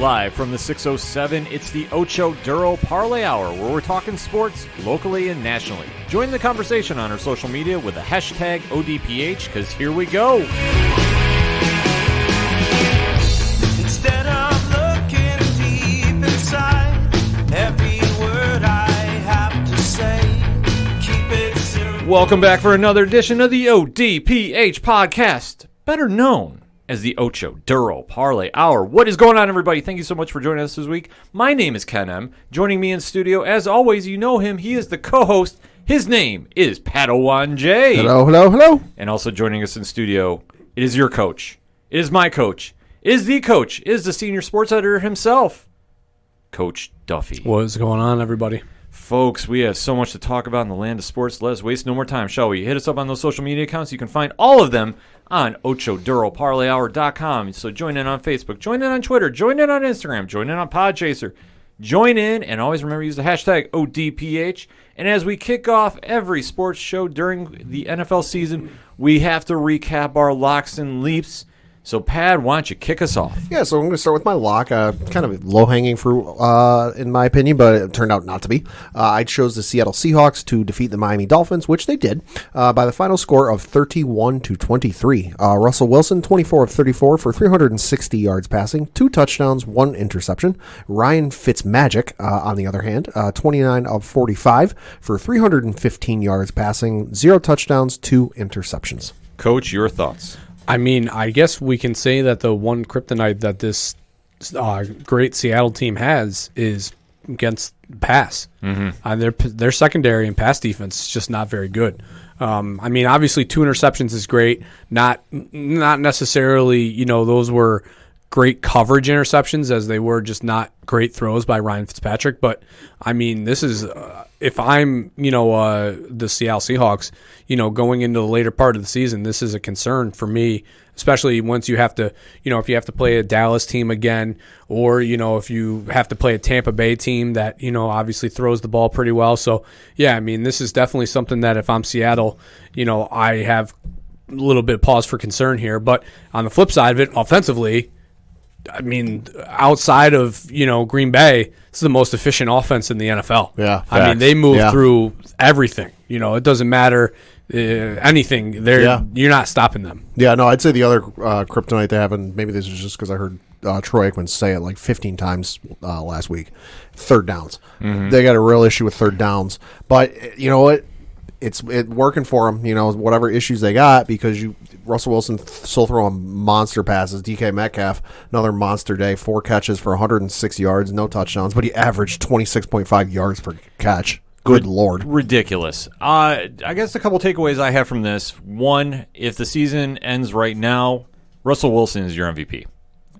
Live from the 607, it's the Ocho Duro Parlay Hour, where we're talking sports locally and nationally. Join the conversation on our social media with the hashtag ODPH, because here we go. Instead of looking deep inside, every word I have to say, keep it simple. Welcome back for another edition of the ODPH podcast, better known as the Ocho Duro Parlay Hour. What is going on, everybody? Thank you so much for joining us this week. My name is Ken M. Joining me in studio, as always, you know him. He is the co-host. His name is Padawan J. Hello, hello, hello. And also joining us in studio, it is your coach. It is my coach. It is the coach. It is the senior sports editor himself, Coach Duffy. What's going on, everybody? Folks, we have so much to talk about in the land of sports. Let us waste no more time, shall we? Hit us up on those social media accounts. You can find all of them on OchoDuroParlayHour.com. So join in on Facebook, join in on Twitter, join in on Instagram, join in on Podchaser. Join in, and always remember to use the hashtag ODPH. And as we kick off every sports show during the NFL season, we have to recap our locks and leaps. So, Pad, why don't you kick us off? Yeah, so I'm going to start with my lock. Kind of low-hanging fruit, in my opinion, but it turned out not to be. I chose the Seattle Seahawks to defeat the Miami Dolphins, which they did, by the final score of 31-23. Russell Wilson, 24 of 34 for 360 yards passing, 2 touchdowns, 1 interception. Ryan Fitzmagic, on the other hand, 29 of 45 for 315 yards passing, 0 touchdowns, 2 interceptions. Coach, your thoughts? I mean, I guess we can say that the one kryptonite that this great Seattle team has is against pass. Mm-hmm. Their secondary and pass defense is just not very good. I mean, obviously 2 interceptions is great. Not necessarily, those were great coverage interceptions, as they were just not great throws by Ryan Fitzpatrick. But, I mean, this is if I'm, the Seattle Seahawks, going into the later part of the season, this is a concern for me, especially once you have to, if you have to play a Dallas team again, or, if you have to play a Tampa Bay team that, obviously throws the ball pretty well. So, yeah, I mean, this is definitely something that if I'm Seattle, I have a little bit of pause for concern here. But on the flip side of it, offensively, I mean, outside of, Green Bay, this is the most efficient offense in the NFL. Yeah, facts. I mean, they move through everything. It doesn't matter anything. You're not stopping them. Yeah, no, I'd say the other kryptonite they have, and maybe this is just because I heard Troy Aikman say it like 15 times last week, third downs. Mm-hmm. They got a real issue with third downs. But you know what? It's working for them, whatever issues they got, because Russell Wilson still throwing monster passes. DK Metcalf, another monster day, 4 catches for 106 yards, no touchdowns, but he averaged 26.5 yards per catch. Good Lord. Ridiculous. I guess a couple takeaways I have from this. One, if the season ends right now, Russell Wilson is your MVP.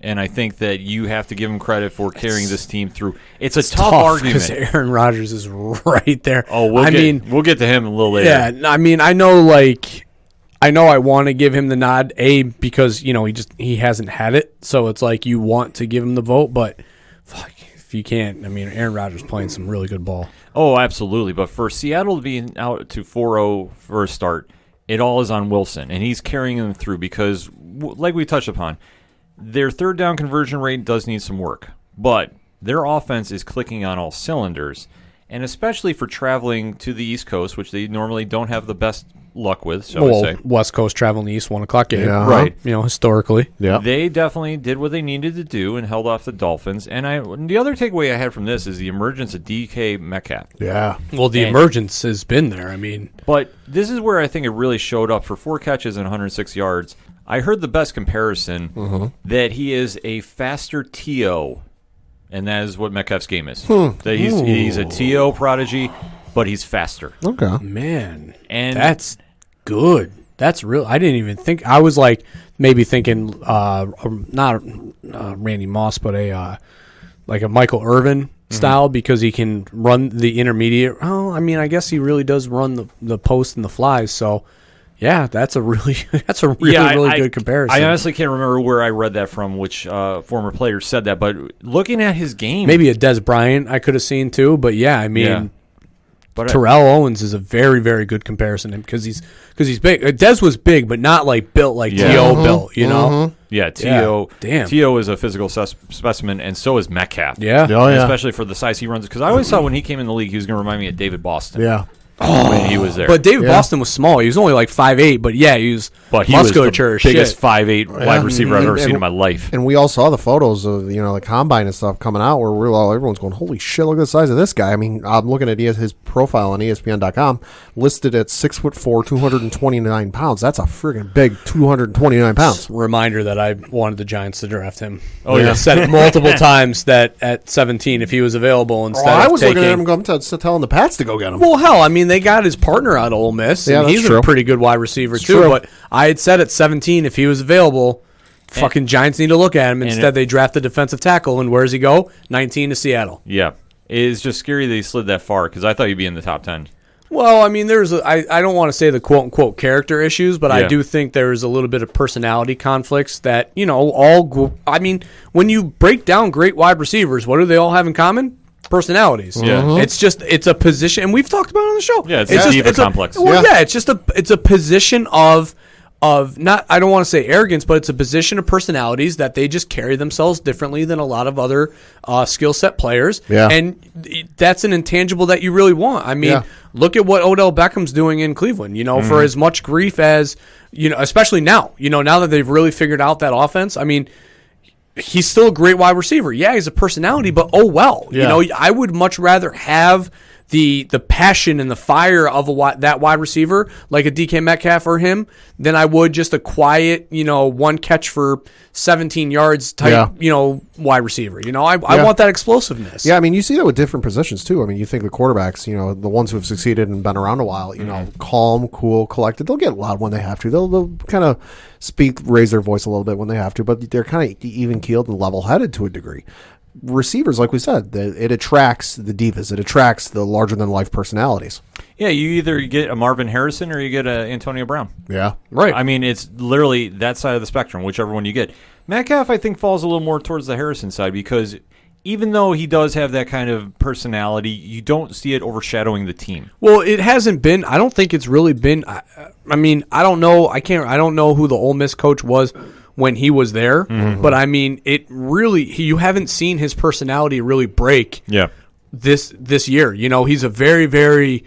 And I think that you have to give him credit for carrying this team through. It's a tough argument. Because Aaron Rodgers is right there. Oh, we'll get to him a little later. Yeah, I mean, I know I want to give him the nod, because, he hasn't had it. So it's like you want to give him the vote, but fuck, if you can't, I mean, Aaron Rodgers playing some really good ball. Oh, absolutely. But for Seattle to be out to 4-0 for a start, it all is on Wilson. And he's carrying them through because, like we touched upon, their third down conversion rate does need some work, but their offense is clicking on all cylinders, and especially for traveling to the East Coast, which they normally don't have the best luck with, shall we say. West Coast traveling east, 1 o'clock game. Yeah. Right. Historically. Yeah. They definitely did what they needed to do and held off the Dolphins. And the other takeaway I had from this is the emergence of DK Metcalf. Yeah. Well, the emergence has been there, I mean. But this is where I think it really showed up for 4 catches and 106 yards. I heard the best comparison that he is a faster TO, and that is what Metcalf's game is. That he's a TO prodigy, but he's faster. Okay. Man, and that's good. That's real. I didn't even think. I was maybe thinking not Randy Moss, but a Michael Irvin style, because he can run the intermediate. Oh, I mean, I guess he really does run the post and the flies. So. Yeah, that's a really good comparison. I honestly can't remember where I read that from, which former player said that. But looking at his game, maybe a Des Bryant I could have seen too. But yeah, I mean, But Terrell Owens is a very, very good comparison because he's big. Dez was big, but not like built like T.O. built, you know? Yeah, T.O. Damn. T.O. is a physical specimen, and so is Metcalf. Yeah. Oh, yeah. Especially for the size he runs. Because I always thought when he came in the league, he was going to remind me of David Boston. Yeah. When he was there. But David Boston was small. He was only like 5'8", but yeah, he was musculature was the as biggest shit. 5'8" wide receiver I've ever seen in my life. And we all saw the photos of the combine and stuff coming out where everyone's going, holy shit, look at the size of this guy. I mean, I'm looking at his profile on ESPN.com, listed at 6'4", 229 pounds. That's a friggin' big 229 pounds. Reminder that I wanted the Giants to draft him. Oh, yeah. I said it multiple times that at 17, if he was available, instead I of was taking, looking at him going to telling the Pats to go get him. well, hell, I mean, they got his partner out of Ole Miss, Yeah, and that's he's true. a pretty good wide receiver, too. true. But I had said at 17, if he was available, fucking Giants need to look at him. Instead, they draft the defensive tackle, and where does he go? 19 to Seattle. Yeah. It's just scary that he slid that far because I thought he'd be in the top 10. Well, I mean, I don't want to say the quote-unquote character issues, but I do think there's a little bit of personality conflicts that, when you break down great wide receivers, what do they all have in common? Personalities. Yeah. It's a position, and we've talked about it on the show. Yeah, it's a diva complex. It's a position of not, I don't want to say arrogance, but it's a position of personalities that they just carry themselves differently than a lot of other skill set players. Yeah. And that's an intangible that you really want. I mean, look at what Odell Beckham's doing in Cleveland, for as much grief as, especially now, now that they've really figured out that offense. I mean, he's still a great wide receiver. Yeah, he's a personality, but I would much rather have the passion and the fire of that wide receiver, like a DK Metcalf or him, than I would just a quiet, one catch for 17 yards type, wide receiver. I want that explosiveness. Yeah, I mean, you see that with different positions, too. I mean, you think the quarterbacks, the ones who have succeeded and been around a while, calm, cool, collected. They'll get loud when they have to. They'll kind of raise their voice a little bit when they have to, but they're kind of even-keeled and level-headed to a degree. Receivers, like we said, it attracts the divas. It attracts the larger-than-life personalities. Yeah, you either get a Marvin Harrison or you get a Antonio Brown. Yeah. Right. I mean, it's literally that side of the spectrum, whichever one you get. Metcalf, I think, falls a little more towards the Harrison side because even though he does have that kind of personality, you don't see it overshadowing the team. Well, it hasn't been. I don't think it's really been. I mean, I don't know. I don't know who the Ole Miss coach was when he was there, but I mean, it really. You haven't seen his personality really break. Yeah. This year, he's a very, very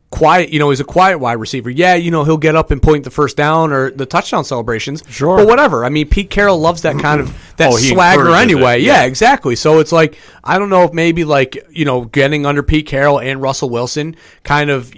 quiet. He's a quiet wide receiver. Yeah, he'll get up and point the first down or the touchdown celebrations. Sure, but whatever. I mean, Pete Carroll loves that kind of swagger encourages anyway. it. Yeah, exactly. So it's like I don't know if maybe getting under Pete Carroll and Russell Wilson kind of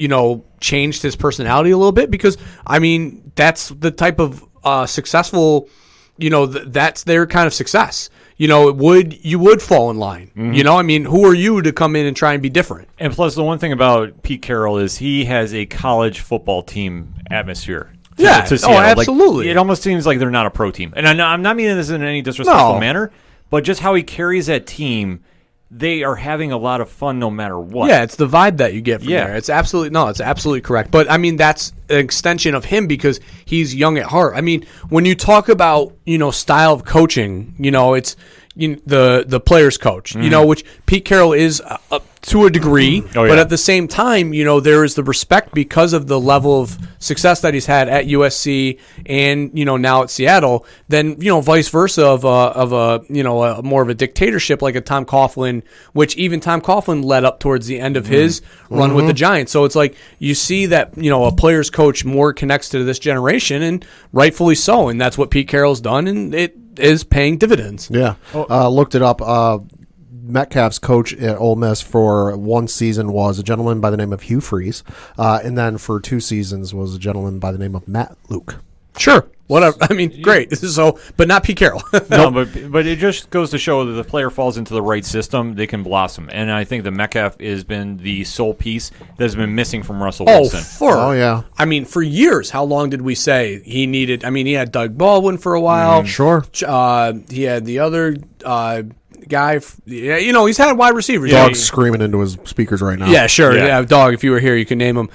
changed his personality a little bit because I mean that's the type of successful. That's their kind of success. You would fall in line. I mean, who are you to come in and try and be different? And plus, the one thing about Pete Carroll is he has a college football team atmosphere. To Seattle. Absolutely. It almost seems like they're not a pro team. And I'm not meaning this in any disrespectful manner, but just how he carries that team, they are having a lot of fun no matter what. Yeah, it's the vibe that you get from there. It's absolutely correct. But I mean, that's an extension of him because he's young at heart. I mean, when you talk about, style of coaching, it's the player's coach, which Pete Carroll is to a degree, but at the same time, there is the respect because of the level of success that he's had at USC and now at Seattle. Then vice versa of a more of a dictatorship like a Tom Coughlin, which even Tom Coughlin led up towards the end of his run with the Giants. So it's like you see that a player's coach more connects to this generation, and rightfully so, and that's what Pete Carroll's done, and it is paying dividends. Yeah. Looked it up. Metcalf's coach at Ole Miss for one season was a gentleman by the name of Hugh Freeze, and then for 2 seasons was a gentleman by the name of Matt Luke. Sure. Whatever. I mean, great. So, but not Pete Carroll. No, but it just goes to show that the player falls into the right system, they can blossom. And I think that Metcalf has been the sole piece that has been missing from Russell Wilson. I mean, for years, how long did we say he needed? I mean, he had Doug Baldwin for a while. Sure. He had the other guy. He's had wide receivers. Dog's screaming into his speakers right now. Yeah, sure. Yeah, Dog, if you were here, you can name him.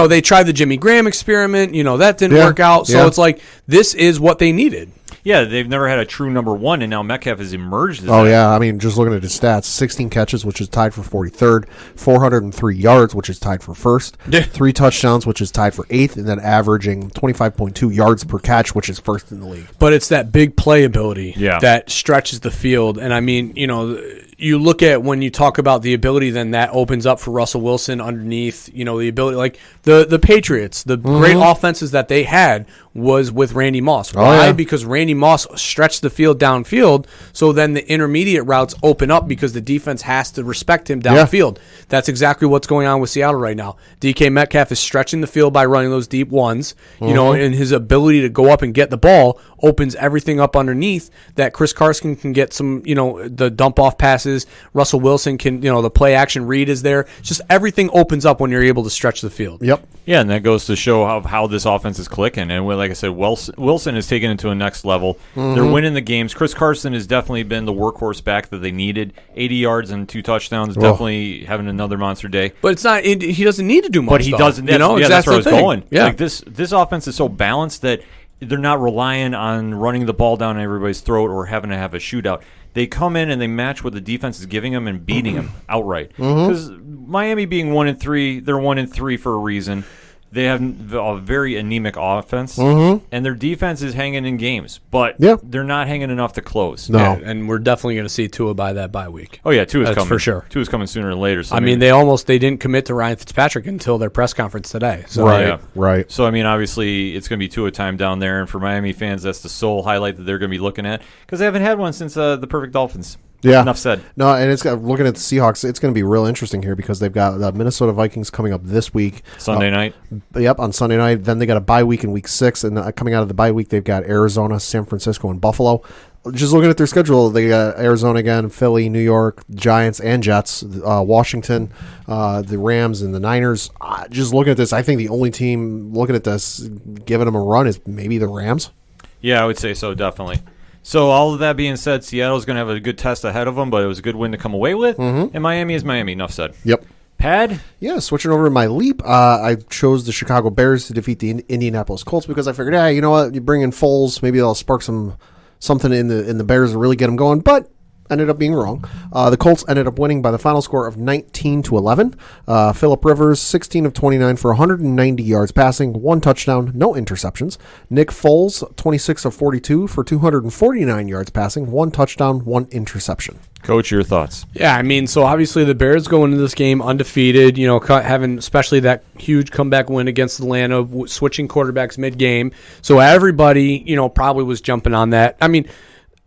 They tried the Jimmy Graham experiment. That didn't work out. So it's like, this is what they needed. yeah, they've never had a true number one, and now Metcalf has emerged as Oh, that. yeah. I mean, just looking at his stats, 16 catches, which is tied for 43rd, 403 yards, which is tied for first, 3 touchdowns, which is tied for 8th, and then averaging 25.2 yards per catch, which is first in the league. But it's that big play ability Yeah. that stretches the field. And I mean, you look at when you talk about the ability, then that opens up for Russell Wilson underneath, the ability, like the Patriots, the great offenses that they had was with Randy Moss. Why? yeah. Because Randy Moss stretched the field downfield, so then the intermediate routes open up because the defense has to respect him downfield. That's exactly what's going on with Seattle right now. DK Metcalf is stretching the field by running those deep ones, and his ability to go up and get the ball opens everything up underneath that Chris Carson can get some, the dump off passes. Russell Wilson can, the play action read is there. Just everything opens up when you're able to stretch the field. Yep. Yeah, and that goes to show how this offense is clicking. And like I said, Wilson is taken it to a next level. They're winning the games. Chris Carson has definitely been the workhorse back that they needed. 80 yards and 2 touchdowns. Definitely having another monster day. But it's not. He doesn't need to do much. But he though. doesn't. That's That's where I was the thing. going. Yeah. Like this offense is so balanced that they're not relying on running the ball down everybody's throat or having to have a shootout. They come in and they match what the defense is giving them and beating them outright. Because Miami being 1-3, they're 1-3 for a reason. They have a very anemic offense, and their defense is hanging in games, but they're not hanging enough to close. No. Yeah, and we're definitely going to see Tua by that bye week. Oh yeah, Tua's That's coming for sure. Tua's coming sooner than later. So I mean, they didn't commit to Ryan Fitzpatrick until their press conference today. So Right. So I mean, obviously, it's going to be Tua time down there, and for Miami fans, that's the sole highlight that they're going to be looking at because they haven't had one since the Perfect Dolphins. Yeah. Enough said. No, and looking at the Seahawks, it's going to be real interesting here because they've got the Minnesota Vikings coming up this week. Sunday night. Yep, on Sunday night. Then they got a bye week in week 6, and coming out of the bye week, they've got Arizona, San Francisco, and Buffalo. Just looking at their schedule, they got Arizona again, Philly, New York, Giants, and Jets, Washington, the Rams, and the Niners. Just looking at this, I think the only team looking at this, giving them a run, is maybe the Rams. Yeah, I would say so, definitely. So all of that being said, Seattle's going to have a good test ahead of them, but it was a good win to come away with. And Miami is Miami, enough said. Yep. Pad? Yeah, switching over to my leap, I chose the Chicago Bears to defeat the Indianapolis Colts because I figured, you know what, you bring in Foles, maybe that'll spark something in the Bears and really get them going, but ended up being wrong. The Colts ended up winning by the final score of 19-11. Phillip Rivers, 16 of 29 for 190 yards passing, 1 touchdown, no interceptions. Nick Foles, 26 of 42 for 249 yards passing, 1 touchdown, 1 interception. Coach, your thoughts? Yeah, I mean, so obviously the Bears go into this game undefeated, having especially that huge comeback win against Atlanta, switching quarterbacks mid-game. So everybody, probably was jumping on that. I mean,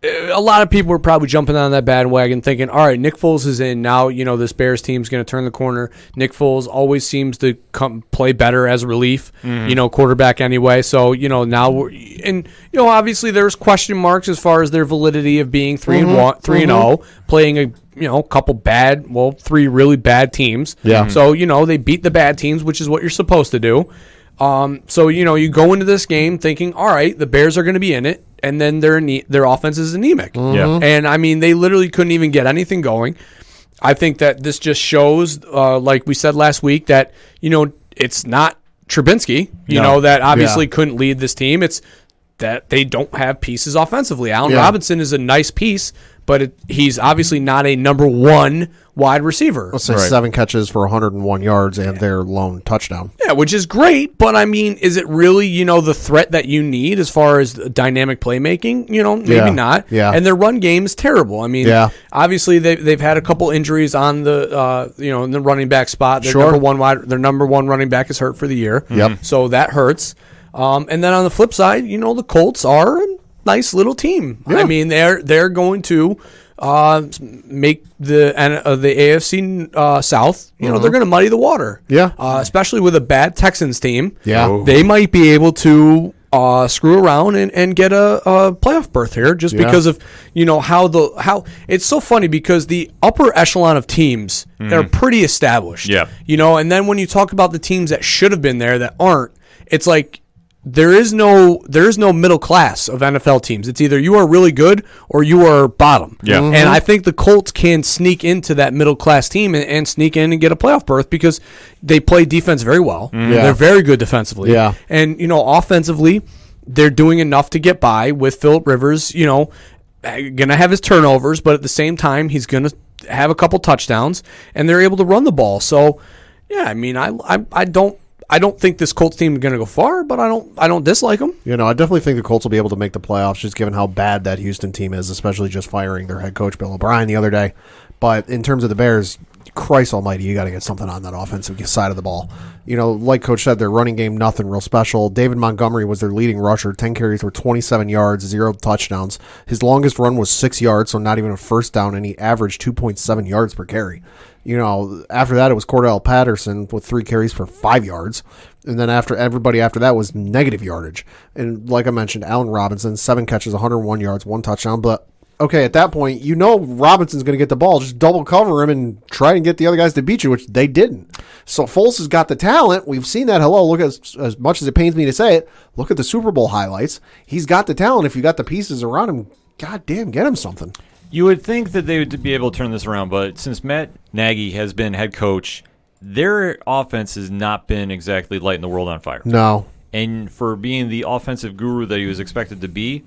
a lot of people were probably jumping on that bandwagon thinking, all right, Nick Foles is in. Now, this Bears team's going to turn the corner. Nick Foles always seems to play better as a relief, quarterback anyway. So, now obviously there's question marks as far as their validity of being 3-0, playing a couple bad, 3 really bad teams. Yeah. So, they beat the bad teams, which is what you're supposed to do. So, you go into this game thinking, all right, the Bears are going to be in it. And then their offense is anemic. Yeah. And, I mean, they literally couldn't even get anything going. I think that this just shows, like we said last week, that, it's not Trubinsky, that obviously couldn't lead this team. It's that they don't have pieces offensively. Allen Robinson is a nice piece, but he's obviously not a number 1 wide receiver. Let's say 7 catches for 101 yards and their lone touchdown. Yeah, which is great, but I mean, is it really, the threat that you need as far as dynamic playmaking? Maybe not. Yeah. And their run game is terrible. I mean, obviously they've had a couple injuries on the in the running back spot. Their number one running back is hurt for the year. Yep. So that hurts. And then on the flip side, the Colts are a nice little team. Yeah. I mean, they're going to make the AFC South. They're going to muddy the water. Yeah. Especially with a bad Texans team. Yeah. Oh. They might be able to screw around and get a playoff berth here just because of how it's so funny because the upper echelon of teams are pretty established. Yeah. And then when you talk about the teams that should have been there that aren't, it's like there is no middle class of NFL teams. It's either you are really good or you are bottom. Yeah. And I think the Colts can sneak into that middle class team and sneak in and get a playoff berth because they play defense very well. Yeah. They're very good defensively. Yeah. And offensively, they're doing enough to get by with Phillip Rivers, going to have his turnovers, but at the same time, he's going to have a couple touchdowns, and they're able to run the ball. So, yeah, I mean, I don't think this Colts team is going to go far, but I don't dislike them. I definitely think the Colts will be able to make the playoffs, just given how bad that Houston team is, especially just firing their head coach Bill O'Brien the other day. But in terms of the Bears, Christ almighty, you got to get something on that offensive side of the ball. Like Coach said, their running game, nothing real special. David Montgomery was their leading rusher. 10 carries for 27 yards, 0 touchdowns. His longest run was 6 yards, so not even a first down, and he averaged 2.7 yards per carry. After that, it was Cordell Patterson with 3 carries for 5 yards. And then everybody after that was negative yardage. And like I mentioned, Allen Robinson, 7 catches, 101 yards, 1 touchdown. But okay, at that point, Robinson's going to get the ball. Just double cover him and try and get the other guys to beat you, which they didn't. So Foles has got the talent. We've seen that. Look, as much as it pains me to say it, look at the Super Bowl highlights. He's got the talent. If you got the pieces around him, goddamn, get him something. You would think that they would be able to turn this around, but since Matt Nagy has been head coach, their offense has not been exactly lighting the world on fire. No. And for being the offensive guru that he was expected to be,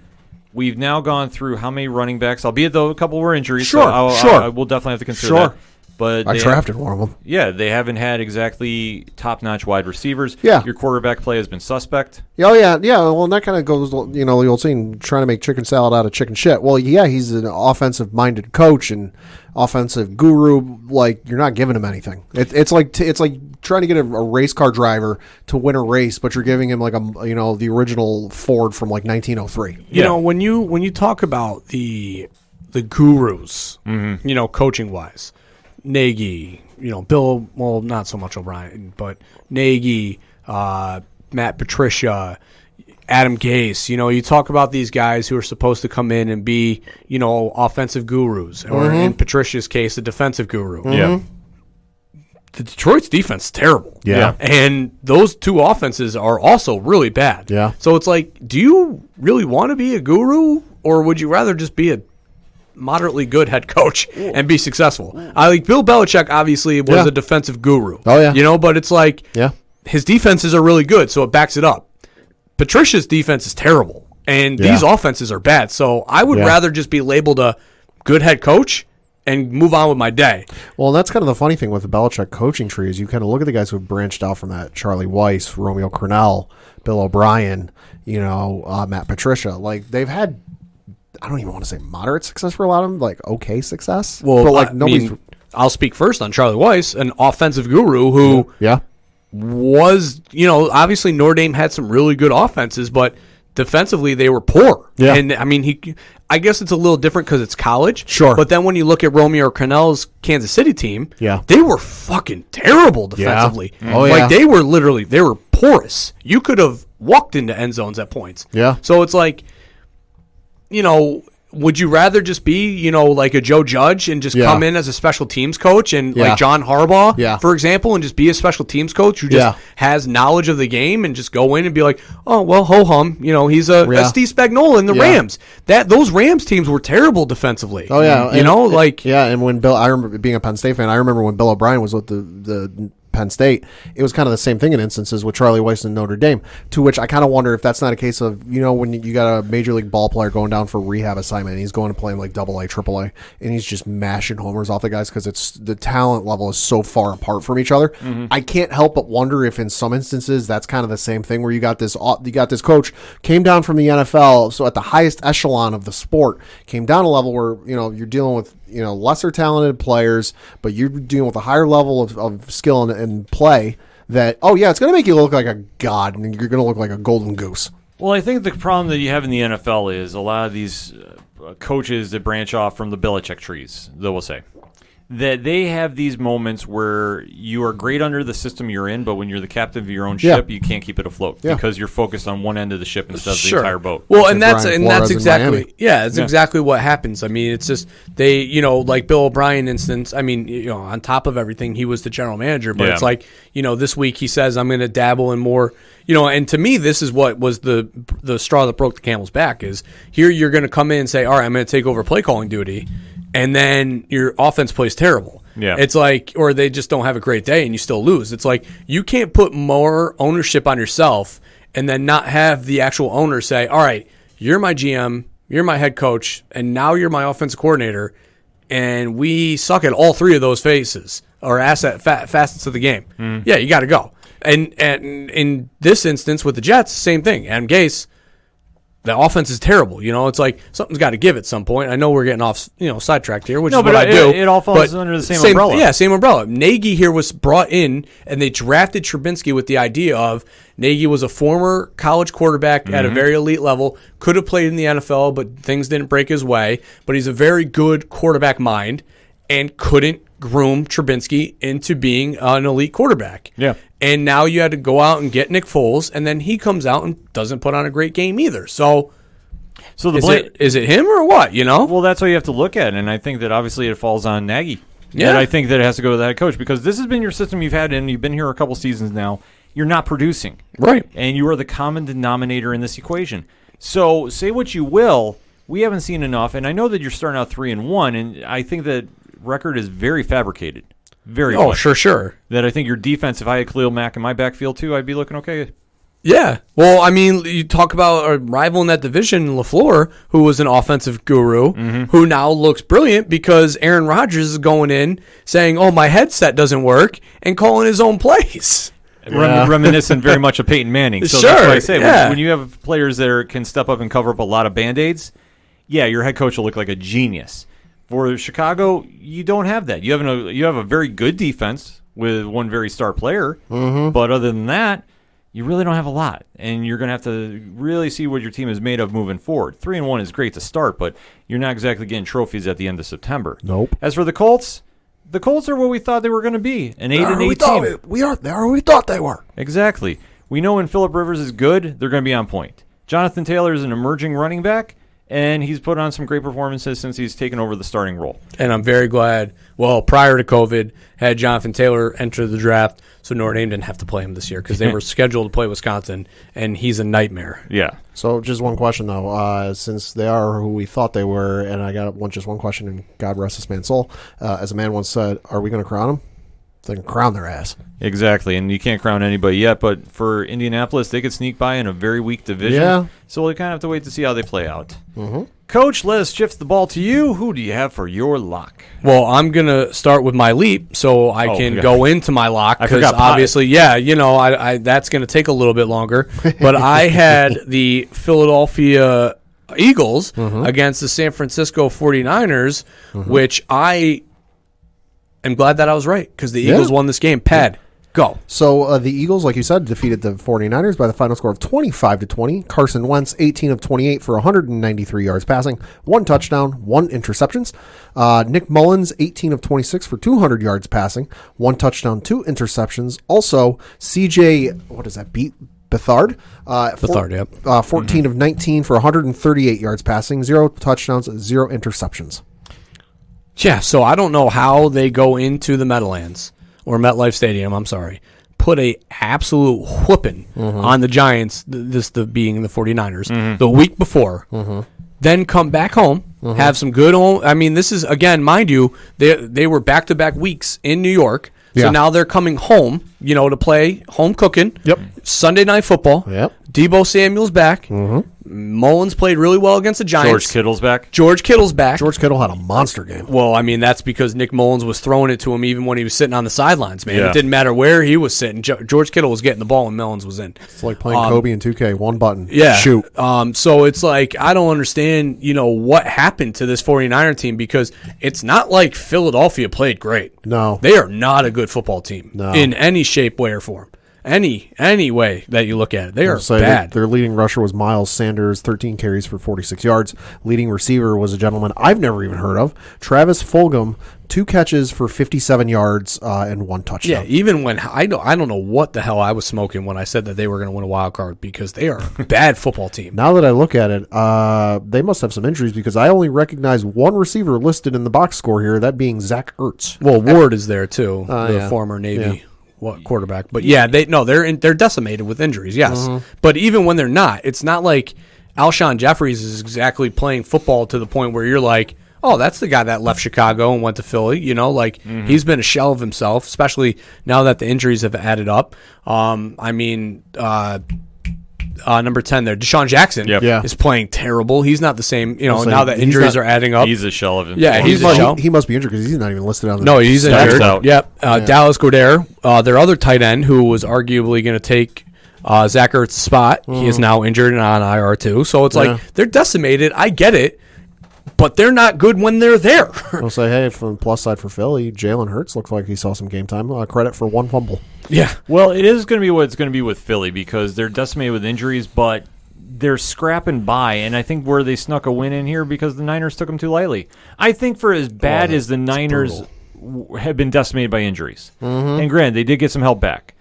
we've now gone through how many running backs, albeit though a couple were injuries. Sure, so I will definitely have to consider that. But I drafted one of them. Yeah, they haven't had exactly top-notch wide receivers. Yeah. Your quarterback play has been suspect. Oh, yeah. Well, and that kind of goes, the old saying, trying to make chicken salad out of chicken shit. Well, yeah, he's an offensive-minded coach and offensive guru. Like, you're not giving him anything. It's like trying to get a race car driver to win a race, but you're giving him like the original Ford from like 1903. When you talk about the gurus, coaching wise, Nagy, Bill, well, not so much O'Brien, but Nagy, Matt Patricia, Adam Gase. You talk about these guys who are supposed to come in and be, offensive gurus, or in Patricia's case, a defensive guru. Yeah. The Detroit's defense is terrible. Yeah. And those two offenses are also really bad. Yeah. So it's like, do you really want to be a guru, or would you rather just be a moderately good head coach and be successful? Bill Belichick obviously was a defensive guru. Oh, yeah. But it's like his defenses are really good, so it backs it up. Patricia's defense is terrible, and these offenses are bad. So I would rather just be labeled a good head coach and move on with my day. Well, that's kind of the funny thing with the Belichick coaching tree is you kind of look at the guys who have branched out from that: Charlie Weiss, Romeo Crennel, Bill O'Brien, Matt Patricia. Like, they've had, I don't even want to say moderate success for a lot of them, like okay success. Well, but nobody's. I'll speak first on Charlie Weiss, an offensive guru who was, obviously Notre Dame had some really good offenses, but defensively they were poor. Yeah. And I guess it's a little different because it's college. Sure. But then when you look at Romeo Crennel's Kansas City team, Yeah. they were fucking terrible defensively. Yeah. Oh, yeah. Like they were porous. You could have walked into end zones at points. Yeah. So it's like, would you rather just be, like a Joe Judge and just come in as a special teams coach and like John Harbaugh, for example, and just be a special teams coach who just has knowledge of the game and just go in and be like, oh, well, ho-hum, he's a Steve Spagnuolo in the Rams. Those Rams teams were terrible defensively. Oh, yeah. And when I remember being a Penn State fan, I remember when Bill O'Brien was with the Penn State, it was kind of the same thing in instances with Charlie Weiss and Notre Dame, to which I kind of wonder if that's not a case of, when you got a major league ball player going down for rehab assignment and he's going to play like AA, AAA, and he's just mashing homers off the guys because it's the talent level is so far apart from each other. Mm-hmm. I can't help but wonder if in some instances that's kind of the same thing where you got this coach came down from the NFL, so at the highest echelon of the sport, came down a level where, you're dealing with lesser talented players, but you're dealing with a higher level of skill and play that, it's going to make you look like a god and you're going to look like a golden goose. Well, I think the problem that you have in the NFL is a lot of these coaches that branch off from the Belichick trees, they will say, that they have these moments where you are great under the system you're in, but when you're the captain of your own ship, you can't keep it afloat because you're focused on one end of the ship instead of the entire boat. Well, and that's exactly exactly what happens. I mean, it's just they, like Bill O'Brien instance. I mean, on top of everything, he was the general manager, but it's like, this week he says I'm going to dabble in more. And to me, this is what was the straw that broke the camel's back. Is here you're going to come in and say, all right, I'm going to take over play calling duty. And then your offense plays terrible. Yeah. It's like, or they just don't have a great day and you still lose. It's like, you can't put more ownership on yourself and then not have the actual owner say, all right, you're my GM, you're my head coach, and now you're my offensive coordinator, and we suck at all three of those facets or facets of the game. Yeah, you got to go. And in this instance with the Jets, same thing. Adam Gase, the offense is terrible. You know, it's like something's got to give at some point. I know we're getting off, sidetracked here, which is what I do. It all falls under the same umbrella. Yeah, same umbrella. Nagy here was brought in, and they drafted Trubinsky with the idea of Nagy was a former college quarterback at a very elite level, could have played in the NFL, but things didn't break his way. But he's a very good quarterback mind and couldn't groom Trubinsky into being an elite quarterback. Yeah. And now you had to go out and get Nick Foles, and then he comes out and doesn't put on a great game either. So is it him or what, Well, that's how you have to look at it, and I think that obviously it falls on Nagy. Yeah. And I think that it has to go to that coach because this has been your system you've had, and you've been here a couple seasons now. You're not producing. Right. And you are the common denominator in this equation. So say what you will, we haven't seen enough, and I know that you're starting out 3-1, and I think that record is very fabricated. Very much. Sure. That I think your defense, if I had Khalil Mack in my backfield too, I'd be looking okay. Yeah. Well, I mean, you talk about a rival in that division, LaFleur, who was an offensive guru, who now looks brilliant because Aaron Rodgers is going in saying, oh, my headset doesn't work, and calling his own plays. Reminiscent very much of Peyton Manning. So Sure, that's what I say. yeah. When you have players that can step up and cover up a lot of Band-Aids, yeah, your head coach will look like a genius. For Chicago, you don't have that. You have a very good defense with one very star player, but other than that, you really don't have a lot. And you're going to have to really see what your team is made of moving forward. 3-1 is great to start, but you're not exactly getting trophies at the end of September. Nope. As for the Colts are what we thought they were going to be, an 8-8 team. They are who we thought they were. Exactly. We know when Phillip Rivers is good, they're going to be on point. Jonathan Taylor is an emerging running back, and he's put on some great performances since he's taken over the starting role. And I'm very glad, prior to COVID, had Jonathan Taylor enter the draft, so Notre Dame didn't have to play him this year because they were scheduled to play Wisconsin, and he's a nightmare. Yeah. So just one question, though. Since they are who we thought they were, and I got just one question, and God rest this man's soul. As a man once said, are we going to crown them? They can crown their ass. Exactly, and you can't crown anybody yet, but for Indianapolis, they could sneak by in a very weak division. Yeah. So we kind of have to wait to see how they play out. Coach, let us shift the ball to you. Who do you have for your lock? Well, I'm going to start with my leap so I can go into my lock because obviously, I that's going to take a little bit longer. But I had the Philadelphia Eagles against the San Francisco 49ers, which I am glad that I was right because the Eagles won this game. Pad, go. So the Eagles, like you said, defeated the 49ers by the final score of 25-20. Carson Wentz, 18 of 28 for 193 yards passing, 1 touchdown, 1 interceptions. Nick Mullins, 18 of 26 for 200 yards passing, 1 touchdown, 2 interceptions. Also, CJ, Beathard. 14 of 19 for 138 yards passing, 0 touchdowns, 0 interceptions. Yeah, so I don't know how they go into the Meadowlands or MetLife Stadium, I'm sorry, put a absolute whooping on the Giants, being the 49ers, the week before, then come back home, have some good home. I mean, this is, again, mind you, they were back-to-back weeks in New York, so now they're coming home, to play home cooking. Yep. Sunday Night Football. Yep. Debo Samuel's back. Mullins played really well against the Giants. George Kittle's back. George Kittle had a monster game. Well, I mean, that's because Nick Mullins was throwing it to him even when he was sitting on the sidelines, man. Yeah. It didn't matter where he was sitting. George Kittle was getting the ball and Mullins was in. It's like playing Kobe in 2K, one button. Yeah. Shoot. So it's like, I don't understand, what happened to this 49er team because it's not like Philadelphia played great. No. They are not a good football team in any shape, way, or form. Any way that you look at it. They are bad. Their leading rusher was Miles Sanders, 13 carries for 46 yards. Leading receiver was a gentleman I've never even heard of, Travis Fulgham, 2 catches for 57 yards and 1 touchdown. Yeah, even when I don't know what the hell I was smoking when I said that they were going to win a wild card because they are a bad football team. Now that I look at it, they must have some injuries because I only recognize one receiver listed in the box score here, that being Zach Ertz. Well, Ward is there too, the former Navy quarterback. But they're decimated with injuries. Yes, but even when they're not, it's not like Alshon Jeffries is exactly playing football to the point where you're like, oh, that's the guy that left Chicago and went to Philly. He's been a shell of himself, especially now that the injuries have added up. number 10 there, Deshaun Jackson, Yep. Yeah. is playing terrible. He's not the same, I'll say now that he's injuries not- are adding up. He's a shell of himself. Yeah, he's a shell. He must be injured because he's not even listed on the No, he's Steps injured. out. Yep. Dallas Goedert, their other tight end, who was arguably going to take Zach Ertz's spot, he is now injured and on IR too. So it's Yeah. like they're decimated. I get it, but they're not good when they're there. I'll say, hey, from the plus side for Philly, Jalen Hurts looks like he saw some game time. Credit for one fumble. Yeah. Well, it is going to be what it's going to be with Philly because they're decimated with injuries, but they're scrapping by, and I think where they snuck a win in here because the Niners took them too lightly. I think for as bad as the Niners have been decimated by injuries, and granted, they did get some help back,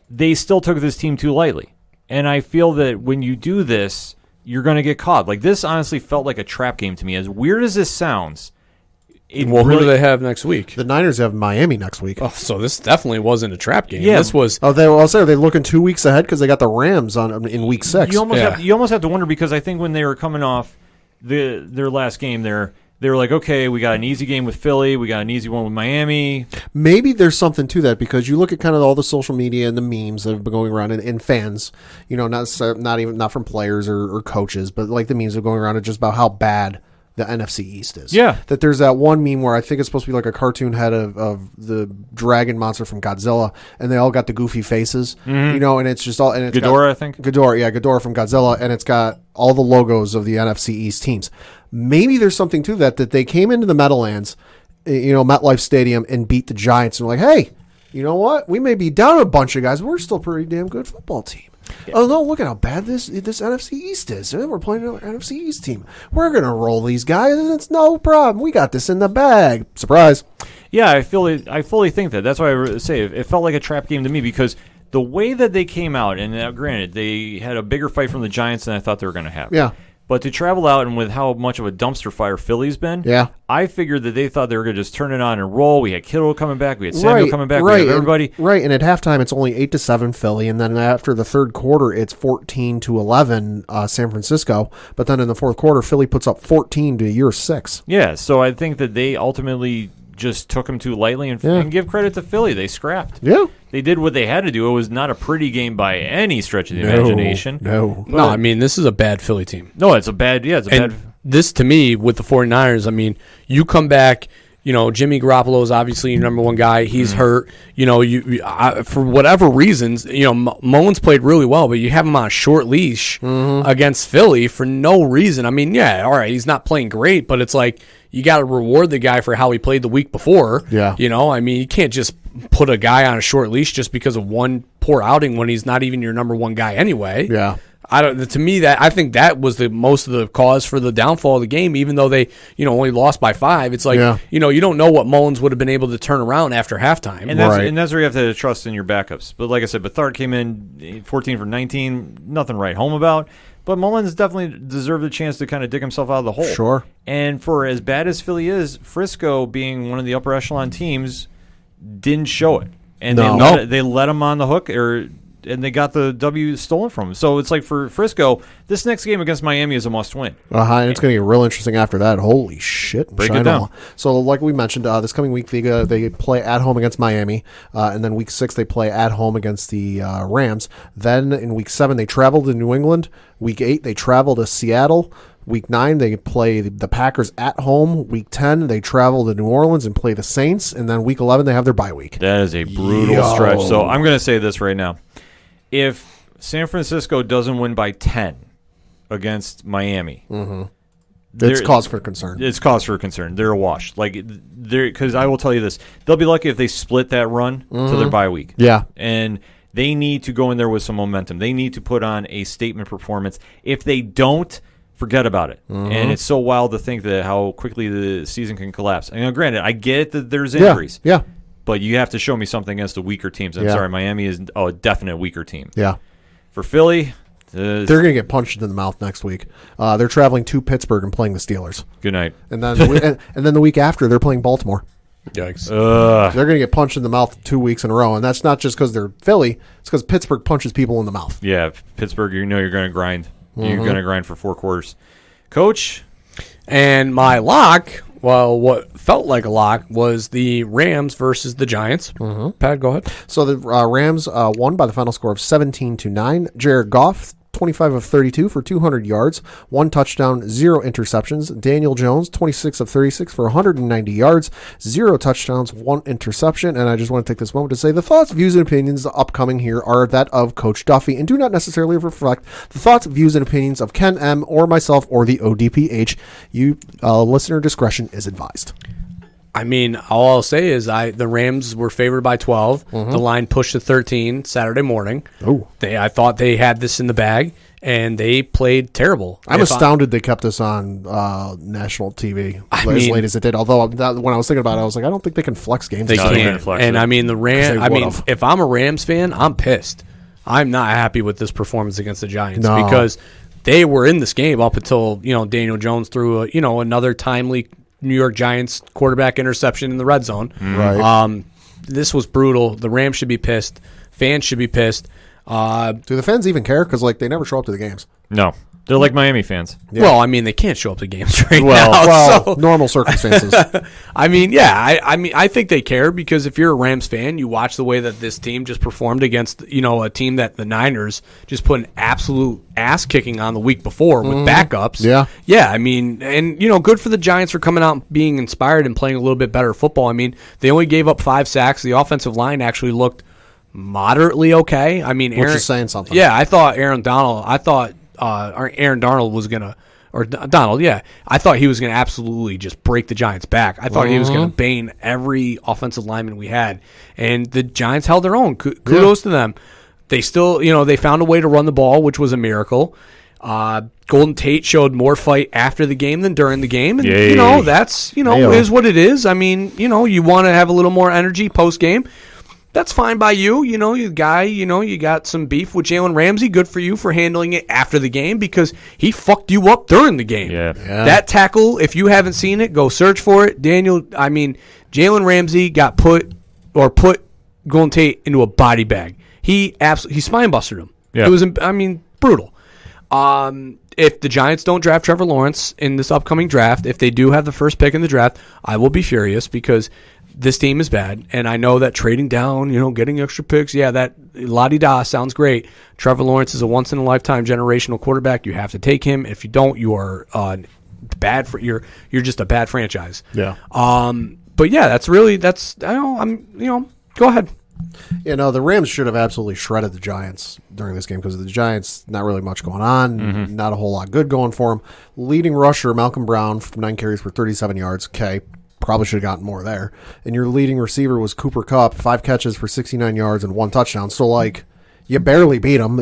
they still took this team too lightly. And I feel that when you do this, you're going to get caught. Like, this honestly felt like a trap game to me. As weird as this sounds, Who do they have next week? The Niners have Miami next week. Oh, so this definitely wasn't a trap game. Yeah. This was. Oh, I'll say, are they looking 2 weeks ahead because they got the Rams in week 6? You almost, Yeah. you almost have to wonder because I think when they were coming off their last game there, they were like, okay, we got an easy game with Philly. We got an easy one with Miami. Maybe there's something to that because you look at kind of all the social media and the memes that have been going around and fans, not from players or coaches, but like the memes that are going around just about how bad the NFC East is. Yeah. That there's that one meme where I think it's supposed to be like a cartoon head of the dragon monster from Godzilla, and they all got the goofy faces, and it's just all, and it's Ghidorah, I think. Ghidorah from Godzilla, and it's got all the logos of the NFC East teams. Maybe there's something to that they came into the Meadowlands, MetLife Stadium, and beat the Giants, and were like, hey, you know what? We may be down a bunch of guys, but we're still a pretty damn good football team. Yeah. Oh no! Look at how bad this NFC East is. We're playing an NFC East team. We're gonna roll these guys, and it's no problem. We got this in the bag. Surprise! Yeah, I fully think that. That's why I say it felt like a trap game to me because the way that they came out, and granted, they had a bigger fight from the Giants than I thought they were going to have. Yeah. But to travel out and with how much of a dumpster fire Philly's been, Yeah. I figured that they thought they were going to just turn it on and roll. We had Kittle coming back. We had Samuel coming back. We had everybody. And at halftime, it's only 8-7 Philly, and then after the third quarter, it's 14-11 San Francisco. But then in the fourth quarter, Philly puts up 14 to year 6. Yeah, so I think that they ultimately just took them too lightly and give credit to Philly. They scrapped. Yeah. They did what they had to do. It was not a pretty game by any stretch of the imagination. No. No, I mean, this is a bad Philly team. No, it's a bad. This, to me, with the 49ers, I mean, you come back, Jimmy Garoppolo is obviously your number one guy. He's hurt. For whatever reasons, Mullins played really well, but you have him on a short leash against Philly for no reason. I mean, yeah, all right, he's not playing great, but it's like you got to reward the guy for how he played the week before. Yeah. I mean, you can't just put a guy on a short leash just because of one poor outing when he's not even your number one guy anyway. Yeah. To me, I think that was the most of the cause for the downfall of the game, even though they, only lost by 5. It's like, you don't know what Mullins would have been able to turn around after halftime. And that's where you have to trust in your backups. But like I said, Bethard came in 14 for 19, nothing to write home about. But Mullins definitely deserved a chance to kind of dig himself out of the hole. Sure. And for as bad as Philly is, Frisco being one of the upper echelon teams didn't show it. And they let him on the hook and they got the W stolen from him. So it's like for Frisco, this next game against Miami is a must-win. And it's going to get real interesting after that. Holy shit. Break it down. So like we mentioned, this coming week, they play at home against Miami. And then week 6, they play at home against the Rams. Then in week 7, they travel to New England. Week 8, they travel to Seattle. Week 9, they play the Packers at home. Week 10, they travel to New Orleans and play the Saints. And then week 11, they have their bye week. That is a brutal stretch. So I'm going to say this right now. If San Francisco doesn't win by 10 against Miami, it's cause for concern. It's cause for concern. They're a wash. Because I will tell you this. They'll be lucky if they split that run to their bye week. Yeah. And they need to go in there with some momentum. They need to put on a statement performance. If they don't, forget about it. And it's so wild to think that how quickly the season can collapse. And granted, I get that there's injuries. Yeah. But you have to show me something against the weaker teams. I'm sorry, Miami is a definite weaker team. Yeah. For Philly, they're going to get punched in the mouth next week. They're traveling to Pittsburgh and playing the Steelers. Good night. And then and then the week after, they're playing Baltimore. Yikes. They're going to get punched in the mouth 2 weeks in a row. And that's not just because they're Philly. It's because Pittsburgh punches people in the mouth. Yeah, Pittsburgh, you're going to grind. You're going to grind for 4 quarters. Coach? And my lock, well, what felt like a lock was the Rams versus the Giants. Pat, go ahead. So the Rams won by the final score of 17-9. Jared Goff 25 of 32 for 200 yards, 1 touchdown, 0 interceptions. Daniel Jones, 26 of 36 for 190 yards, 0 touchdowns, 1 interception. And I just want to take this moment to say the thoughts, views, and opinions upcoming here are that of Coach Duffy and do not necessarily reflect the thoughts, views, and opinions of Ken M. or myself or the ODPH. Listener discretion is advised. I mean, all I'll say is the Rams were favored by 12. The line pushed to 13 Saturday morning. Oh, I thought they had this in the bag, and they played terrible. I'm astounded they kept this on national TV as late as it did. Although when I was thinking about it, I was like, I don't think they can flex games. They No, they can't. can't flex And it. I mean, the Rams. I mean, would've. if I'm a Rams fan, I'm pissed. I'm not happy with this performance against the Giants No. because they were in this game up until Daniel Jones threw another timely New York Giants quarterback interception in the red zone. Right. This was brutal. The Rams should be pissed. Fans should be pissed. Do the fans even care? Because they never show up to the games. No, they're like Miami fans. Yeah. Well, I mean, they can't show up to games right Well- now. Well, so- normal circumstances. I mean, yeah, I think they care because if you're a Rams fan, you watch the way that this team just performed against, a team that the Niners just put an absolute ass kicking on the week before with backups. Yeah. Yeah, I mean, and, good for the Giants for coming out and being inspired and playing a little bit better football. I mean, they only gave up 5 sacks. The offensive line actually looked moderately okay. I mean, Which is saying something. Yeah, I thought Aaron Donald was going to, or Donald, yeah. I thought he was going to absolutely just break the Giants' back. I thought he was going to bane every offensive lineman we had. And the Giants held their own. Kudos to them. They still, they found a way to run the ball, which was a miracle. Golden Tate showed more fight after the game than during the game. And, Yay. that's, Hey-o. is what it is. I mean, you want to have a little more energy post-game. That's fine by you. You got some beef with Jalen Ramsey. Good for you for handling it after the game because he fucked you up during the game. Yeah. That tackle, if you haven't seen it, go search for it. Jalen Ramsey put Golden Tate into a body bag. He spine busted him. Yeah. It was, brutal. If the Giants don't draft Trevor Lawrence in this upcoming draft, if they do have the first pick in the draft, I will be furious because this team is bad, and I know that trading down, getting extra picks, yeah, that la-di-da sounds great. Trevor Lawrence is a once-in-a-lifetime generational quarterback. You have to take him. If you don't, you are bad for you're just a bad franchise. Yeah. But yeah, go ahead. The Rams should have absolutely shredded the Giants during this game because the Giants, not really much going on, not a whole lot good going for them. Leading rusher, Malcolm Brown, 9 carries for 37 yards. Okay, probably should have gotten more there. And your leading receiver was Cooper Kupp, 5 catches for 69 yards and 1 touchdown. So, you barely beat them.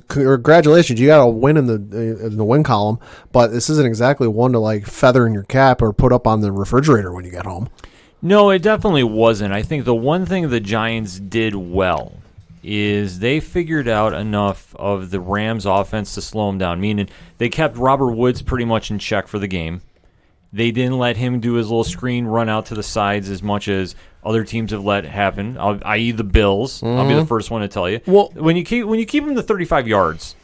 Congratulations, you got a win in the win column, but this isn't exactly one to, feather in your cap or put up on the refrigerator when you get home. No, it definitely wasn't. I think the one thing the Giants did well is they figured out enough of the Rams' offense to slow them down, meaning they kept Robert Woods pretty much in check for the game. They didn't let him do his little screen run out to the sides as much as other teams have let happen, i.e. the Bills. I'll be the first one to tell you. Well, when you keep him to 35 yards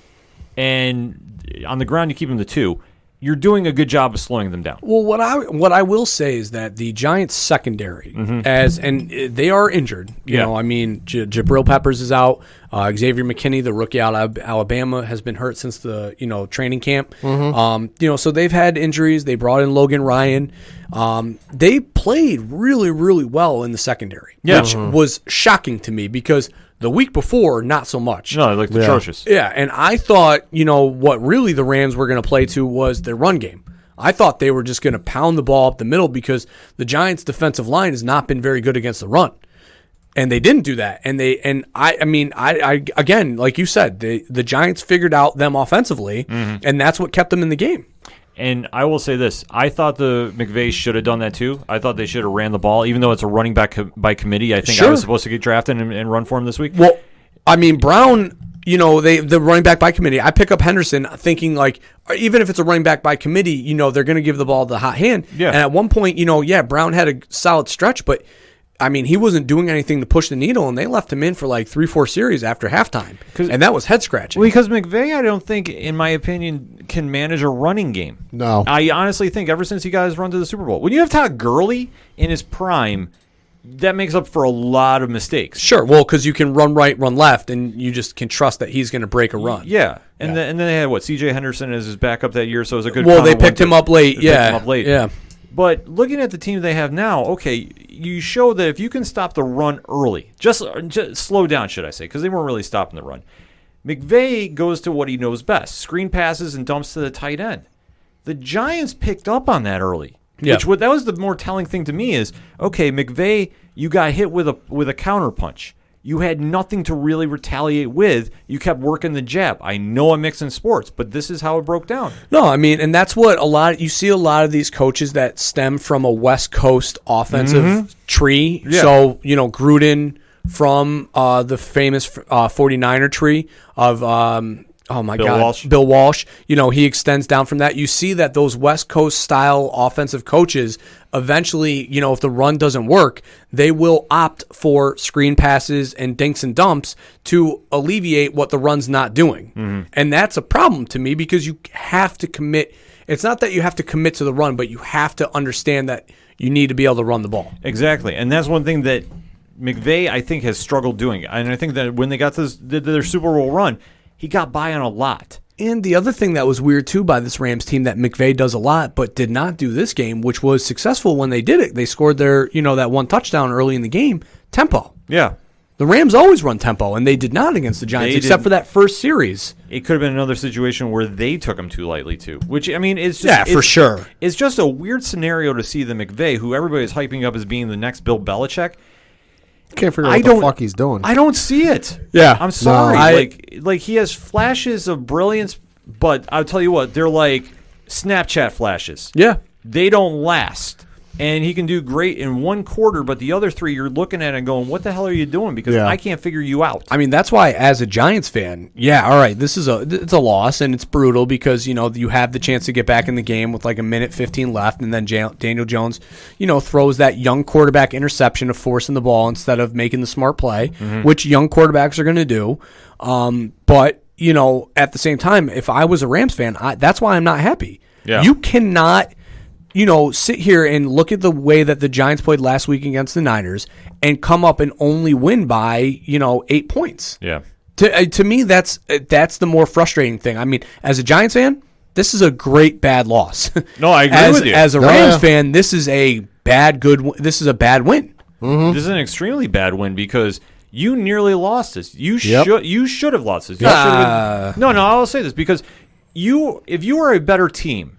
and on the ground you keep him to 2, you're doing a good job of slowing them down. Well, what I will say is that the Giants secondary, and they are injured. Jabril Peppers is out. Xavier McKinney, the rookie out of Alabama, has been hurt since the training camp. So they've had injuries. They brought in Logan Ryan. They played really, really well in the secondary, which was shocking to me because the week before, not so much. No, they looked atrocious. Yeah, and I thought, what really the Rams were going to play to was their run game. I thought they were just going to pound the ball up the middle because the Giants' defensive line has not been very good against the run. And they didn't do that. I again, like you said, the Giants figured out them offensively, and that's what kept them in the game. And I will say this. I thought the McVay should have done that too. I thought they should have ran the ball, even though it's a running back by committee. I think I was supposed to get drafted and run for him this week. Well, Brown, the running back by committee. I pick up Henderson thinking even if it's a running back by committee, they're going to give the ball the hot hand. Yeah. And at one point, Brown had a solid stretch, but he wasn't doing anything to push the needle, and they left him in for 3-4 series after halftime. And that was head-scratching. Because McVay, I don't think, in my opinion, can manage a running game. No. I honestly think ever since you guys run to the Super Bowl. When you have Todd Gurley in his prime, that makes up for a lot of mistakes. Sure. Well, because you can run right, run left, and you just can trust that he's going to break a run. Yeah. And then they had, C.J. Henderson as his backup that year, so it was a good Well, they picked him up late. Yeah. But looking at the team they have now, okay, you show that if you can stop the run early, just slow down, should I say, because they weren't really stopping the run. McVay goes to what he knows best, screen passes and dumps to the tight end. The Giants picked up on that early. Yeah. That was the more telling thing to me is, okay, McVay, you got hit with a counterpunch. You had nothing to really retaliate with. You kept working the jab. I know I'm mixing sports, but this is how it broke down. No, I mean, and that's what you see a lot of these coaches that stem from a West Coast offensive tree. Yeah. So, Gruden from the famous 49er tree of Bill Walsh. He extends down from that. You see that those West Coast style offensive coaches eventually, if the run doesn't work, they will opt for screen passes and dinks and dumps to alleviate what the run's not doing. Mm-hmm. And that's a problem to me because you have to commit. It's not that you have to commit to the run, but you have to understand that you need to be able to run the ball. Exactly. And that's one thing that McVay, I think, has struggled doing. And I think that when they got to their Super Bowl run, he got by on a lot. And the other thing that was weird, too, by this Rams team that McVay does a lot but did not do this game, which was successful when they did it. They scored their, that one touchdown early in the game, tempo. Yeah. The Rams always run tempo, and they did not against the Giants, except for that first series. It could have been another situation where they took him too lightly, too. Which, I mean, it's just... for sure. It's just a weird scenario to see the McVay, who everybody's hyping up as being the next Bill Belichick. Can't figure out what the fuck he's doing. I don't see it. Yeah. I'm sorry. No, like he has flashes of brilliance, but I'll tell you what, they're like Snapchat flashes. Yeah. They don't last. And he can do great in one quarter, but the other three you're looking at and going, what the hell are you doing? Because I can't figure you out. I mean, that's why as a Giants fan, all right, it's a loss and it's brutal because, you have the chance to get back in the game with like a minute 15 left and then Daniel Jones, throws that young quarterback interception of forcing the ball instead of making the smart play, which young quarterbacks are going to do. But, at the same time, if I was a Rams fan, that's why I'm not happy. Yeah. You cannot... sit here and look at the way that the Giants played last week against the Niners and come up and only win by, 8 points. Yeah. To me, that's the more frustrating thing. I mean, as a Giants fan, this is a great bad loss. No, I agree with you. As a Rams fan, this is a bad win. Mm-hmm. This is an extremely bad win because you nearly lost this. You should have lost this. No, I'll say this because if you were a better team,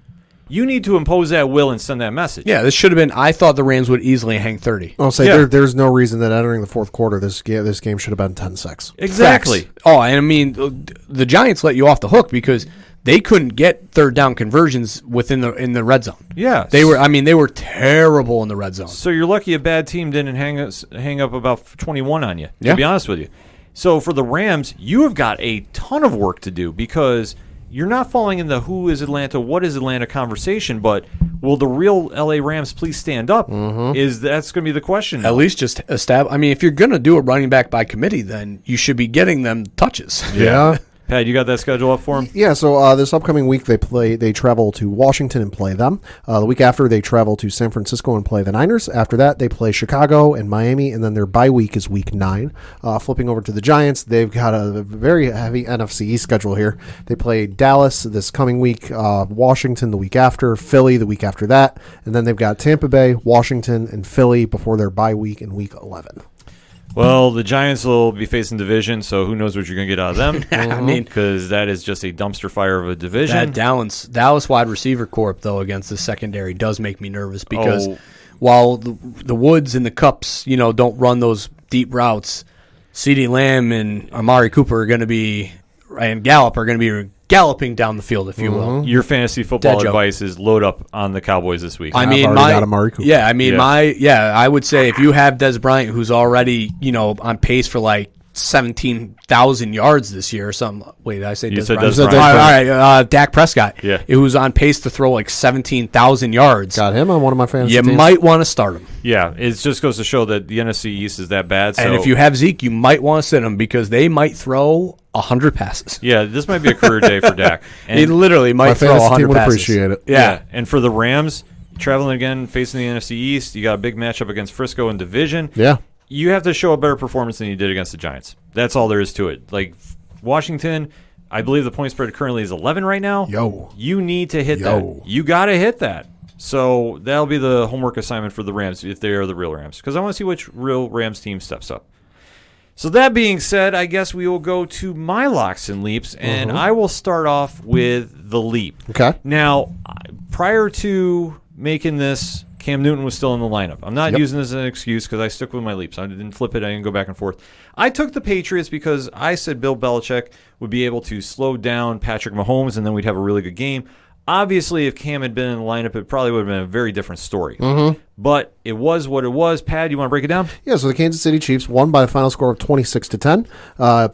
you need to impose that will and send that message. Yeah, this should have been. I thought the Rams would easily hang 30. I'll say there's no reason that entering the fourth quarter, this game should have been 10-6. Exactly. Facts. Oh, and I mean, the Giants let you off the hook because they couldn't get third down conversions in the red zone. Yeah, they were terrible in the red zone. So you're lucky a bad team didn't hang up about 21 on you. To be honest with you. So for the Rams, you have got a ton of work to do because you're not falling in the who is Atlanta, what is Atlanta conversation, but will the real LA Rams please stand up? Mm-hmm. That's going to be the question now. At least just establish. I mean, if you're going to do a running back by committee, then you should be getting them touches. Yeah. Pat, you got that schedule up for them? Yeah, so this upcoming week they travel to Washington and play them. The week after they travel to San Francisco and play the Niners. After that they play Chicago and Miami, and then their bye week is week 9. Flipping over to the Giants, they've got a very heavy NFC East schedule here. They play Dallas this coming week, Washington the week after, Philly the week after that, and then they've got Tampa Bay, Washington, and Philly before their bye week in week 11. Well, the Giants will be facing division, so who knows what you're going to get out of them. I mean, because that is just a dumpster fire of a division. That Dallas wide receiver corp, though, against the secondary does make me nervous because while the Woods and the Cups, don't run those deep routes, CeeDee Lamb and Amari Cooper are going to be, and Gallup are going to be galloping down the field, if you will. Your fantasy football advice is load up on the Cowboys this week. I mean, I would say if you have Des Bryant, who's already, on pace for like 17,000 yards this year or something. Wait, did I say Des Bryant? All right, Dak Prescott, who's on pace to throw like 17,000 yards. Got him on one of my fantasy teams. You might want to start him. Yeah, it just goes to show that the NFC East is that bad. So. And if you have Zeke, you might want to sit him because they might throw 100 passes. Yeah, this might be a career day for Dak. And he literally might throw 100 passes. Would appreciate it. Yeah, and for the Rams, traveling again, facing the NFC East. You got a big matchup against Frisco in division. Yeah. You have to show a better performance than you did against the Giants. That's all there is to it. Like, Washington, I believe the point spread currently is 11 right now. You need to hit that. You got to hit that. So that'll be the homework assignment for the Rams if they are the real Rams, because I want to see which real Rams team steps up. So that being said, I guess we will go to my locks and leaps, and I will start off with the leap. Okay. Now, prior to making this, Cam Newton was still in the lineup. I'm not using this as an excuse because I stuck with my leaps. I didn't flip it. I didn't go back and forth. I took the Patriots because I said Bill Belichick would be able to slow down Patrick Mahomes, and then we'd have a really good game. Obviously, if Cam had been in the lineup, it probably would have been a very different story. But it was what it was. Pat, you want to break it down? Yeah, so the Kansas City Chiefs won by a final score of 26-10.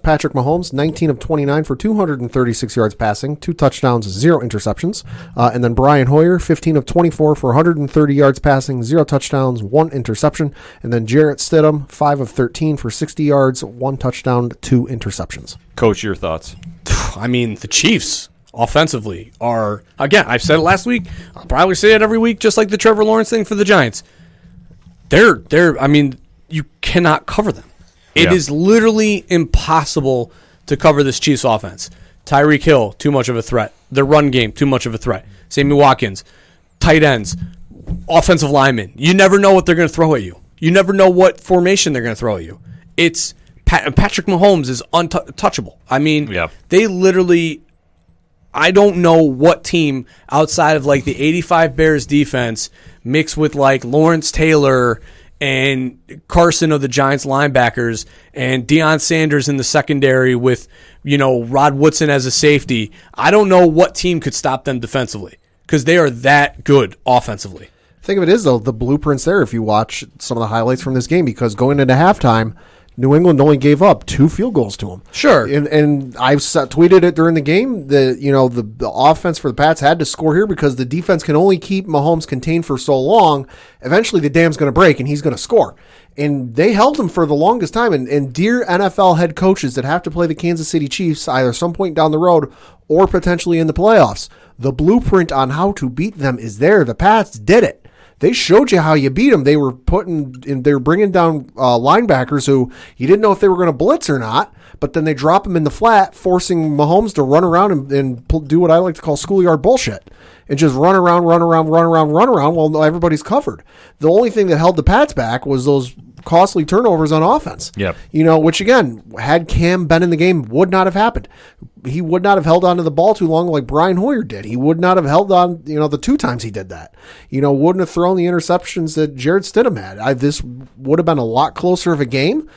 Patrick Mahomes, 19 of 29 for 236 yards passing, 2 touchdowns, 0 interceptions. And then Brian Hoyer, 15 of 24 for 130 yards passing, 0 touchdowns, 1 interception. And then Jarrett Stidham, 5 of 13 for 60 yards, 1 touchdown, 2 interceptions. Coach, your thoughts? I mean, the Chiefs offensively are, again, I've said it last week, I'll probably say it every week, just like the Trevor Lawrence thing for the Giants. I mean, you cannot cover them. It is literally impossible to cover this Chiefs offense. Tyreek Hill, too much of a threat. The run game, too much of a threat. Sammy Watkins, tight ends, offensive linemen. You never know what they're going to throw at you. You never know what formation they're going to throw at you. It's Patrick Mahomes is untouchable. I mean, they literally, I don't know what team outside of like the 85 Bears defense mixed with like Lawrence Taylor and Carson of the Giants linebackers and Deion Sanders in the secondary with, Rod Woodson as a safety. I don't know what team could stop them defensively because they are that good offensively. Thing of it is, though, the blueprint's there if you watch some of the highlights from this game, because going into halftime, New England only gave up 2 field goals to them. Sure. And I've tweeted it during the game that, the offense for the Pats had to score here because the defense can only keep Mahomes contained for so long. Eventually the dam's going to break and he's going to score. And they held him for the longest time. And dear NFL head coaches that have to play the Kansas City Chiefs either some point down the road or potentially in the playoffs, the blueprint on how to beat them is there. The Pats did it. They showed you how you beat them. They were bringing down linebackers who you didn't know if they were going to blitz or not, but then they drop them in the flat, forcing Mahomes to run around and do what I like to call schoolyard bullshit and just run around while everybody's covered. The only thing that held the Pats back was those costly turnovers on offense. Yep. Which again, had Cam been in the game, would not have happened. He would not have held on to the ball too long like Brian Hoyer did. He would not have held on, the 2 times he did that. Wouldn't have thrown the interceptions that Jarrett Stidham had. This would have been a lot closer of a game,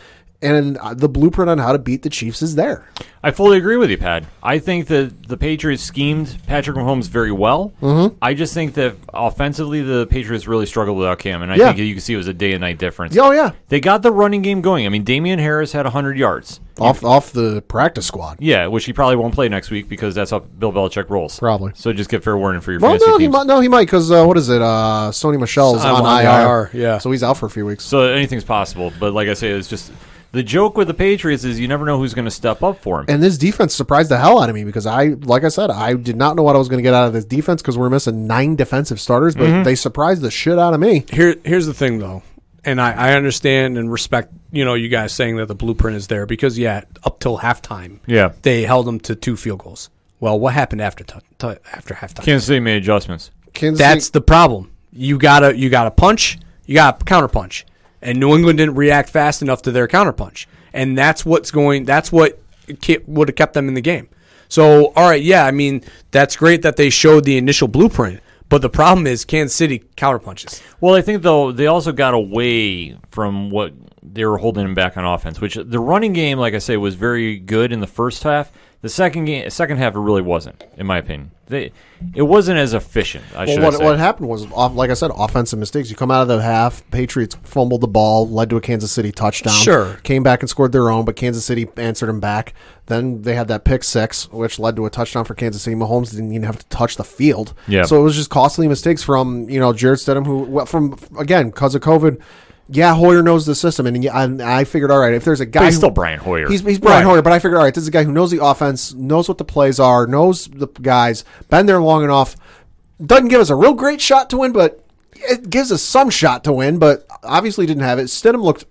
and the blueprint on how to beat the Chiefs is there. I fully agree with you, Pat. I think that the Patriots schemed Patrick Mahomes very well. I just think that offensively the Patriots really struggled without Cam, and I think you can see it was a day and night difference. Oh, yeah. They got the running game going. I mean, Damian Harris had 100 yards. Off the practice squad. Yeah, which he probably won't play next week because that's how Bill Belichick rolls. Probably. So just get fair warning for your fantasy teams. He might because, what is it, Sony Michel's on IR. Yeah. So he's out for a few weeks. So anything's possible. But like I say, it's just the joke with the Patriots is you never know who's going to step up for him. And this defense surprised the hell out of me because I did not know what I was going to get out of this defense because we're missing 9 defensive starters, but they surprised the shit out of me. Here's the thing, though. And I understand and respect, you guys saying that the blueprint is there because, up till halftime, they held them to 2 field goals. Well, what happened after halftime? Kansas City made adjustments. That's the problem. You gotta punch, you gotta counterpunch, and New England didn't react fast enough to their counterpunch, and that's what would have kept them in the game. So, all right, I mean, that's great that they showed the initial blueprint. But the problem is Kansas City counterpunches. Well, I think, though, they also got away from what they were holding him back on offense, which the running game, like I say, was very good in the first half. The second half, it really wasn't, in my opinion. It wasn't as efficient, I should say. What happened was, like I said, offensive mistakes. You come out of the half, Patriots fumbled the ball, led to a Kansas City touchdown. Sure. Came back and scored their own, but Kansas City answered them back. Then they had that pick 6, which led to a touchdown for Kansas City. Mahomes didn't even have to touch the field. Yeah. So it was just costly mistakes from, Jarrett Stidham, who, again, because of COVID, Hoyer knows the system, and I figured, all right, if there's a guy... But he's still Brian Hoyer. He's Brian Hoyer, but I figured, all right, this is a guy who knows the offense, knows what the plays are, knows the guys, been there long enough, doesn't give us a real great shot to win, but it gives us some shot to win, but obviously didn't have it. Stidham looked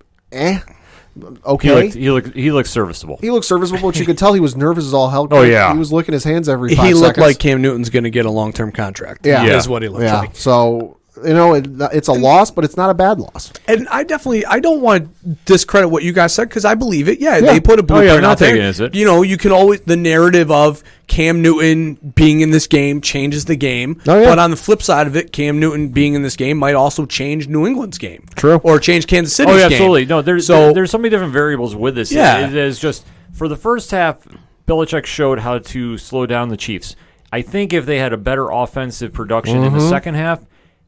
okay. He looked serviceable. He looked serviceable, but you could tell he was nervous as all hell. Oh, yeah. He was licking his hands every 5 seconds. He looked like Cam Newton's going to get a long-term contract. Yeah. Is what he looked like. So, it's a loss, but it's not a bad loss. And I don't want to discredit what you guys said because I believe it. Yeah, they put a blueprint out there. You can always, the narrative of Cam Newton being in this game changes the game. Oh, yeah. But on the flip side of it, Cam Newton being in this game might also change New England's game. True. Or change Kansas City's game. Absolutely. No, there's so many different variables with this. Yeah. It is just, for the first half, Belichick showed how to slow down the Chiefs. I think if they had a better offensive production in the second half,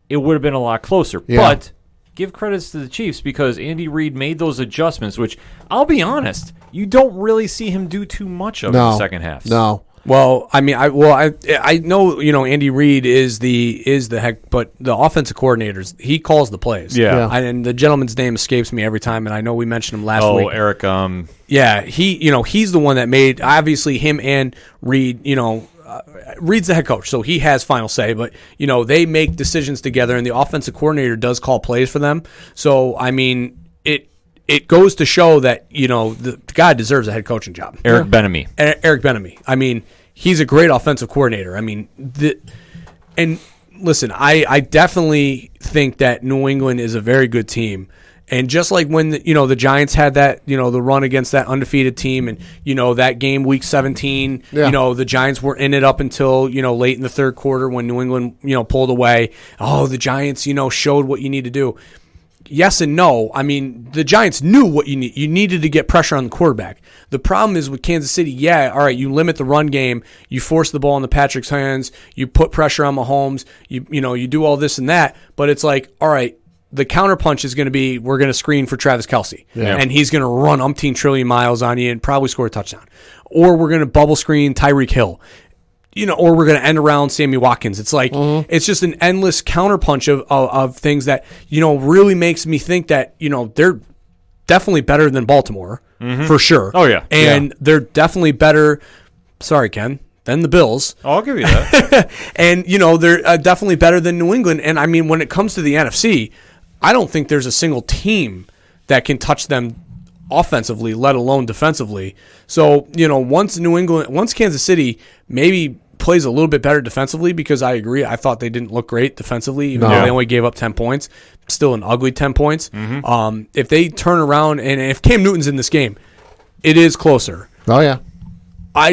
it would have been a lot closer. Yeah. But give credits to the Chiefs because Andy Reid made those adjustments, which, I'll be honest, you don't really see him do too much of in the second half. No. Well, I mean, I know Andy Reid is the heck, but the offensive coordinators, he calls the plays. Yeah. And the gentleman's name escapes me every time, and I know we mentioned him last week. Oh, Eric. Yeah, he's the one that made, obviously him and Reid. Reid's the head coach, so he has final say. But they make decisions together, and the offensive coordinator does call plays for them. So I mean, it goes to show that the guy deserves a head coaching job. Eric Bieniemy. Eric Bieniemy. I mean, he's a great offensive coordinator. I mean, and listen, I definitely think that New England is a very good team. And just like when the Giants had that the run against that undefeated team, and that game week 17, the Giants were in it up until late in the third quarter when New England pulled away. Oh, the Giants showed what you need to do. Yes and no. I mean, the Giants knew what you need. You needed to get pressure on the quarterback. The problem is with Kansas City, all right, you limit the run game, you force the ball into Patrick's hands, you put pressure on Mahomes, you do all this and that, but it's like, all right, the counterpunch is going to be we're going to screen for Travis Kelce, and he's going to run umpteen trillion miles on you and probably score a touchdown. Or we're going to bubble screen Tyreek Hill, or we're going to end around Sammy Watkins. It's like it's just an endless counterpunch of things that really makes me think that they're definitely better than Baltimore for sure. Oh yeah, and they're definitely better. Sorry, Ken. Than the Bills. I'll give you that. And they're definitely better than New England. And I mean, when it comes to the NFC, I don't think there's a single team that can touch them offensively, let alone defensively. So, once Kansas City maybe plays a little bit better defensively, because I agree, I thought they didn't look great defensively, even though they only gave up 10 points. Still an ugly 10 points. If they turn around, and if Cam Newton's in this game, it is closer. Oh, yeah. I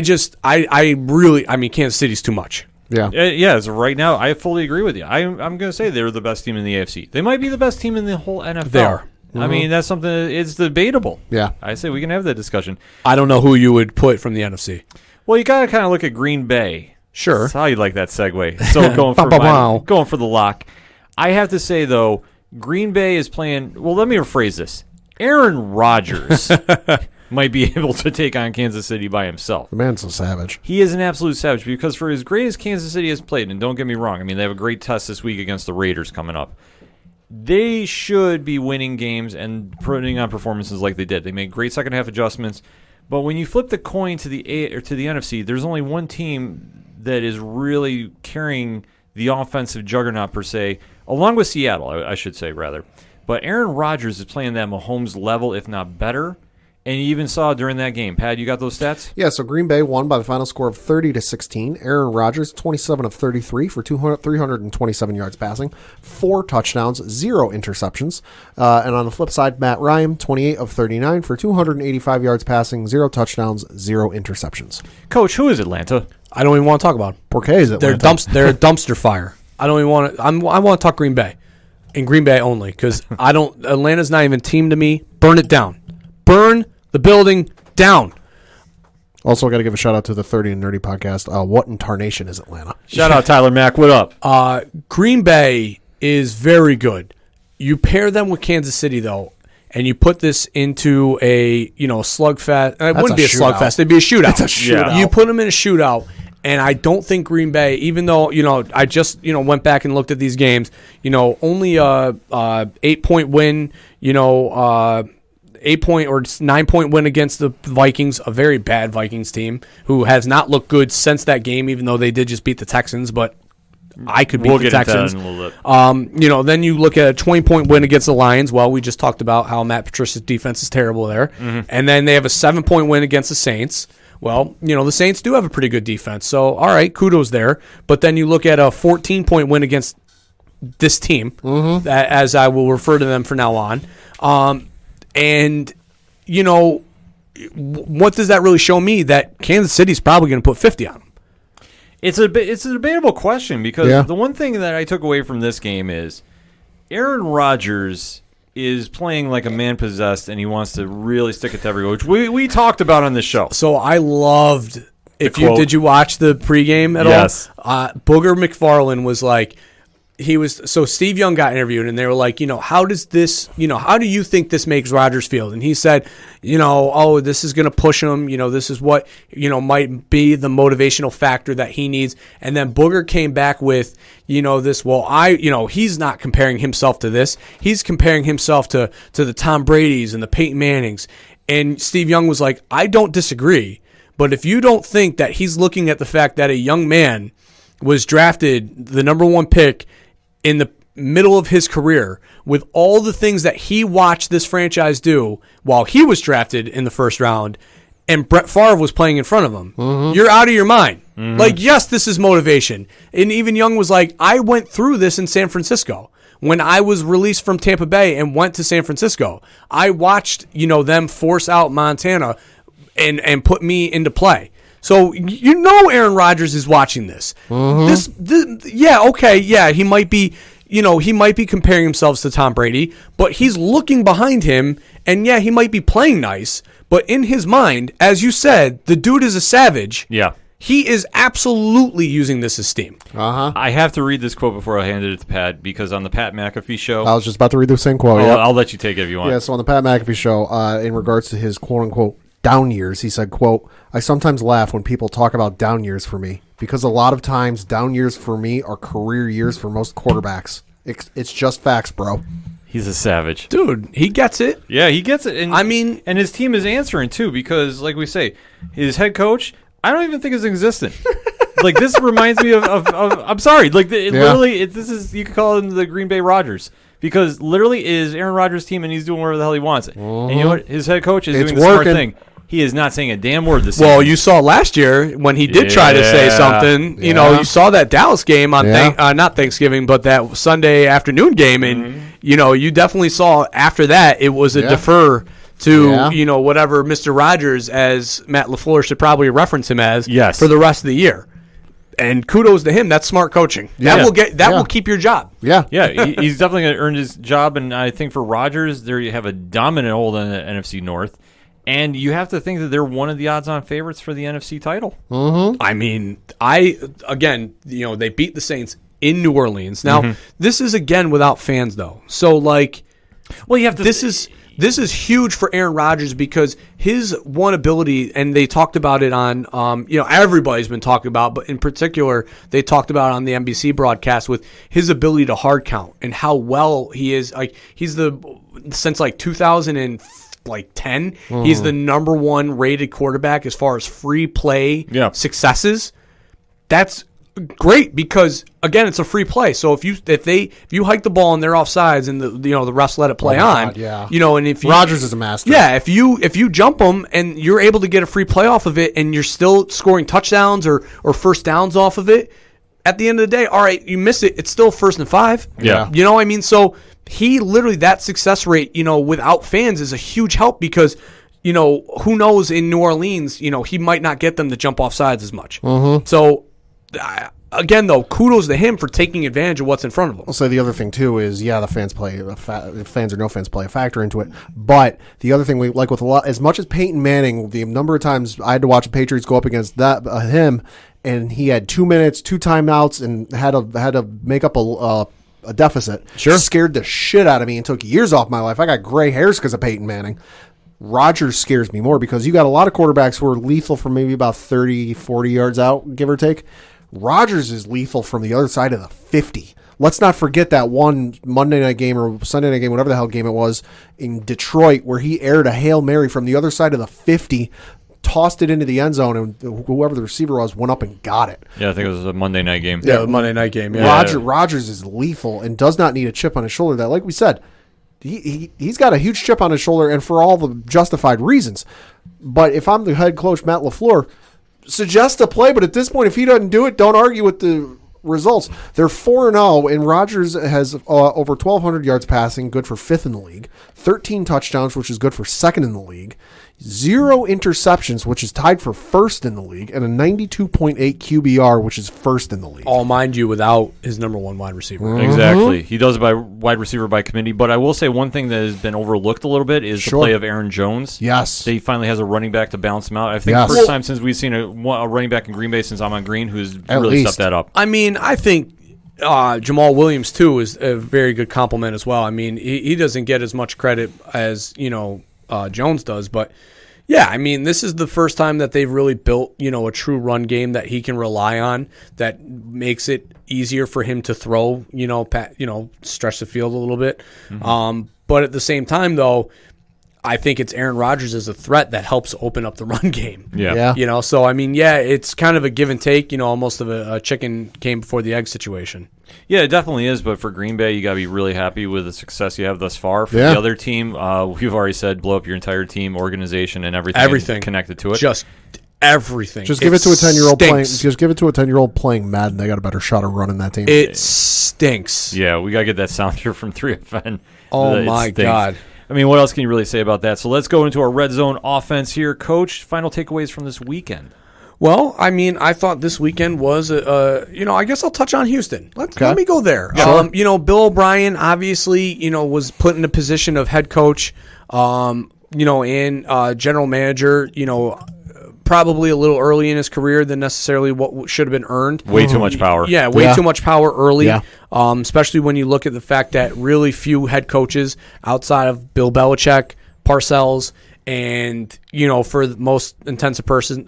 mean, Kansas City's too much. Yeah. Yeah, so right now, I fully agree with you. I'm going to say they're the best team in the AFC. They might be the best team in the whole NFL. They are. I mean, that's something, it's debatable. Yeah. I say we can have that discussion. I don't know who you would put from the NFC. Well, you got to kind of look at Green Bay. Sure. That's how you like that segue. So going for the lock. I have to say, though, Green Bay is playing, well, let me rephrase this. Aaron Rodgers might be able to take on Kansas City by himself. The man's a savage. He is an absolute savage because for as great as Kansas City has played, and don't get me wrong, I mean, they have a great test this week against the Raiders coming up. They should be winning games and putting on performances like they did. They made great second half adjustments. But when you flip the coin to the NFC, there's only one team that is really carrying the offensive juggernaut per se, along with Seattle, I should say, rather. But Aaron Rodgers is playing that Mahomes level, if not better. And you even saw during that game. Pat, you got those stats? Yeah, so Green Bay won by the final score of 30-16. Aaron Rodgers, 27 of 33 for 327 yards passing, 4 touchdowns, 0 interceptions. And on the flip side, Matt Ryan, 28 of 39 for 285 yards passing, 0 touchdowns, 0 interceptions. Coach, who is Atlanta? I don't even want to talk about them. Porquet is Atlanta. They're a dumpster fire. I don't even want to. I want to talk Green Bay, and Green Bay only, because Atlanta's not even a team to me. Burn it down. Burn the building down. Also, got to give a shout out to the 30 and Nerdy podcast. What in tarnation is Atlanta? Shout out Tyler Mack. What up? Green Bay is very good. You pair them with Kansas City, though, and you put this into a slugfest. It wouldn't be a slugfest. It'd be a shootout. It's a shootout. You put them in a shootout, and I don't think Green Bay, even though I just went back and looked at these games. Only a 8-point win. 8-point or 9-point win against the Vikings, a very bad Vikings team who has not looked good since that game, even though they did just beat the Texans. But I could beat We'll the get into that Texans. in a little bit. Then you look at a 20-point win against the Lions. Well, we just talked about how Matt Patricia's defense is terrible there. And then they have a 7-point win against the Saints. Well, the Saints do have a pretty good defense. So, all right, kudos there. But then you look at a 14-point win against this team, as I will refer to them from now on. What does that really show me? That Kansas City's probably going to put 50 on them. It's a debatable question because the one thing that I took away from this game is Aaron Rodgers is playing like a man possessed, and he wants to really stick it to everyone, which we talked about on this show. So I loved. Did you watch the pregame at all? Yes. Booger McFarland was like. So Steve Young got interviewed, and they were like, how does this, how do you think this makes Rodgers feel? And he said, this is going to push him. This is what, might be the motivational factor that he needs. And then Booger came back with, he's not comparing himself to this. He's comparing himself to the Tom Brady's and the Peyton Manning's. And Steve Young was like, I don't disagree. But if you don't think that he's looking at the fact that a young man was drafted the number 1 pick in the middle of his career with all the things that he watched this franchise do while he was drafted in the first round and Brett Favre was playing in front of him, you're out of your mind. Like, yes, this is motivation. And even Young was like, I went through this in San Francisco. When I was released from Tampa Bay and went to San Francisco, I watched, them force out Montana and put me into play. So Aaron Rodgers is watching this. He might be, he might be comparing himself to Tom Brady, but he's looking behind him, and he might be playing nice, but in his mind, as you said, the dude is a savage. Yeah. He is absolutely using this as steam. I have to read this quote before I hand it to Pat, because on the Pat McAfee show... I was just about to read the same quote. I'll let you take it if you want. Yeah, so on the Pat McAfee show, in regards to his quote-unquote down years, he said, quote, I sometimes laugh when people talk about down years for me, because a lot of times down years for me are career years for most quarterbacks. It's just facts, bro. He's a savage. Dude, he gets it. Yeah, he gets it. And, and his team is answering, too, because, like we say, his head coach, I don't even think is existent. Like, this reminds me of I'm sorry, like, literally, this is, you could call him the Green Bay Rodgers. Because literally is Aaron Rodgers' team, and he's doing whatever the hell he wants. And you know what? His head coach is doing the smart thing. He is not saying a damn word this season. Well, you saw last year when he did try to say something. You saw that Dallas game on not Thanksgiving, but that Sunday afternoon game, and you definitely saw after that it was a defer to whatever Mr. Rodgers, as Matt LaFleur should probably reference him as, for the rest of the year. And kudos to him. That's smart coaching. That will keep your job. Yeah. He's definitely going to earn his job. And I think for Rodgers, there you have a dominant hold in the NFC North. And you have to think that they're one of the odds-on favorites for the NFC title. I mean, they beat the Saints in New Orleans. Now, this is, again, without fans, though. So, you have to... This is huge for Aaron Rodgers because his one ability, and they talked about it on, everybody's been talking about, but in particular, they talked about it on the NBC broadcast with his ability to hard count and how well he is. Like, he's since 2010, he's the number 1 rated quarterback as far as free play successes. That's great because again, it's a free play. So if you hike the ball and they're offsides and the refs let it play on, and if Rodgers is a master. Yeah, if you jump them and you're able to get a free play off of it and you're still scoring touchdowns or first downs off of it, at the end of the day, all right, you miss it, it's still 1st and 5. Yeah. You know what I mean? So he literally, that success rate, without fans is a huge help because who knows in New Orleans, he might not get them to jump off sides as much. So again, though, kudos to him for taking advantage of what's in front of him. I'll say the other thing, too, is, the fans play, fans or no fans play a factor into it. But the other thing, with a lot, as much as Peyton Manning, the number of times I had to watch the Patriots go up against him, and he had 2 minutes, 2 timeouts, and had to make up a deficit. Sure. Scared the shit out of me and took years off my life. I got gray hairs because of Peyton Manning. Rodgers scares me more because you got a lot of quarterbacks who are lethal from maybe about 30, 40 yards out, give or take. Rodgers is lethal from the other side of the 50. Let's not forget that one Monday night game or Sunday night game, whatever the hell game it was, in Detroit, where he aired a Hail Mary from the other side of the 50 tossed it into the end zone, and whoever the receiver was went up and got it. Yeah, I think it was a Monday night game. Yeah, the Monday night game. Yeah. Rodgers is lethal and does not need a chip on his shoulder. That, like we said, he's got a huge chip on his shoulder, and for all the justified reasons. But if I'm the head coach, Matt LaFleur, suggest a play, but at this point, if he doesn't do it, don't argue with the results. They're 4-0, and Rodgers has over 1,200 yards passing, good for 5th in the league, 13 touchdowns, which is good for 2nd in the league, 0 interceptions, which is tied for 1st in the league, and a 92.8 QBR, which is 1st in the league. All mind you, without his number one wide receiver. Exactly. He does it by wide receiver by committee. But I will say one thing that has been overlooked a little bit is the play of Aaron Jones. Yes. He finally has a running back to balance him out. I think the first time since we've seen a running back in Green Bay since Amon Green who's really stepped that up. I mean, I think Jamal Williams, too, is a very good compliment as well. I mean, he doesn't get as much credit as, Jones does, but yeah, I mean, this is the first time that they've really built, a true run game that he can rely on that makes it easier for him to throw, stretch the field a little bit. Mm-hmm. But at the same time, though, I think it's Aaron Rodgers as a threat that helps open up the run game. Yeah. So, I mean, yeah, it's kind of a give and take, almost of a chicken came before the egg situation. Yeah, it definitely is. But for Green Bay, you got to be really happy with the success you have thus far. For the other team, we've already said blow up your entire team, organization, and everything connected to it. Just everything. Just give it to a 10-year-old playing. Just give it to a 10-year-old playing Madden. They got a better shot of running that team. It stinks. Yeah, we got to get that sound here from 3FN. Oh my God. I mean, what else can you really say about that? So let's go into our red zone offense here, Coach. Final takeaways from this weekend. Well, I mean, I thought this weekend was, I guess I'll touch on Houston. Let me go there. Sure. Bill O'Brien obviously, was put in a position of head coach, and general manager, probably a little early in his career than necessarily what should have been earned. Way too much power. Yeah, too much power early, especially when you look at the fact that really few head coaches outside of Bill Belichick, Parcells, and, for the most intensive person,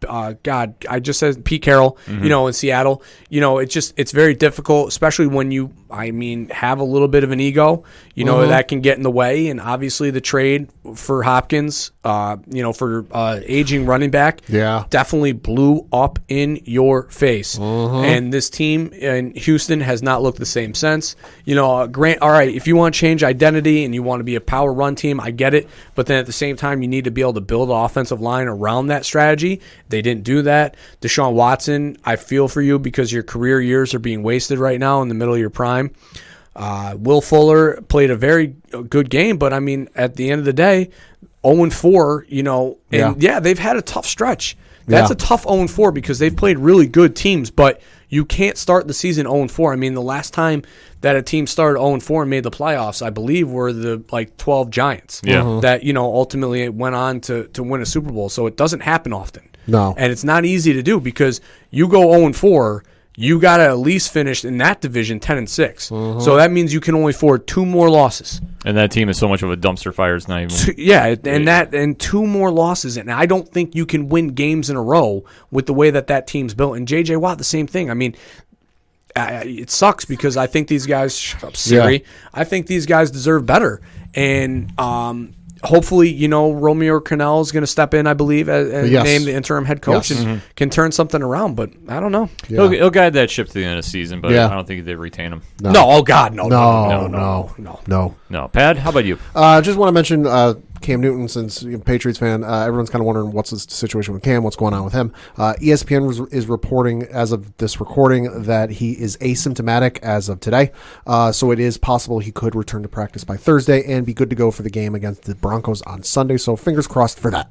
I just said Pete Carroll, in Seattle. It's very difficult, especially when you, have a little bit of an ego, that can get in the way. And obviously the trade for Hopkins, for aging running back, definitely blew up in your face. And this team in Houston has not looked the same since. All right, if you want to change identity and you want to be a power run team, I get it. But then at the same time, you need to be able to build an offensive line around that strategy. They didn't do that. Deshaun Watson, I feel for you because your career years are being wasted right now in the middle of your prime. Will Fuller played a very good game, but at the end of the day, 0-4, they've had a tough stretch. That's a tough 0-4 because they've played really good teams, but you can't start the season 0-4. The last time that a team started 0-4 and made the playoffs, I believe, were the 12 Giants. That ultimately went on to win a Super Bowl. So it doesn't happen often. No, and it's not easy to do because you go 0-4. You got to at least finish in that division 10-6. So that means you can only afford 2 more losses. And that team is so much of a dumpster fire. It's not even. And 2 more losses, and I don't think you can win games in a row with the way that team's built. And J.J. Watt, the same thing. It sucks because I think these guys. Shut up, Siri. Yeah. I think these guys deserve better, and hopefully, Romeo Crennel is going to step in, I believe, and name the interim head coach and can turn something around. But I don't know. Yeah. He'll guide that ship to the end of the season, but I don't think they retain him. No. Oh God, no. Pat, how about you? Just want to mention Cam Newton, since you're a Patriots fan, everyone's kind of wondering what's the situation with Cam, what's going on with him. ESPN is reporting as of this recording that he is asymptomatic as of today. So it is possible he could return to practice by Thursday and be good to go for the game against the Broncos on Sunday. So fingers crossed for that.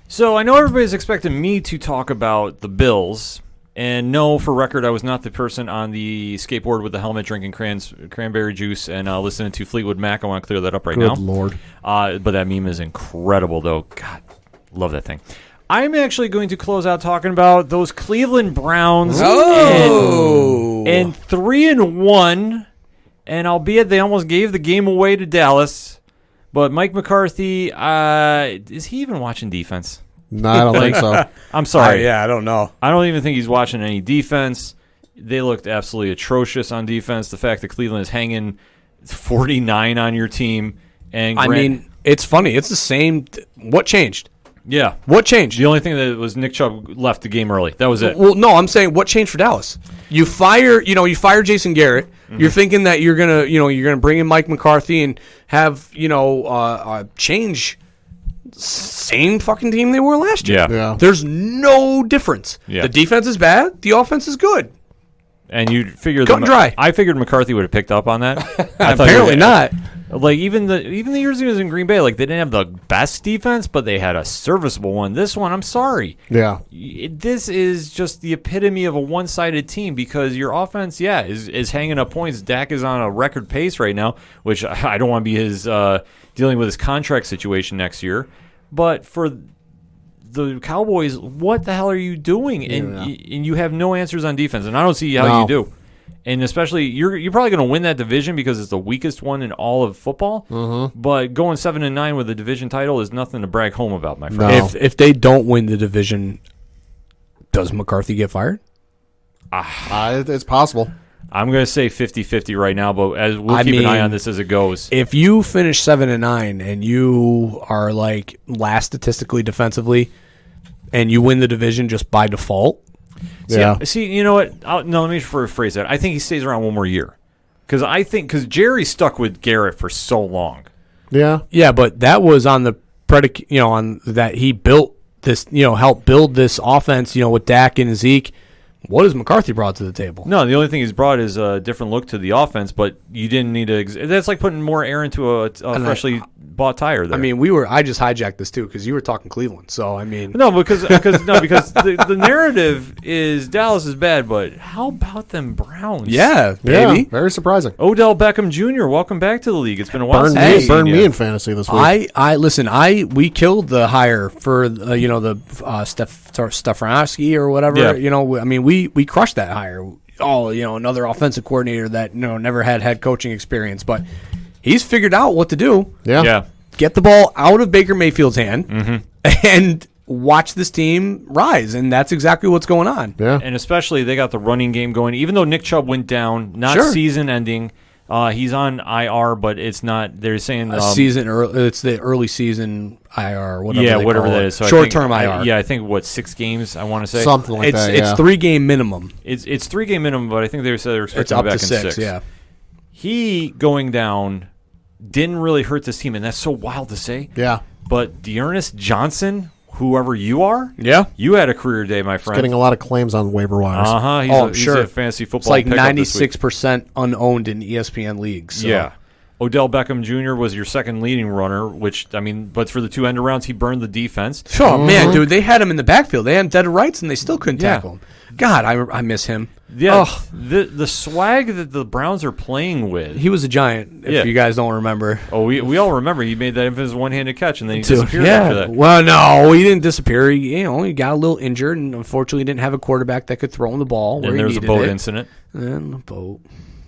So I know everybody's expecting me to talk about the Bills. And no, for record, I was not the person on the skateboard with the helmet drinking cranberry juice and listening to Fleetwood Mac. I want to clear that up right now. Good Lord. But that meme is incredible, though. God, love that thing. I'm actually going to close out talking about those Cleveland Browns. And 3-1. And albeit they almost gave the game away to Dallas. But Mike McCarthy, is he even watching defense? No, I don't think so. I'm sorry. I don't know. I don't even think he's watching any defense. They looked absolutely atrocious on defense. The fact that Cleveland is hanging 49 on your team. And it's funny. It's the same. What changed? Yeah. What changed? The only thing that was Nick Chubb left the game early. That was it. Well, no, I'm saying what changed for Dallas? You fire Jason Garrett. You're thinking that you're gonna bring in Mike McCarthy and have change. Same fucking team they were last year. Yeah. There's no difference. Yeah. The defense is bad. The offense is good. And you figured Cut and dry. I figured McCarthy would have picked up on that. Apparently not. Like even the years he was in Green Bay, like they didn't have the best defense, but they had a serviceable one. This one, I'm sorry. Yeah. This is just the epitome of a one-sided team because your offense, is hanging up points. Dak is on a record pace right now, which I don't want to be his dealing with his contract situation next year. But for the Cowboys, what the hell are you doing? And you have no answers on defense, and I don't see how you do. And especially, you're probably going to win that division because it's the weakest one in all of football. Mm-hmm. But going 7-9 with a division title is nothing to brag home about, my friend. No. If they don't win the division, does McCarthy get fired? It's possible. I'm going to say 50-50 right now, but we'll keep an eye on this as it goes. If you finish 7-9 and you are like last statistically defensively, and you win the division just by default. See, you know what? Let me rephrase that. I think he stays around one more year because Jerry stuck with Garrett for so long. Yeah. Yeah, but that was on the predicate, on that he built this, helped build this offense, with Dak and Zeke. What has McCarthy brought to the table? No, the only thing he's brought is a different look to the offense, but you didn't need to. That's like putting more air into a freshly bought tire there. I mean, I just hijacked this too because you were talking Cleveland. So, I mean. No, because the narrative is Dallas is bad, but how about them Browns? Yeah, baby. Yeah, very surprising. Odell Beckham Jr., welcome back to the league. It's been a while since Burn me in fantasy this week. We killed the hire for the Stefanowski or whatever. Yeah. We crushed that hire. Another offensive coordinator that never had head coaching experience, but he's figured out what to do. Yeah. Get the ball out of Baker Mayfield's hand and watch this team rise, and that's exactly what's going on. Yeah. And especially they got the running game going. Even though Nick Chubb went down, not season ending. He's on IR, but it's not. They're saying It's the early season IR, whatever. Yeah, they whatever call that it. is. So Short-term IR. I think 6 games. I want to say Something like that. It's 3-game minimum. It's 3-game minimum, but I think they said they're expecting It's up him back to in 6. 6. Yeah. He going down didn't really hurt this team, and that's so wild to say. Yeah. But Dearness Johnson, whoever you are, you had a career day, my friend. Getting a lot of claims on waiver wires. He's a fantasy football. It's like 96% unowned in ESPN leagues. So. Yeah. Odell Beckham Jr. was your second leading runner, but for the 2 end arounds, he burned the defense. Oh, man, dude, they had him in the backfield. They had him dead to rights, and they still couldn't tackle him. God, I miss him. Yeah, the swag that the Browns are playing with. He was a giant, if you guys don't remember. Oh, we all remember. He made that infamous one-handed catch, and then he disappeared after that. Well, no, he didn't disappear. He got a little injured, and unfortunately didn't have a quarterback that could throw him the ball where and there was a boat incident. And then the boat.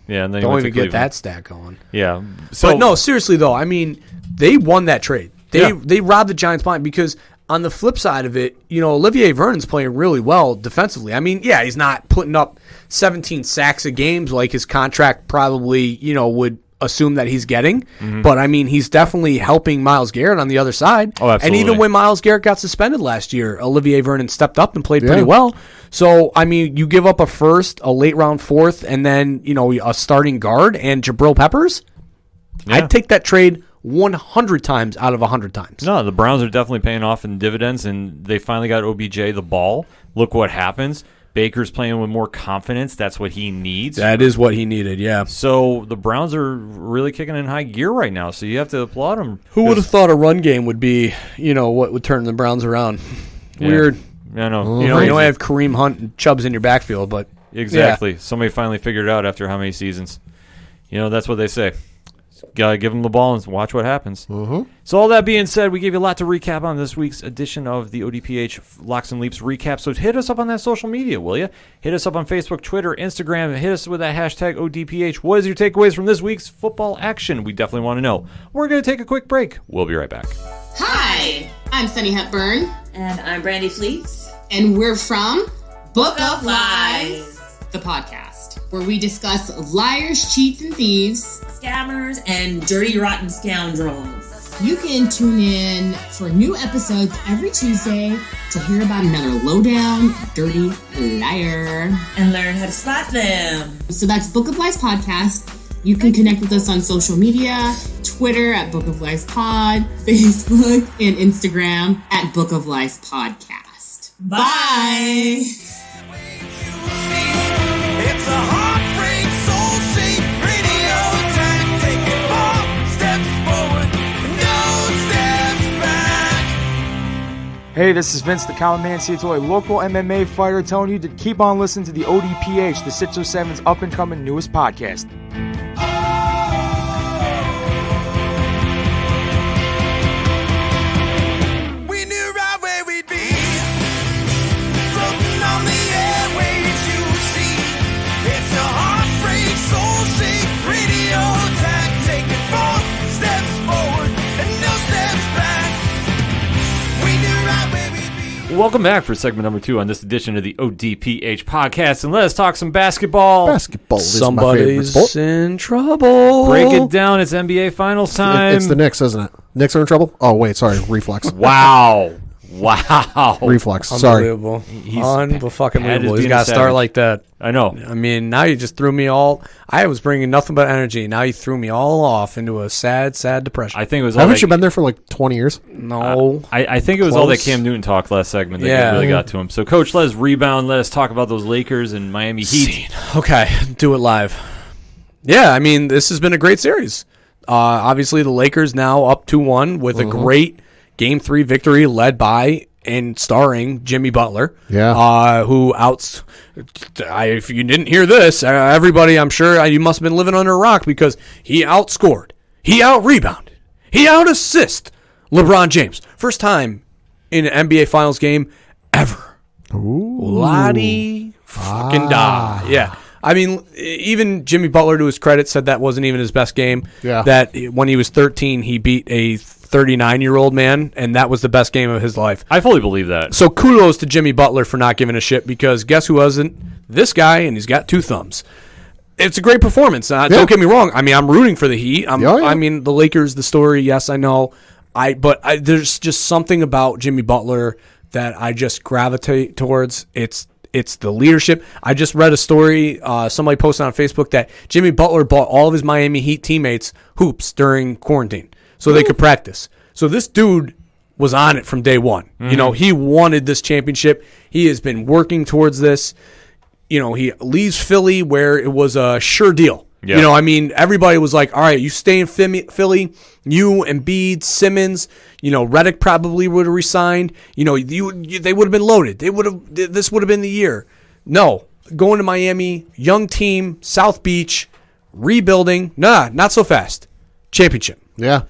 Yeah, and then don't even get that stat going. Yeah. But no, seriously, though, I mean, they won that trade. They robbed the Giants blind because on the flip side of it, Olivier Vernon's playing really well defensively. I mean, he's not putting up 17 sacks a game like his contract probably, would assume that he's getting. Mm-hmm. But, I mean, he's definitely helping Myles Garrett on the other side. Oh, absolutely. And even when Myles Garrett got suspended last year, Olivier Vernon stepped up and played pretty well. So, I mean, you give up a first, a late-round fourth, and then, a starting guard and Jabril Peppers. Yeah. I'd take that trade 100 times out of 100 times. No, the Browns are definitely paying off in dividends, and they finally got OBJ the ball. Look what happens. Baker's playing with more confidence. That's what he needs. That is what he needed, yeah. So the Browns are really kicking in high gear right now, so you have to applaud them. Who would have thought a run game would be, what would turn the Browns around? Weird. I know. You only have Kareem Hunt and Chubbs in your backfield, but exactly. Yeah. Somebody finally figured it out after how many seasons. That's what they say. Gotta give them the ball and watch what happens. Mm-hmm. So all that being said, we gave you a lot to recap on this week's edition of the ODPH Locks and Leaps recap. So hit us up on that social media, will you? Hit us up on Facebook, Twitter, Instagram. Hit us with that hashtag ODPH. What is your takeaways from this week's football action? We definitely want to know. We're going to take a quick break. We'll be right back. Hi, I'm Sunny Hepburn. And I'm Brandy Fleece. And we're from Book of Lies, the podcast, where we discuss liars, cheats, and thieves, scammers, and dirty, rotten scoundrels. You can tune in for new episodes every Tuesday to hear about another lowdown, dirty liar. And learn how to spot them. So that's Book of Lies Podcast. You can connect with us on social media, Twitter at Book of Lies Pod, Facebook and Instagram at Book of Lies Podcast. Bye. It's a heartbreak, soul-shaped radio tank, taking 4 steps forward, no steps back. Hey, this is Vince the Common Man Ciatoy, local MMA fighter, telling you to keep on listening to the ODPH, the 607's up-and-coming newest podcast. We knew right where we'd be, floating on the airwaves, you see. It's a heartbreak, soul-shaped radio tank, taking 4 steps forward and no steps back. We knew right where we'd be. Welcome back for segment number 2 on this edition of the ODPH podcast, and let's talk some basketball. Basketball is my favorite Somebody's sport. in trouble. Break it down. It's NBA Finals time. It's the Knicks, isn't it? Knicks are in trouble? Oh, wait, sorry. Reflex. Wow. Wow. Reflex. Sorry. Unbelievable. He's Unfucking Pat is believable. He's being got a to start savage. like that. I know. I mean, now you just threw me all. I was bringing nothing but energy. Now you threw me all off into a sad, sad depression. I think it was all Haven't that, you been there for like 20 years? no. I think it was all that Close. Cam Newton talk last segment that Yeah. really got to him. So, Coach, let us rebound. Let us talk about those Lakers and Miami Heat. Okay, do it live. Yeah, I mean, this has been a great series. Obviously, the Lakers now up 2-1 with a great Game 3 victory led by and starring Jimmy Butler. Yeah. Who if you didn't hear this, everybody, I'm sure you must have been living under a rock because he outscored, he out-rebounded, he out-assist LeBron James. First time in an NBA Finals game ever. Ooh. Lottie fucking da. Yeah. I mean, even Jimmy Butler, to his credit, said that wasn't even his best game. Yeah. That when he was 13, he beat a 39-year-old man, and that was the best game of his life. I fully believe that. So kudos to Jimmy Butler for not giving a shit because guess who wasn't? This guy, and he's got 2 thumbs. It's a great performance. Don't get me wrong. I mean, I'm rooting for the Heat. Oh, yeah. I mean, the Lakers, the story, yes, I know. But there's just something about Jimmy Butler that I just gravitate towards. It's the leadership. I just read a story, somebody posted on Facebook that Jimmy Butler bought all of his Miami Heat teammates hoops during quarantine so they could practice. So this dude was on it from day one. Mm-hmm. You know, he wanted this championship. He has been working towards this. You know, he leaves Philly where it was a sure deal. Yeah. You know, I mean, everybody was like, all right, you stay in Philly, you, Embiid, Simmons, you know, Redick probably would have resigned. You know, they would have been loaded. This would have been the year. No, going to Miami, young team, South Beach, rebuilding. Nah, not so fast. Championship. Yeah.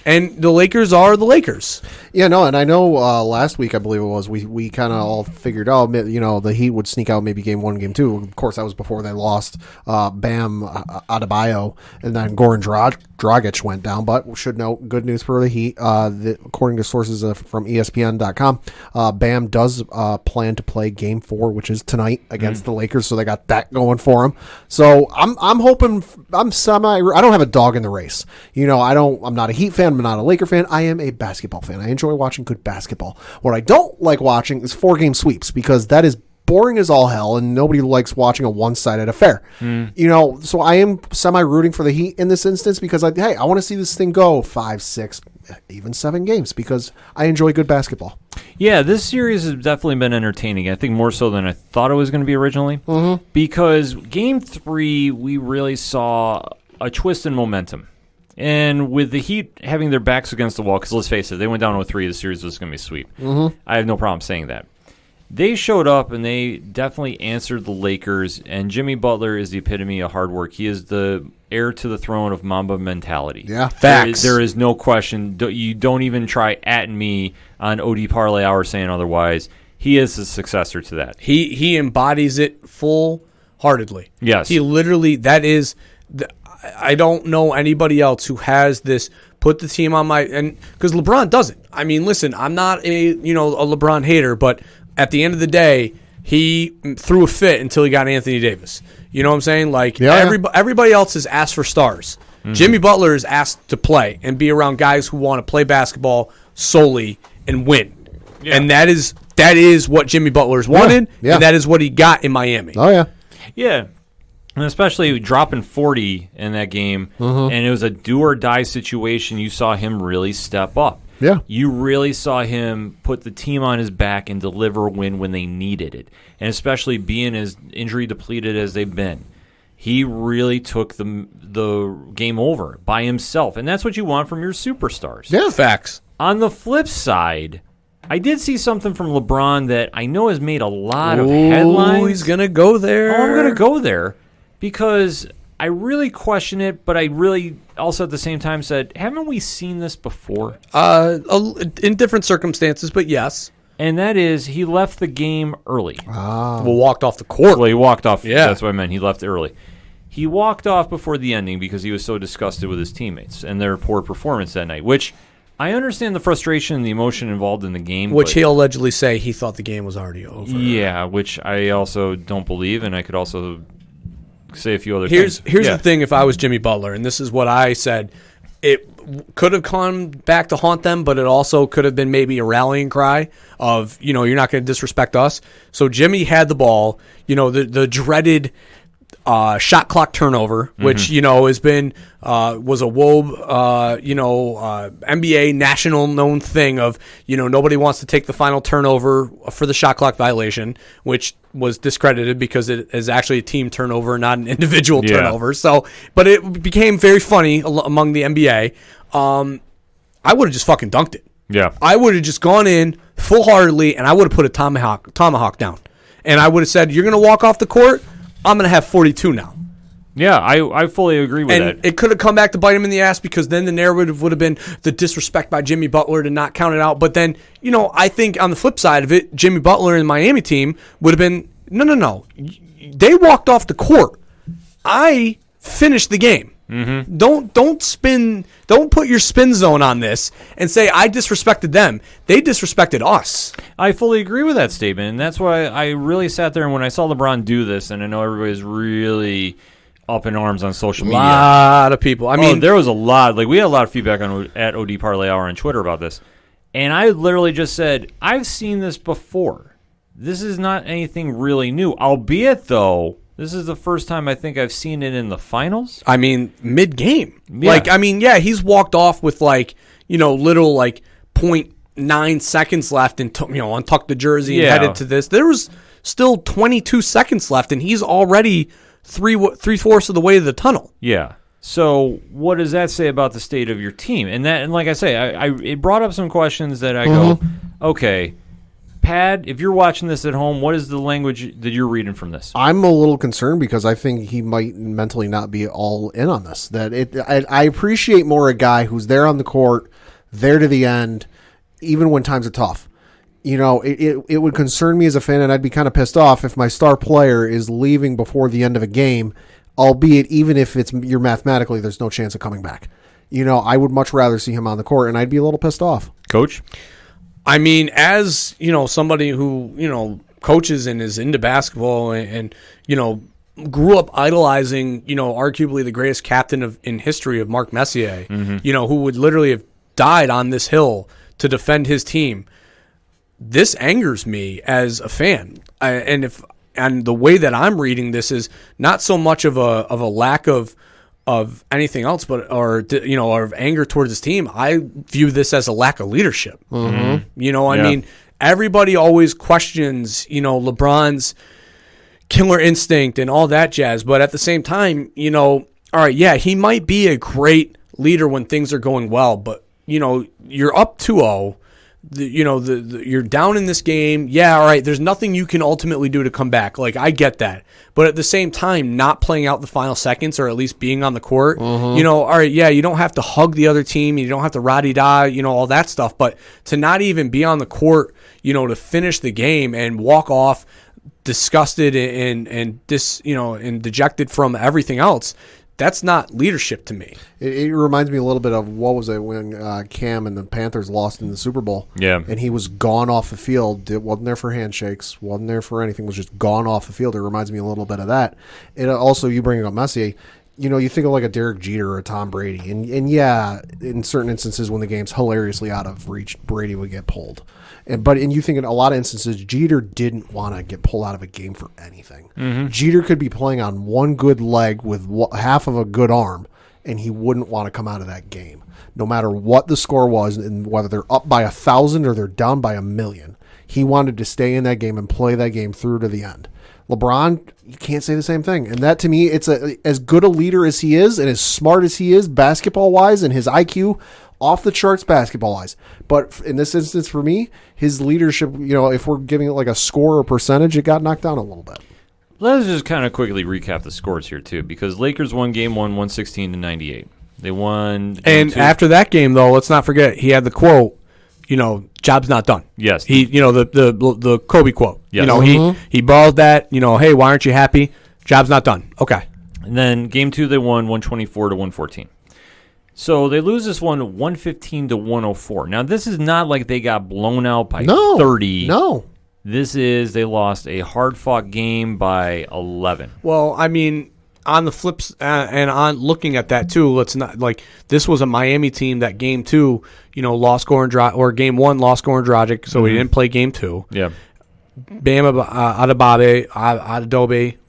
And the Lakers are the Lakers. Yeah, no, and I know last week, I believe it was, we kind of all figured out, you know, the Heat would sneak out maybe game 1, game 2. Of course, that was before they lost Bam Adebayo, and then Goran Dragic went down. But we should note, good news for the Heat. According to sources from ESPN.com, Bam does plan to play game 4, which is tonight against the Lakers, so they got that going for him. So I'm hoping, I don't have a dog in the race. You know, I'm not a Heat fan, I'm not a Laker fan. I am a basketball fan. I enjoy watching good basketball. What I don't like watching is 4-game sweeps because that is boring as all hell, and nobody likes watching a one-sided affair. You know, so I am semi-rooting for the Heat in this instance because, I want to see this thing go 5, 6, even 7 games because I enjoy good basketball. Yeah, this series has definitely been entertaining. I think more so than I thought it was going to be originally. Because Game 3, we really saw a twist in momentum. And with the Heat having their backs against the wall, because let's face it, they went down 0-3, the series was going to be a sweep. I have no problem saying that. They showed up, and they definitely answered the Lakers, and Jimmy Butler is the epitome of hard work. He is the heir to the throne of Mamba mentality. Yeah. Facts. There is no question. You don't even try at me on OD Parlay Hour saying otherwise. He is the successor to that. He embodies it full-heartedly. Yes. He literally, that is... I don't know anybody else who has this put the team on my and because LeBron doesn't. I mean, listen, I'm not a LeBron hater, but at the end of the day, he threw a fit until he got Anthony Davis. You know what I'm saying? Like, everybody else has asked for stars. Jimmy Butler is asked to play and be around guys who want to play basketball solely and win. Yeah. And that is what Jimmy Butler's wanted, and that is what he got in Miami. Oh, yeah. Yeah. And especially dropping 40 in that game, and it was a do-or-die situation, you saw him really step up. Yeah. You really saw him put the team on his back and deliver a win when they needed it. And especially being as injury-depleted as they've been. He really took the game over by himself, and that's what you want from your superstars. Yeah, facts. On the flip side, I did see something from LeBron that I know has made a lot of headlines. He's going to go there. I'm going to go there because I really question it, but I really also at the same time said, haven't we seen this before? In different circumstances, but yes. And that is, he left the game early. Well, walked off the court. Well, he walked off. Yeah. That's what I meant. He left early. He walked off before the ending because he was so disgusted with his teammates and their poor performance that night, which I understand the frustration and the emotion involved in the game. Which he'll allegedly say he thought the game was already over. Yeah, which I also don't believe, and I could also say a few other things. Here's the thing, if I was Jimmy Butler, and this is what I said, it could have come back to haunt them, but it also could have been maybe a rallying cry of, you're not going to disrespect us. So Jimmy had the ball, the dreaded shot clock turnover, which, has been, was a WOB, NBA national known thing of, nobody wants to take the final turnover for the shot clock violation, which was discredited because it is actually a team turnover, not an individual turnover. So, but it became very funny among the NBA. I would have just fucking dunked it. Yeah. I would have just gone in full-heartedly, and I would have put a tomahawk down. And I would have said, you're going to walk off the court, I'm going to have 42 now. Yeah, I fully agree with that. And it could have come back to bite him in the ass because then the narrative would have been the disrespect by Jimmy Butler to not count it out. But then, I think on the flip side of it, Jimmy Butler and the Miami team would have been, no. They walked off the court. I finished the game. Mm-hmm. Don't put your spin zone on this and say I disrespected them. They disrespected us. I fully agree with that statement, and that's why I really sat there and when I saw LeBron do this, and I know everybody's really up in arms on social media. A lot of people. I mean, there was a lot. Like, we had a lot of feedback at OD Parlay Hour on Twitter about this, and I literally just said, I've seen this before. This is not anything really new, albeit though. This is the first time I think I've seen it in the finals. I mean, mid-game. Yeah. He's walked off with little 0.9 seconds left and untucked the jersey and headed to this. There was still 22 seconds left, and he's already three-fourths of the way to the tunnel. Yeah. So what does that say about the state of your team? And like I say, it brought up some questions that I go, okay, Pad, if you're watching this at home, what is the language that you're reading from this? I'm a little concerned because I think he might mentally not be all in on this. I appreciate more a guy who's there on the court, there to the end, even when times are tough. It would concern me as a fan, and I'd be kind of pissed off if my star player is leaving before the end of a game, albeit even if you're mathematically, there's no chance of coming back. I would much rather see him on the court, and I'd be a little pissed off. Coach? I mean, as, somebody who, coaches and is into basketball and grew up idolizing, arguably the greatest captain in history of Mark Messier, who would literally have died on this hill to defend his team. This angers me as a fan. And the way that I'm reading this is not so much of a lack of anything else, but or of anger towards his team. I view this as a lack of leadership. Mm-hmm. I mean, everybody always questions, LeBron's killer instinct and all that jazz. But at the same time, all right, yeah, he might be a great leader when things are going well, but you're up 2-0. You're down in this game. Yeah, all right, there's nothing you can ultimately do to come back. Like, I get that. But at the same time, not playing out the final seconds or at least being on the court, all right, yeah, you don't have to hug the other team. You don't have to rah-de-dah, all that stuff. But to not even be on the court, to finish the game and walk off disgusted and dejected from everything else, That's not leadership to me. It reminds me a little bit of what was it when Cam and the Panthers lost in the Super Bowl. Yeah. And he was gone off the field. It wasn't there for handshakes. Wasn't there for anything. Was just gone off the field. It reminds me a little bit of that. And also, you bring up Messier. You know, you think of like a Derek Jeter or a Tom Brady. And yeah, in certain instances when the game's hilariously out of reach, Brady would get pulled. But you think in a lot of instances, Jeter didn't want to get pulled out of a game for anything. Mm-hmm. Jeter could be playing on one good leg with half of a good arm, and he wouldn't want to come out of that game, no matter what the score was, and whether they're up by 1,000 or they're down by 1,000,000. He wanted to stay in that game and play that game through to the end. LeBron, you can't say the same thing. And that, to me, it's as good a leader as he is and as smart as he is basketball-wise and his IQ off the charts basketball-wise. But in this instance, for me, his leadership, if we're giving it like a score or percentage, it got knocked down a little bit. Let's just kind of quickly recap the scores here, too, because Lakers won game 1, 116-98. They won. And after that game, though, let's not forget, he had the quote, job's not done. Yes. He, the Kobe quote. Yes. He borrowed that, hey, why aren't you happy? Job's not done. Okay. And then game 2, they won 124-114. So they lose this one 115-104. Now, this is not like they got blown out by 30. No. This is they lost a hard-fought game by 11. Well, I mean, on the flips and on looking at that too, let's not this was a Miami team that game 2, lost Goran Dragic, or game 1 lost Goran Dragic, so he didn't play game 2. Yeah. Bam Adebayo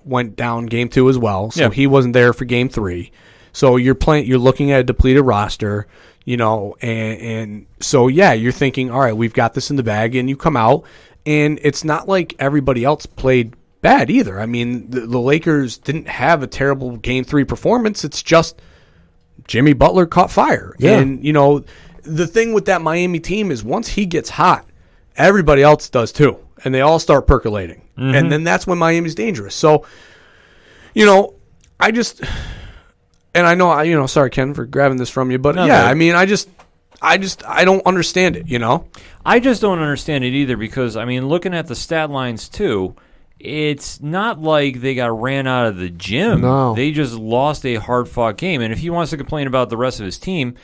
went down game 2 as well, so he wasn't there for game 3. So you're looking at a depleted roster, and so you're thinking, all right, we've got this in the bag, and you come out, and it's not like everybody else played bad either. I mean, the Lakers didn't have a terrible game 3 performance. It's just Jimmy Butler caught fire. Yeah. And, the thing with that Miami team is once he gets hot, everybody else does too. And they all start percolating. Mm-hmm. And then that's when Miami's dangerous. So, I just... And I know, sorry, Ken, for grabbing this from you. But, I mean, I don't understand it, I just don't understand it either because, I mean, looking at the stat lines, too, it's not like they got ran out of the gym. No. They just lost a hard-fought game. And if he wants to complain about the rest of his team,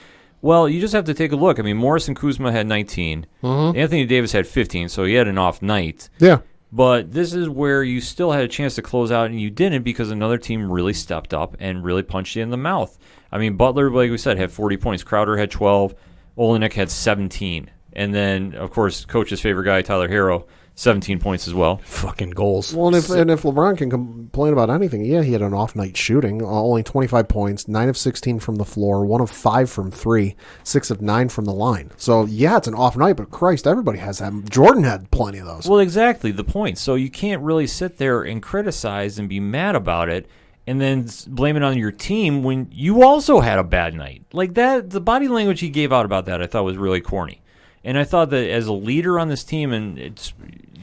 well, you just have to take a look. I mean, Morris and Kuzma had 19. Mm-hmm. Anthony Davis had 15, so he had an off night. Yeah. But this is where you still had a chance to close out, and you didn't because another team really stepped up and really punched you in the mouth. I mean, Butler, like we said, had 40 points. Crowder had 12. Olenek had 17. And then, of course, coach's favorite guy, Tyler Herro, 17 points as well. Fucking goals. Well, and if LeBron can complain about anything, he had an off night shooting. Only 25 points, 9 of 16 from the floor, 1 of 5 from 3, 6 of 9 from the line. So, it's an off night, but Christ, everybody has that. Jordan had plenty of those. Well, exactly the point. So you can't really sit there and criticize and be mad about it and then blame it on your team when you also had a bad night. Like that, the body language he gave out about that I thought was really corny. And I thought that as a leader on this team,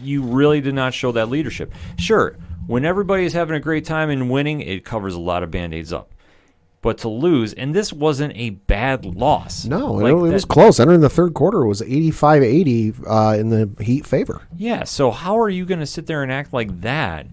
you really did not show that leadership. Sure, when everybody is having a great time and winning, it covers a lot of Band-Aids up. But to lose, and this wasn't a bad loss. No, it was close. Entering the third quarter, it was 85-80 in the Heat favor. Yeah, so how are you going to sit there and act like that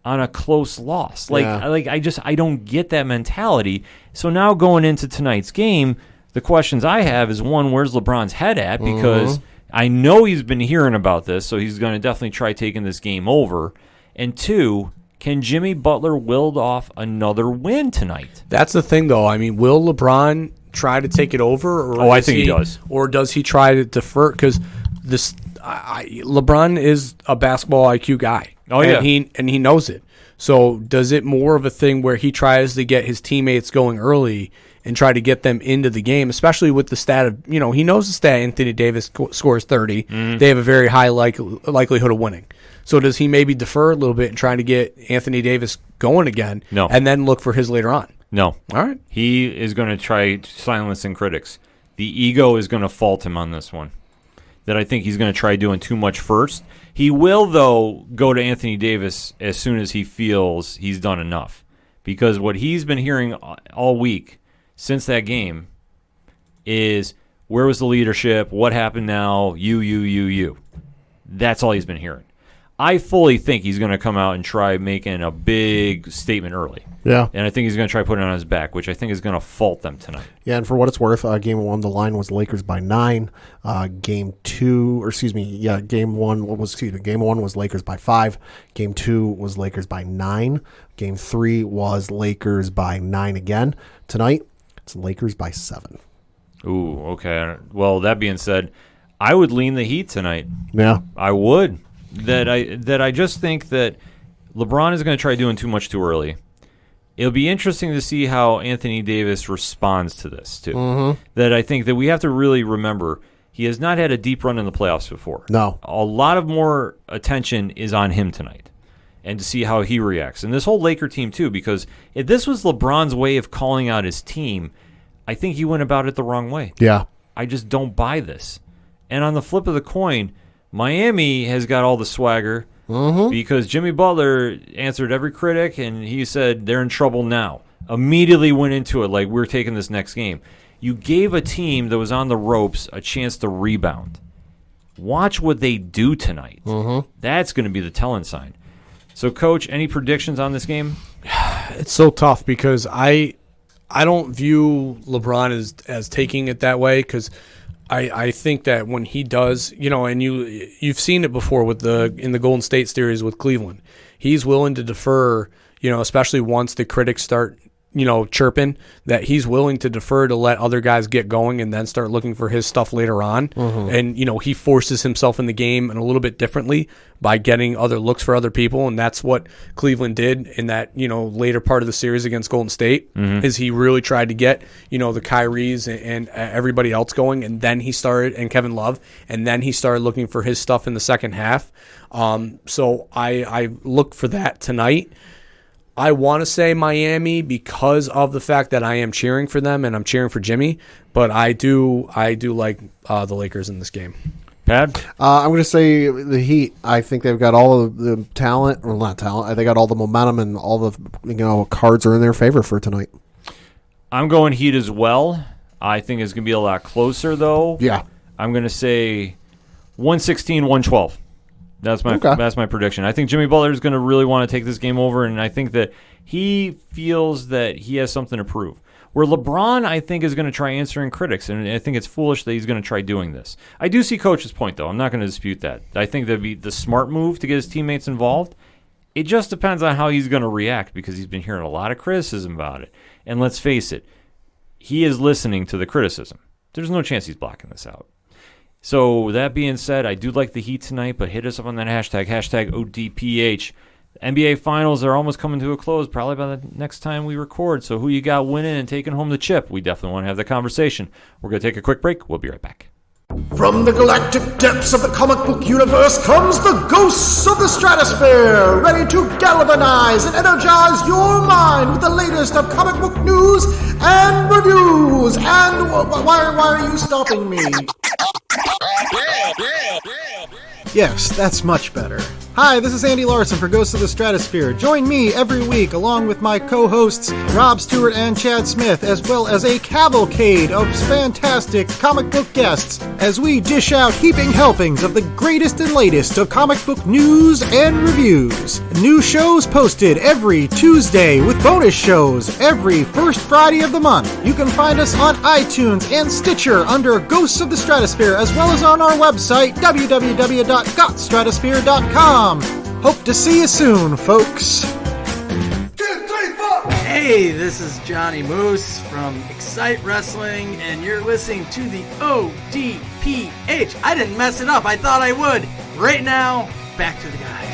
on a close loss? I don't get that mentality. So now going into tonight's game, the questions I have is, one, where's LeBron's head at? Because I know he's been hearing about this, so he's going to definitely try taking this game over. And two, can Jimmy Butler wield off another win tonight? That's the thing, though. I mean, will LeBron try to take it over? Or I think he does. Or does he try to defer? Because LeBron is a basketball IQ guy. Oh, yeah. And he knows it. So does it more of a thing where he tries to get his teammates going early and try to get them into the game, especially with the stat of, he knows the stat Anthony Davis scores 30. Mm-hmm. They have a very high likelihood of winning. So does he maybe defer a little bit and try to get Anthony Davis going again? No. And then look for his later on? No. All right. He is going to try silencing critics. The ego is going to fault him on this one. That I think he's going to try doing too much first. He will, though, go to Anthony Davis as soon as he feels he's done enough. Because what he's been hearing all week since that game is, where was the leadership? What happened now? You. That's all he's been hearing. I fully think he's going to come out and try making a big statement early. Yeah. And I think he's going to try putting it on his back, which I think is going to fault them tonight. Yeah, and for what it's worth, game 1, the line was Lakers by 9. Game 1 was Lakers by 5. Game 2 was Lakers by 9. Game 3 was Lakers by 9 again. Tonight, it's Lakers by 7. Ooh, okay. Well, that being said, I would lean the Heat tonight. Yeah. I would. I just think that LeBron is going to try doing too much too early. It'll be interesting to see how Anthony Davis responds to this, too. Mm-hmm. That I think that we have to really remember he has not had a deep run in the playoffs before. No. A lot of more attention is on him tonight and to see how he reacts. And this whole Laker team, too, because if this was LeBron's way of calling out his team, I think he went about it the wrong way. Yeah. I just don't buy this. And on the flip of the coin, Miami has got all the swagger because Jimmy Butler answered every critic, and he said they're in trouble now. Immediately went into it like we're taking this next game. You gave a team that was on the ropes a chance to rebound. Watch what they do tonight. That's going to be the telling sign. So, Coach, any predictions on this game? It's so tough because I don't view LeBron as taking it that way because I think that when he does, and you've seen it before in the Golden State series with Cleveland, he's willing to defer, especially once the critics start, chirping, that he's willing to defer to let other guys get going and then start looking for his stuff later on. And, he forces himself in the game in a little bit differently by getting other looks for other people. And that's what Cleveland did in that, later part of the series against Golden State is he really tried to get, the Kyries and everybody else going. And then he started, and Kevin Love, and then he started looking for his stuff in the second half. So I look for that tonight. I want to say Miami because of the fact that I am cheering for them and I'm cheering for Jimmy, but I do like the Lakers in this game. Pat? I'm going to say the Heat. I think they've got all of the talent, well, not talent. They got all the momentum and all the cards are in their favor for tonight. I'm going Heat as well. I think it's going to be a lot closer, though. Yeah. I'm going to say 116-112. That's my prediction. I think Jimmy Butler is going to really want to take this game over, and I think that he feels that he has something to prove. Where LeBron, I think, is going to try answering critics, and I think it's foolish that he's going to try doing this. I do see Coach's point, though. I'm not going to dispute that. I think that'd be the smart move to get his teammates involved. It just depends on how he's going to react because he's been hearing a lot of criticism about it. And let's face it, he is listening to the criticism. There's no chance he's blocking this out. So that being said, I do like the Heat tonight, but hit us up on that hashtag ODPH. NBA Finals are almost coming to a close, probably by the next time we record. So who you got winning and taking home the chip? We definitely want to have the conversation. We're going to take a quick break. We'll be right back. From the galactic depths of the comic book universe comes the ghosts of the stratosphere, ready to galvanize and energize your mind with the latest of comic book news and reviews. And why are you stopping me? Yes, that's much better. Hi, this is Andy Larson for Ghosts of the Stratosphere. Join me every week along with my co-hosts Rob Stewart and Chad Smith, as well as a cavalcade of fantastic comic book guests, as we dish out heaping helpings of the greatest and latest of comic book news and reviews. New shows posted every Tuesday with bonus shows every first Friday of the month. You can find us on iTunes and Stitcher under Ghosts of the Stratosphere, as well as on our website, www.gotstratosphere.com. Hope to see you soon, folks. 2, 3, 4. Hey, this is Johnny Moose from Excite Wrestling, and you're listening to the ODPH. I didn't mess it up. I thought I would. Right now, back to the guys.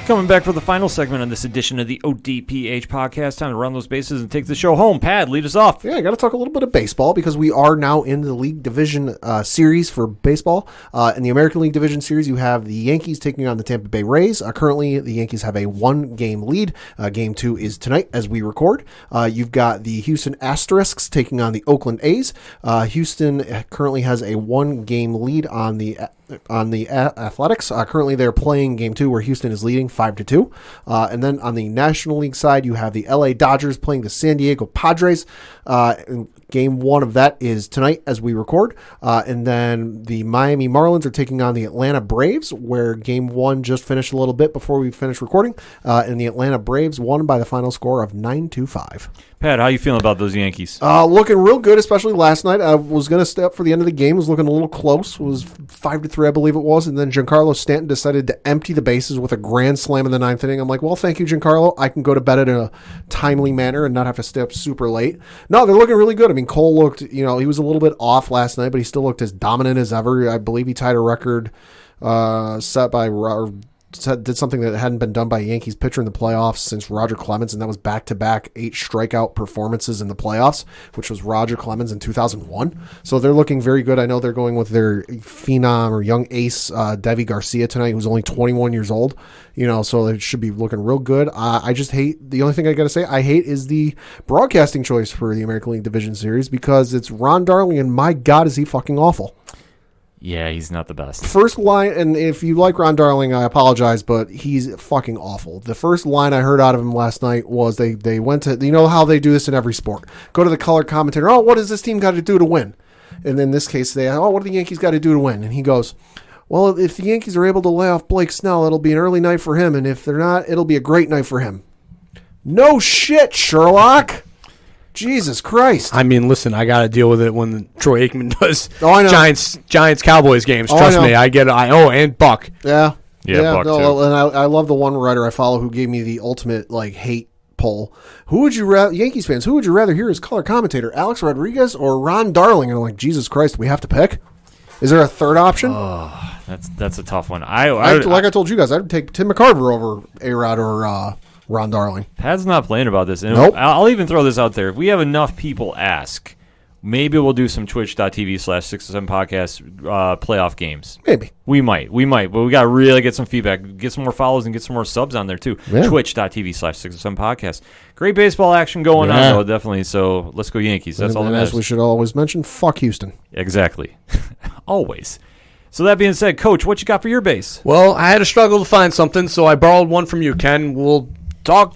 Coming back for the final segment on this edition of the ODPH podcast. Time to run those bases and take the show home. Pad, lead us off. Yeah, I got to talk a little bit of baseball because we are now in the League Division series for baseball. In the American League Division series, you have the Yankees taking on the Tampa Bay Rays. Currently, the Yankees have a 1-game lead. Game 2 is tonight as we record. You've got the Houston Asterisks taking on the Oakland A's. Houston currently has a 1-game lead on the on the Athletics. Currently, they're playing Game 2 where Houston is leading 5-2. And then on the National League side, you have the LA Dodgers playing the San Diego Padres. And Game 1 of that is tonight as we record. And then the Miami Marlins are taking on the Atlanta Braves, where Game 1 just finished a little bit before we finished recording. And the Atlanta Braves won by the final score of 9-5. Pat, how you feeling about those Yankees? Looking real good, especially last night. I was going to stay up for the end of the game. It was looking a little close. It was 5-3, I believe it was. And then Giancarlo Stanton decided to empty the bases with a grand slam in the 9th inning. I'm like, well, thank you, Giancarlo. I can go to bed in a timely manner and not have to stay up super late. No, they're looking really good. I mean, Cole looked, he was a little bit off last night, but he still looked as dominant as ever. I believe he tied a record set by did something that hadn't been done by a Yankees pitcher in the playoffs since Roger Clemens, and that was back-to-back 8 strikeout performances in the playoffs, which was Roger Clemens in 2001. So they're looking very good. I know they're going with their phenom or young ace, Devi Garcia tonight, who's only 21 years old. So they should be looking real good. I just hate, the only thing I got to say I hate is the broadcasting choice for the American League Division Series, because it's Ron Darling, and my God, is he fucking awful. Yeah, he's not the best. First line, and if you like Ron Darling, I apologize, but he's fucking awful. The first line I heard out of him last night was they went to, how they do this in every sport. Go to the color commentator, what does this team got to do to win? And in this case, they what do the Yankees got to do to win? And he goes, well, if the Yankees are able to lay off Blake Snell, it'll be an early night for him, and if they're not, it'll be a great night for him. No shit, Sherlock. Jesus Christ. I mean, listen, I got to deal with it when Troy Aikman does I know. Giants Cowboys games. Trust me, I get it. And Buck. Yeah. Buck too. And I love the one writer I follow who gave me the ultimate hate poll. Who would you rather, Yankees fans, who would you rather hear as color commentator, Alex Rodriguez or Ron Darling? And I'm like, Jesus Christ, we have to pick? Is there a third option? Oh, that's a tough one. Like I told you guys, I'd take Tim McCarver over A-Rod or Ron Darling. Pat's not playing about this. And Nope. I'll even throw this out there. If we have enough people ask, maybe we'll do some twitch.tv/607 podcast playoff games. Maybe. We might. But we got to really get some feedback, get some more follows, and get some more subs on there, too. Yeah. Twitch.tv/607 podcast. Great baseball action going on, though, definitely. So let's go Yankees. That's all that matters. As we should always mention, fuck Houston. Exactly. Always. So that being said, Coach, what you got for your base? Well, I had to struggle to find something, so I borrowed one from you, Ken. We'll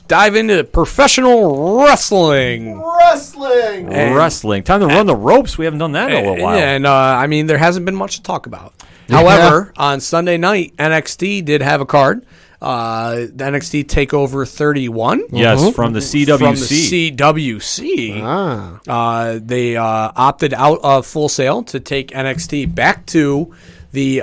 dive into professional wrestling. Wrestling. Time to run the ropes. We haven't done that in a little while. And there hasn't been much to talk about. However, on Sunday night, NXT did have a card. The NXT TakeOver 31. Yes, from the CWC. From the CWC. They opted out of Full Sail to take NXT back to the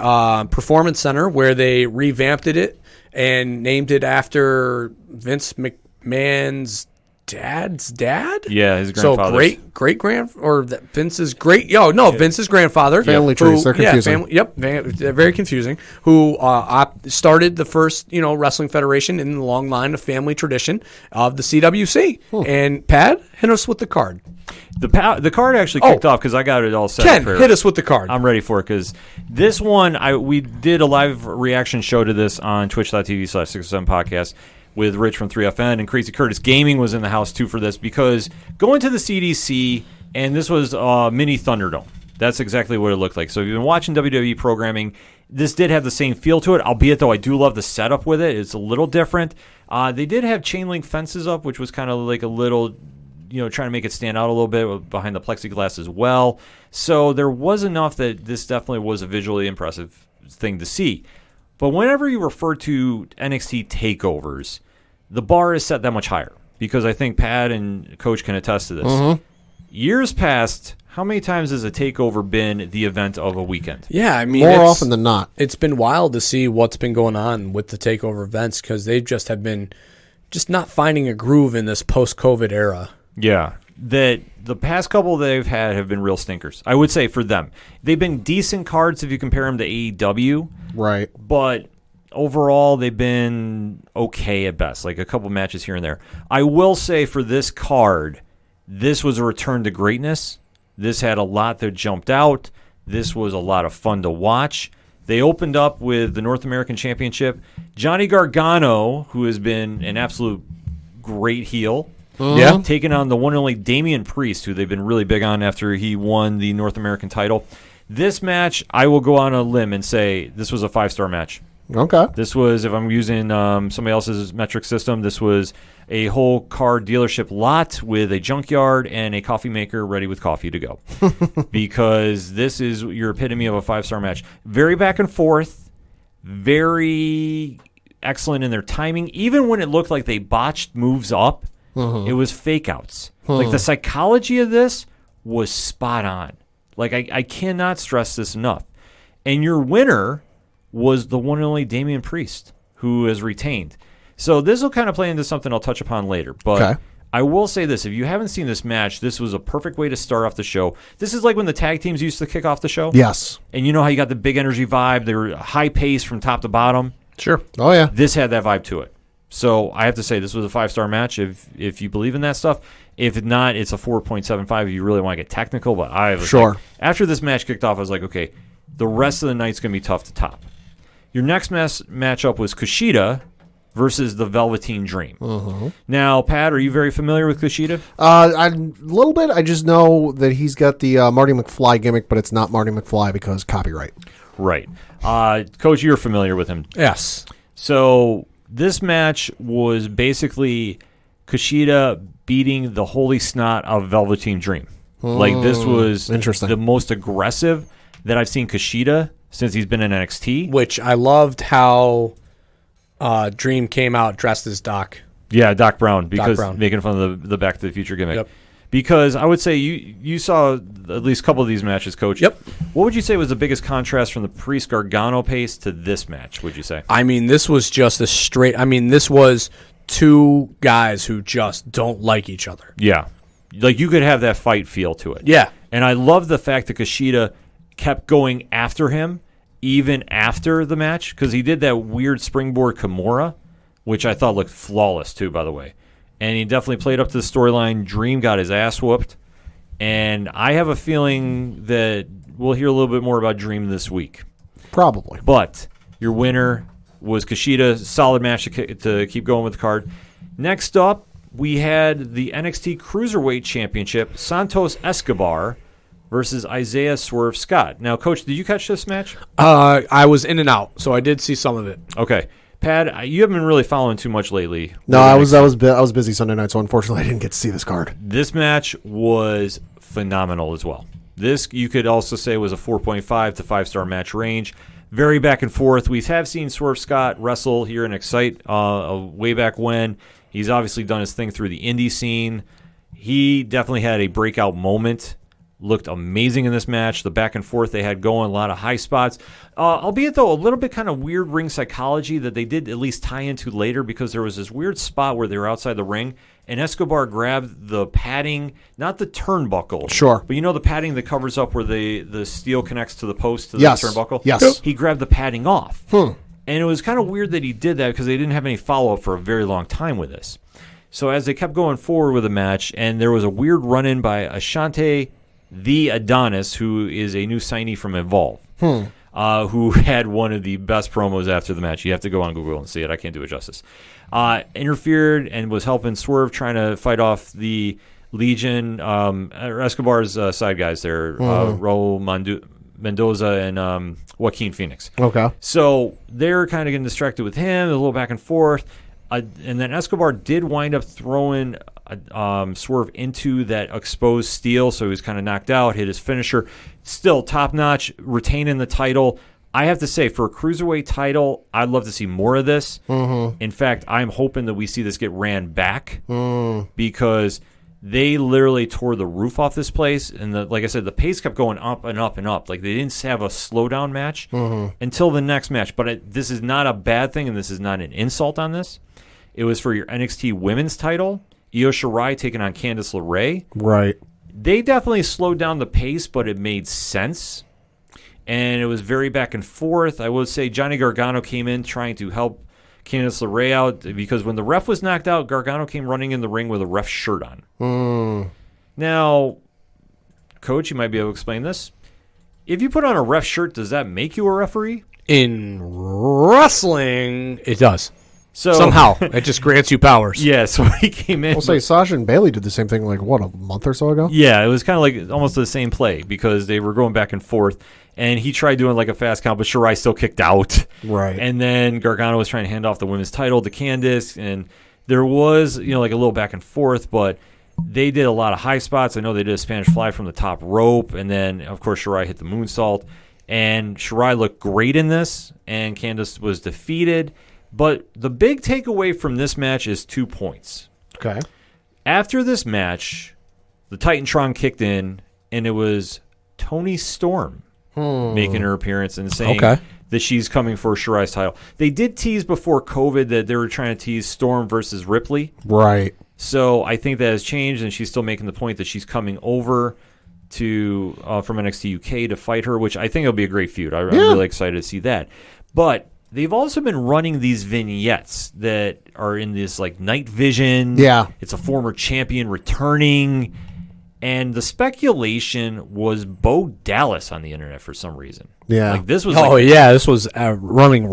Performance Center, where they revamped it and named it after Vince McMahon's dad's dad. Yeah, his grandfather. So great Vince's Vince's grandfather. Family trees, they're confusing. Very confusing. Who started the first wrestling federation in the long line of family tradition of the CWC. And Pat, hit us with the card. The card actually kicked off because I got it all set. Ken, hit us with the card. I'm ready for it because this one, we did a live reaction show to this on twitch.tv/607 podcast with Rich from 3FN, and Crazy Curtis Gaming was in the house too for this, because going to the CDC, and this was mini Thunderdome. That's exactly what it looked like. So if you've been watching WWE programming, this did have the same feel to it, albeit though I do love the setup with it. It's a little different. They did have chain link fences up, which was kind of like a little, trying to make it stand out a little bit behind the plexiglass as well. So there was enough that this definitely was a visually impressive thing to see. But whenever you refer to NXT takeovers, the bar is set that much higher, because I think Pat and Coach can attest to this. Mm-hmm. Years past, how many times has a takeover been the event of a weekend? Yeah, I mean, more often than not. It's been wild to see what's been going on with the takeover events, because they just have been not finding a groove in this post-COVID era. Yeah, that the past couple they've had have been real stinkers, I would say, for them. They've been decent cards if you compare them to AEW. Right. But overall, they've been okay at best, like a couple matches here and there. I will say for this card, this was a return to greatness. This had a lot that jumped out. This was a lot of fun to watch. They opened up with the North American Championship. Johnny Gargano, who has been an absolute great heel, taking on the one and only Damian Priest, who they've been really big on after he won the North American title. This match, I will go on a limb and say this was a 5-star match. Okay. This was, if I'm using somebody else's metric system, this was a whole car dealership lot with a junkyard and a coffee maker ready with coffee to go. Because this is your epitome of a 5-star match. Very back and forth, very excellent in their timing. Even when it looked like they botched moves up, it was fake outs. Like the psychology of this was spot on. Like I cannot stress this enough. And your winner was the one and only Damian Priest, who is retained. So this will kind of play into something I'll touch upon later. But I will say this. If you haven't seen this match, this was a perfect way to start off the show. This is like when the tag teams used to kick off the show. Yes. And you know how you got the big energy vibe? They were high pace from top to bottom. Sure. Oh, yeah. This had that vibe to it. So I have to say this was a 5-star match if you believe in that stuff. If not, it's a 4.75 if you really want to get technical. But I was like, after this match kicked off, I was like, okay, the rest of the night's going to be tough to top. Your next matchup was Kushida versus the Velveteen Dream. Now, Pat, are you very familiar with Kushida? A little bit. I just know that he's got the Marty McFly gimmick, but it's not Marty McFly because copyright. Right. Coach, you're familiar with him. Yes. So this match was basically Kushida beating the holy snot of Velveteen Dream. Like, this was the most aggressive that I've seen Kushida since he's been in NXT. Which I loved how Dream came out dressed as Doc. Yeah, Doc Brown, because Brown. making fun of the Back to the Future gimmick. Yep. Because I would say you saw at least a couple of these matches, Coach. Yep. What would you say was the biggest contrast from the Priest Gargano pace to this match, would you say? I mean, this was just a straight... I mean, this was two guys who just don't like each other. Yeah. Like, you could have that fight feel to it. Yeah. And I love the fact that Kushida kept going after him even after the match, because he did that weird springboard Kimura, which I thought looked flawless too, by the way. And he definitely played up to the storyline. Dream got his ass whooped. And I have a feeling that we'll hear a little bit more about Dream this week. Probably. But your winner was Kushida. Solid match to keep going with the card. Next up, we had the NXT Cruiserweight Championship, Santos Escobar versus Isaiah Swerve Scott. Now, Coach, did you catch this match? I was in and out, so I did see some of it. Okay. Pat, you haven't been really following too much lately. No, I was busy Sunday night, so unfortunately I didn't get to see this card. This match was phenomenal as well. This, you could also say, was a 4.5 to 5-star match range. Very back and forth. We have seen Swerve Scott wrestle here in Excite way back when. He's obviously done his thing through the indie scene. He definitely had a breakout moment. Looked amazing in this match. The back and forth they had going, a lot of high spots. Albeit, though, a little bit kind of weird ring psychology that they did at least tie into later, because there was this weird spot where they were outside the ring, and Escobar grabbed the padding, not the turnbuckle. Sure. But you know the padding that covers up where the steel connects to the post to the turnbuckle? Yes. He grabbed the padding off. And it was kind of weird that he did that because they didn't have any follow-up for a very long time with this. So as they kept going forward with the match, and there was a weird run-in by Ashante the Adonis, who is a new signee from Evolve, who had one of the best promos after the match. You have to go on Google and see it. I can't do it justice. Interfered and was helping Swerve trying to fight off the Legion, Escobar's side guys there, Raul Mendoza and Joaquin Phoenix. Okay. So they're kind of getting distracted with him, a little back and forth. And then Escobar did wind up throwing Swerve into that exposed steel, so he was kind of knocked out, hit his finisher. Still top-notch, retaining the title. I have to say, for a Cruiserweight title, I'd love to see more of this. In fact, I'm hoping that we see this get ran back because they literally tore the roof off this place. And like I said, the pace kept going up and up and up. Like, they didn't have a slowdown match until the next match. But this is not a bad thing, and this is not an insult on this. It was for your NXT Women's title. Io Shirai taking on Candice LeRae. Right. They definitely slowed down the pace, but it made sense. And it was very back and forth. I will say Johnny Gargano came in trying to help Candice LeRae out, because when the ref was knocked out, Gargano came running in the ring with a ref shirt on. Now, Coach, you might be able to explain this. If you put on a ref shirt, does that make you a referee? In wrestling, it does. So Somehow. It just grants you powers. Yeah, so he came in. I'll say Sasha and Bailey did the same thing like, what, a month or so ago? Yeah, it was kind of like almost the same play because they were going back and forth. And he tried doing like a fast count, but Shirai still kicked out. Right. And then Gargano was trying to hand off the women's title to Candice. And there was, like a little back and forth, but they did a lot of high spots. I know they did a Spanish fly from the top rope. And then, of course, Shirai hit the moonsault. And Shirai looked great in this. And Candice was defeated. But the big takeaway from this match is 2 points. Okay. After this match, the Titantron kicked in, and it was Toni Storm making her appearance and saying that she's coming for Shirai's title. They did tease before COVID that they were trying to tease Storm versus Ripley. Right. So I think that has changed, and she's still making the point that she's coming over to from NXT UK to fight her, which I think will be a great feud. I'm really excited to see that. But they've also been running these vignettes that are in this like night vision. Yeah. It's a former champion returning. And the speculation was Bo Dallas on the internet for some reason. Yeah. Like this was this was running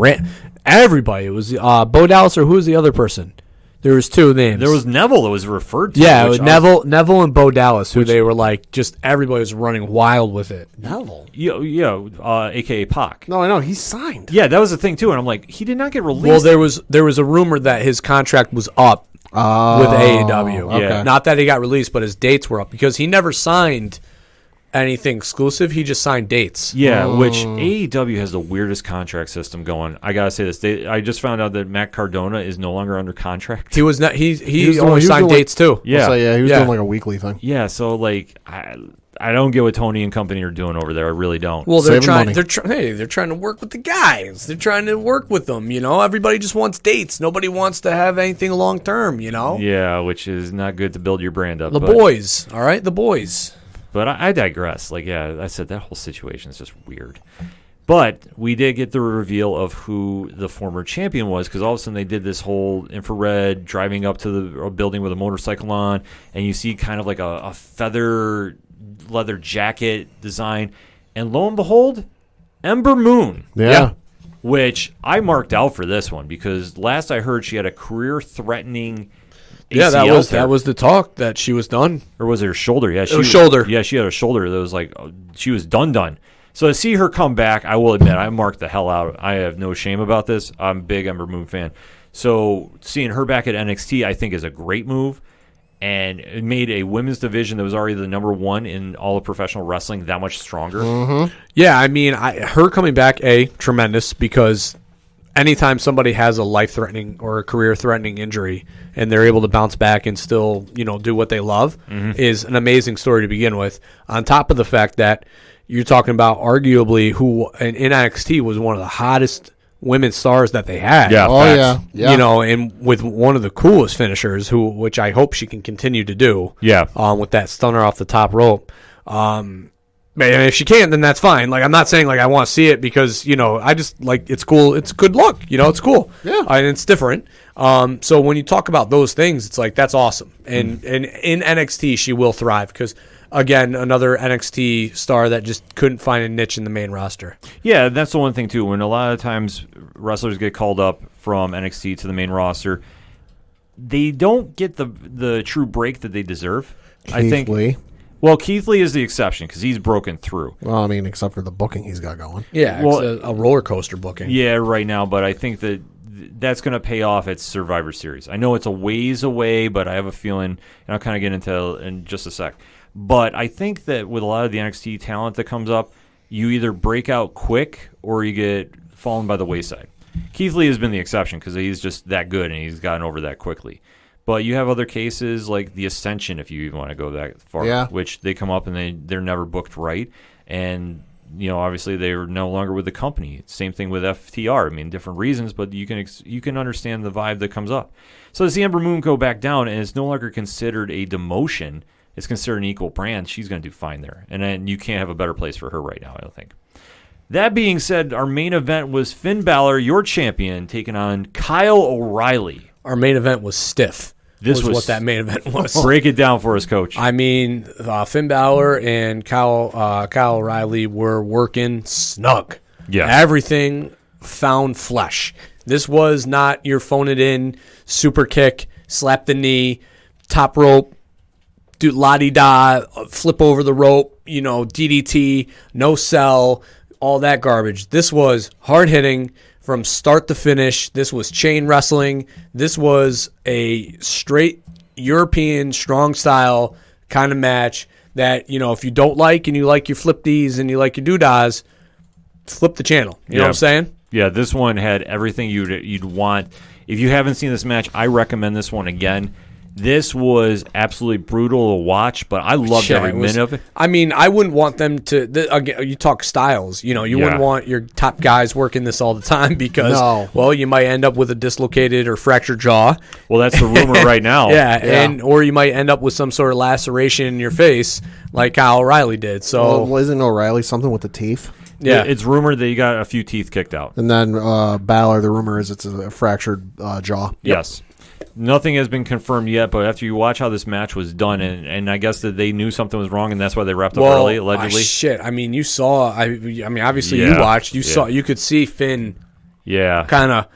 everybody. It was Bo Dallas, or who was the other person? There was two names. There was Neville that was referred to. Yeah, it was Neville and Bo Dallas, who they were like, just everybody was running wild with it. Neville? A.k.a. Pac. No, I know. He's signed. Yeah, that was the thing, too. And I'm like, he did not get released. Well, there was a rumor that his contract was up with AEW. Okay. Not that he got released, but his dates were up because he never signed anything exclusive. He just signed dates. Yeah, which AEW has the weirdest contract system going. I gotta say this. I just found out that Matt Cardona is no longer under contract. He was not. He only signed dates too. Yeah, he was doing like a weekly thing. Yeah, so like I don't get what Tony and company are doing over there. I really don't. Well, they're trying. They're trying to work with the guys. They're trying to work with them. Everybody just wants dates. Nobody wants to have anything long term. Yeah, which is not good to build your brand up. The boys, all right, the boys. But I digress. Like, yeah, I said that whole situation is just weird. But we did get the reveal of who the former champion was because all of a sudden they did this whole infrared driving up to the building with a motorcycle on, and you see kind of like a feather leather jacket design. And lo and behold, Ember Moon. Yeah. Which I marked out for this one because last I heard she had a career-threatening Yeah, ACL that was the talk that she was done. Or was it her shoulder? Yeah, it was shoulder. Yeah, she had a shoulder that was like she was done. So to see her come back, I will admit I marked the hell out. I have no shame about this. I'm a big Ember Moon fan. So seeing her back at NXT, I think is a great move, and it made a women's division that was already the number one in all of professional wrestling that much stronger. Mm-hmm. Yeah, I mean, her coming back, tremendous because anytime somebody has a life-threatening or a career-threatening injury and they're able to bounce back and still, do what they love is an amazing story to begin with. On top of the fact that you're talking about arguably who in NXT was one of the hottest women's stars that they had. Yeah. And with one of the coolest finishers, which I hope she can continue to do. Yeah. With that stunner off the top rope. Man, if she can't, then that's fine. Like, I'm not saying like I want to see it because I just like it's cool. It's good look. It's cool. Yeah, and it's different. So when you talk about those things, it's like that's awesome. And in NXT, she will thrive because again, another NXT star that just couldn't find a niche in the main roster. Yeah, that's the one thing too. When a lot of times wrestlers get called up from NXT to the main roster, they don't get the true break that they deserve. I think. Well, Keith Lee is the exception because he's broken through. Well, I mean, except for the booking he's got going. Yeah, well, it's a roller coaster booking. Yeah, right now, but I think that's going to pay off at Survivor Series. I know it's a ways away, but I have a feeling, and I'll kind of get into it in just a sec. But I think that with a lot of the NXT talent that comes up, you either break out quick or you get fallen by the wayside. Keith Lee has been the exception because he's just that good and he's gotten over that quickly. But you have other cases like the Ascension, if you even want to go that far, which they come up and they're never booked right. And, obviously they're no longer with the company. Same thing with FTR. I mean, different reasons, but you can understand the vibe that comes up. So to see Ember Moon go back down, and it's no longer considered a demotion. It's considered an equal brand. She's going to do fine there. And then you can't have a better place for her right now, I don't think. That being said, our main event was Finn Balor, your champion, taking on Kyle O'Reilly. Our main event was stiff. This was what that main event was. Break it down for us, Coach. I mean, Finn Balor and Kyle O'Reilly were working snug. Yeah. Everything found flesh. This was not your phone it in, super kick, slap the knee, top rope, do la-di-da, flip over the rope, DDT, no sell, all that garbage. This was hard-hitting from start to finish. This was chain wrestling. This was a straight European strong style kind of match that, if you don't like and you like your flip-dees and you like your doodads, flip the channel. You know what I'm saying? Yeah, this one had everything you'd want. If you haven't seen this match, I recommend this one again. This was absolutely brutal to watch, but I loved every minute of it. I mean, I wouldn't want them to. Again, you talk styles. You wouldn't want your top guys working this all the time because, well, you might end up with a dislocated or fractured jaw. Well, that's the rumor right now. Or you might end up with some sort of laceration in your face like Kyle O'Reilly did. So, well, isn't O'Reilly something with the teeth? Yeah, it's rumored that you got a few teeth kicked out. And then Balor, the rumor is it's a fractured jaw. Yes. Nothing has been confirmed yet, but after you watch how this match was done, and I guess that they knew something was wrong, and that's why they wrapped up early, allegedly. Shit. I mean, you saw. I mean, obviously you watched. You saw. You could see Finn. Yeah. Kind of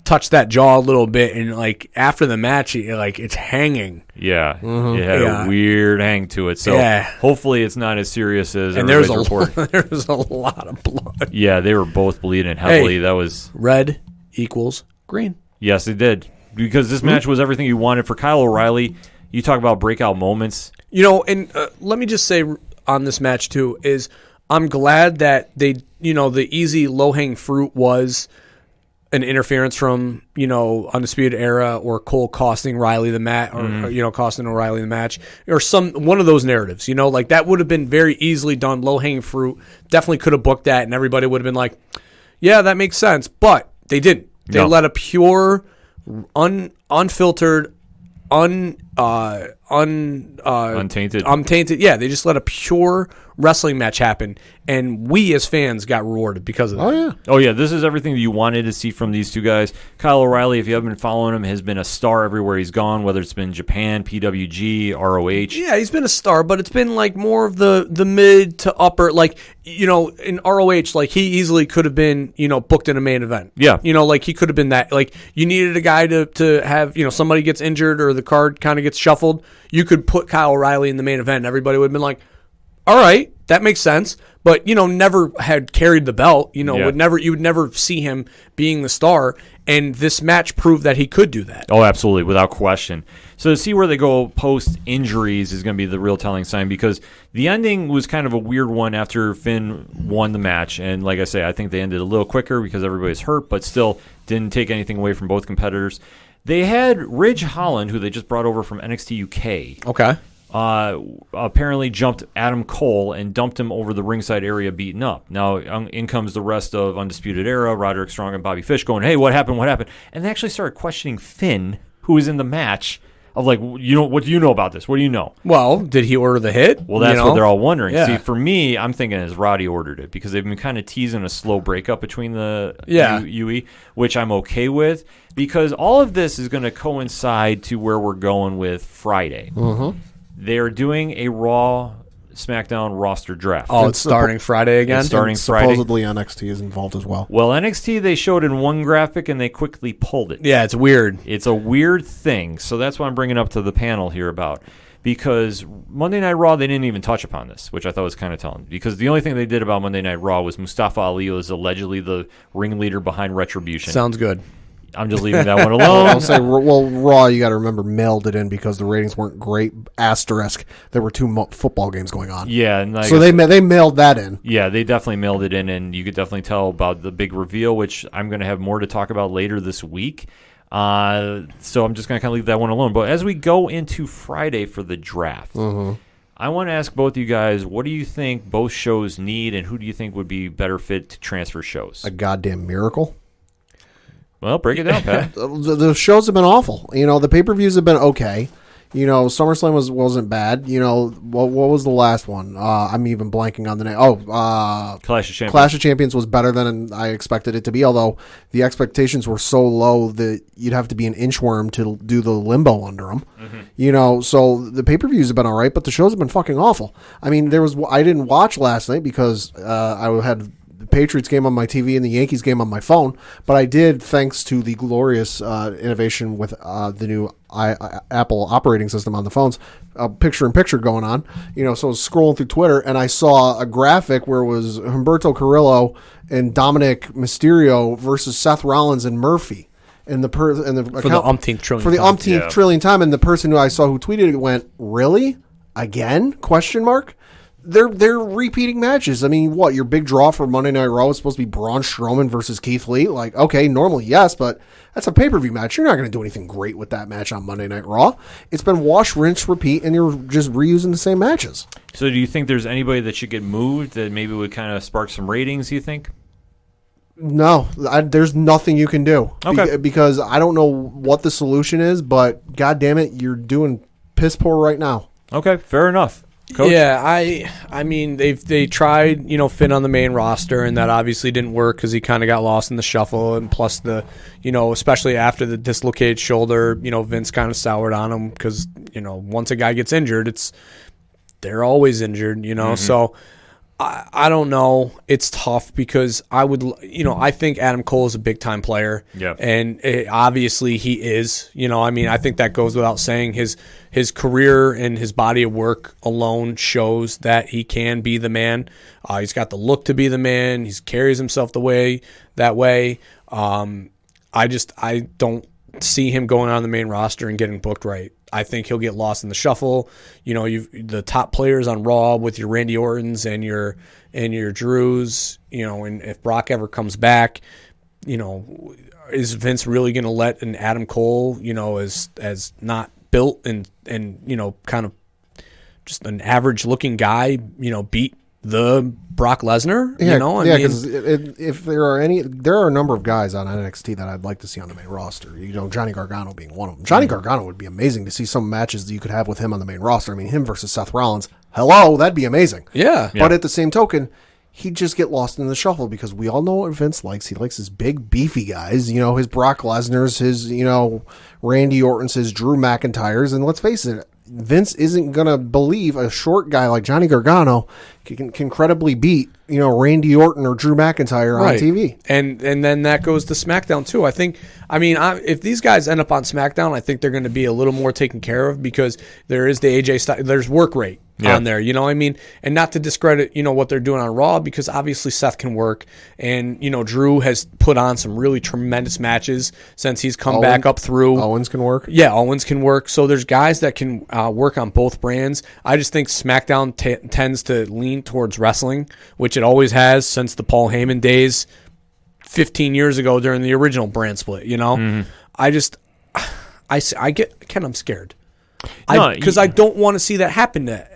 touch that jaw a little bit, and like after the match, it's hanging. Yeah. It had a weird hang to it. So hopefully it's not as serious as. And there's a lot of blood. Yeah, they were both bleeding heavily. Hey, that was red equals green. Yes, it did. Because this match was everything you wanted. For Kyle O'Reilly, you talk about breakout moments. And let me just say on this match, too, is I'm glad that they, the easy low-hanging fruit was an interference from, Undisputed Era or Cole costing Riley the match, or, costing O'Reilly the match, or one of those narratives, like that would have been very easily done, low-hanging fruit. Definitely could have booked that, and everybody would have been like, yeah, that makes sense. But they didn't. They let a pure... unfiltered, untainted. Yeah, they just let a pure wrestling match happen, and we as fans got rewarded because of that. Oh yeah, this is everything that you wanted to see from these two guys. Kyle O'Reilly, if you haven't been following him, has been a star everywhere he's gone, whether it's been Japan, PWG, ROH. Yeah, he's been a star, but it's been like more of the mid to upper, like in ROH, like he easily could have been booked in a main event. Yeah, like he could have been that. Like you needed a guy to have somebody gets injured or the card kind of gets shuffled. You could put Kyle O'Reilly in the main event. And everybody would have been like, all right, that makes sense. But, never had carried the belt, you would never see him being the star. And this match proved that he could do that. Oh, absolutely, without question. So to see where they go post injuries is going to be the real telling sign, because the ending was kind of a weird one after Finn won the match. And like I say, I think they ended a little quicker because everybody's hurt, but still didn't take anything away from both competitors. They had Ridge Holland, who they just brought over from NXT UK. Okay. Apparently jumped Adam Cole and dumped him over the ringside area beaten up. Now, in comes the rest of Undisputed Era, Roderick Strong and Bobby Fish going, hey, what happened? And they actually started questioning Finn, who was in the match, of like, what do you know about this? What do you know? Well, did he order the hit? Well, that's what they're all wondering. Yeah. See, for me, I'm thinking as Roddy ordered it, because they've been kind of teasing a slow breakup between the UE, which I'm okay with, because all of this is going to coincide to where we're going with Friday. Mm-hmm. They're doing a Raw, SmackDown roster draft. Oh, it's starting Friday again? It's starting Friday. Supposedly NXT is involved as well. Well, NXT they showed in one graphic and they quickly pulled it. Yeah, it's weird. It's a weird thing. So that's why I'm bringing up to the panel here about. Because Monday Night Raw, they didn't even touch upon this, which I thought was kind of telling. Because the only thing they did about Monday Night Raw was Mustafa Ali was allegedly the ringleader behind Retribution. Sounds good. I'm just leaving that one alone. I'll say, well, Raw, you got to remember, mailed it in because the ratings weren't great. Asterisk, there were two football games going on. Yeah, and so they mailed that in. Yeah, they definitely mailed it in, and you could definitely tell about the big reveal, which I'm going to have more to talk about later this week. So I'm just going to kind of leave that one alone. But as we go into Friday for the draft, I want to ask both of you guys, what do you think both shows need, and who do you think would be better fit to transfer shows? A goddamn miracle. Well, break it down, Pat. The shows have been awful. The pay-per-views have been okay. SummerSlam wasn't bad. What was the last one? I'm even blanking on the name. Clash of Champions. Clash of Champions was better than I expected it to be, although the expectations were so low that you'd have to be an inchworm to do the limbo under them. So the pay-per-views have been all right, but the shows have been fucking awful. I mean, I didn't watch last night because I had the Patriots game on my TV and the Yankees game on my phone, but I did, thanks to the glorious innovation with the new Apple operating system on the phones, picture-in-picture going on. So I was scrolling through Twitter, and I saw a graphic where it was Humberto Carrillo and Dominic Mysterio versus Seth Rollins and Murphy. And the umpteenth trillion for the time. umpteenth trillion time, and the person who I saw who tweeted it went, "Really? Again?" ? They're repeating matches. I mean, what, your big draw for Monday Night Raw was supposed to be Braun Strowman versus Keith Lee? Like, okay, normally yes, but that's a pay-per-view match. You're not going to do anything great with that match on Monday Night Raw. It's been wash, rinse, repeat, and you're just reusing the same matches. So do you think there's anybody that should get moved that maybe would kind of spark some ratings, you think? No, there's nothing you can do. Okay. Because I don't know what the solution is, but God damn it, you're doing piss poor right now. Okay, fair enough. Coach? Yeah, I mean they tried Finn on the main roster, and that obviously didn't work because he kind of got lost in the shuffle, and plus the especially after the dislocated shoulder, Vince kind of soured on him because once a guy gets injured, they're always injured, so. I don't know. It's tough because I think Adam Cole is a big time player. Yeah. And obviously he is. I think that goes without saying. His career and his body of work alone shows that he can be the man. He's got the look to be the man. He carries himself that way. I don't see him going on the main roster and getting booked right. I think he'll get lost in the shuffle. The top players on Raw with your Randy Ortons and your Drews. And if Brock ever comes back, is Vince really going to let an Adam Cole, as not built and kind of just an average looking guy, beat the Brock Lesnar? Because if there are a number of guys on NXT that I'd like to see on the main roster. Johnny Gargano being one of them. Johnny Gargano would be amazing to see some matches that you could have with him on the main roster. I mean, him versus Seth Rollins. Hello, that'd be amazing. Yeah. But at the same token, he'd just get lost in the shuffle because we all know what Vince likes. He likes his big, beefy guys. His Brock Lesnar's, his, Randy Orton's, his Drew McIntyre's. And let's face it, Vince isn't going to believe a short guy like Johnny Gargano can credibly beat, Randy Orton or Drew McIntyre on TV. And then that goes to SmackDown too. If these guys end up on SmackDown, I think they're going to be a little more taken care of because there is the AJ style, there's work rate on there, and not to discredit, what they're doing on Raw because obviously Seth can work and, Drew has put on some really tremendous matches since he's come back up through. Owens can work. Yeah, Owens can work. So there's guys that can work on both brands. I just think SmackDown tends to lean towards wrestling, which it always has since the Paul Heyman days 15 years ago during the original brand split, I get kind of scared because I don't want to see that happen to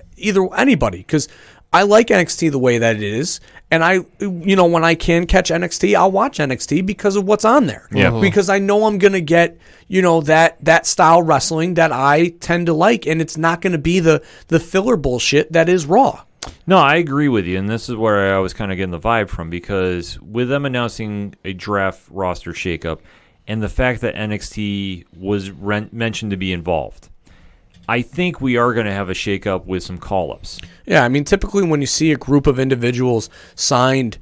anybody because I like NXT the way that it is, and when I can catch NXT, I'll watch NXT because of what's on there. Yeah. Because I know I'm gonna get that style wrestling that I tend to like, and it's not gonna be the filler bullshit that is Raw. No, I agree with you, and this is where I was kind of getting the vibe from because with them announcing a draft roster shakeup and the fact that NXT was mentioned to be involved, I think we are going to have a shakeup with some call-ups. Yeah, typically when you see a group of individuals signed,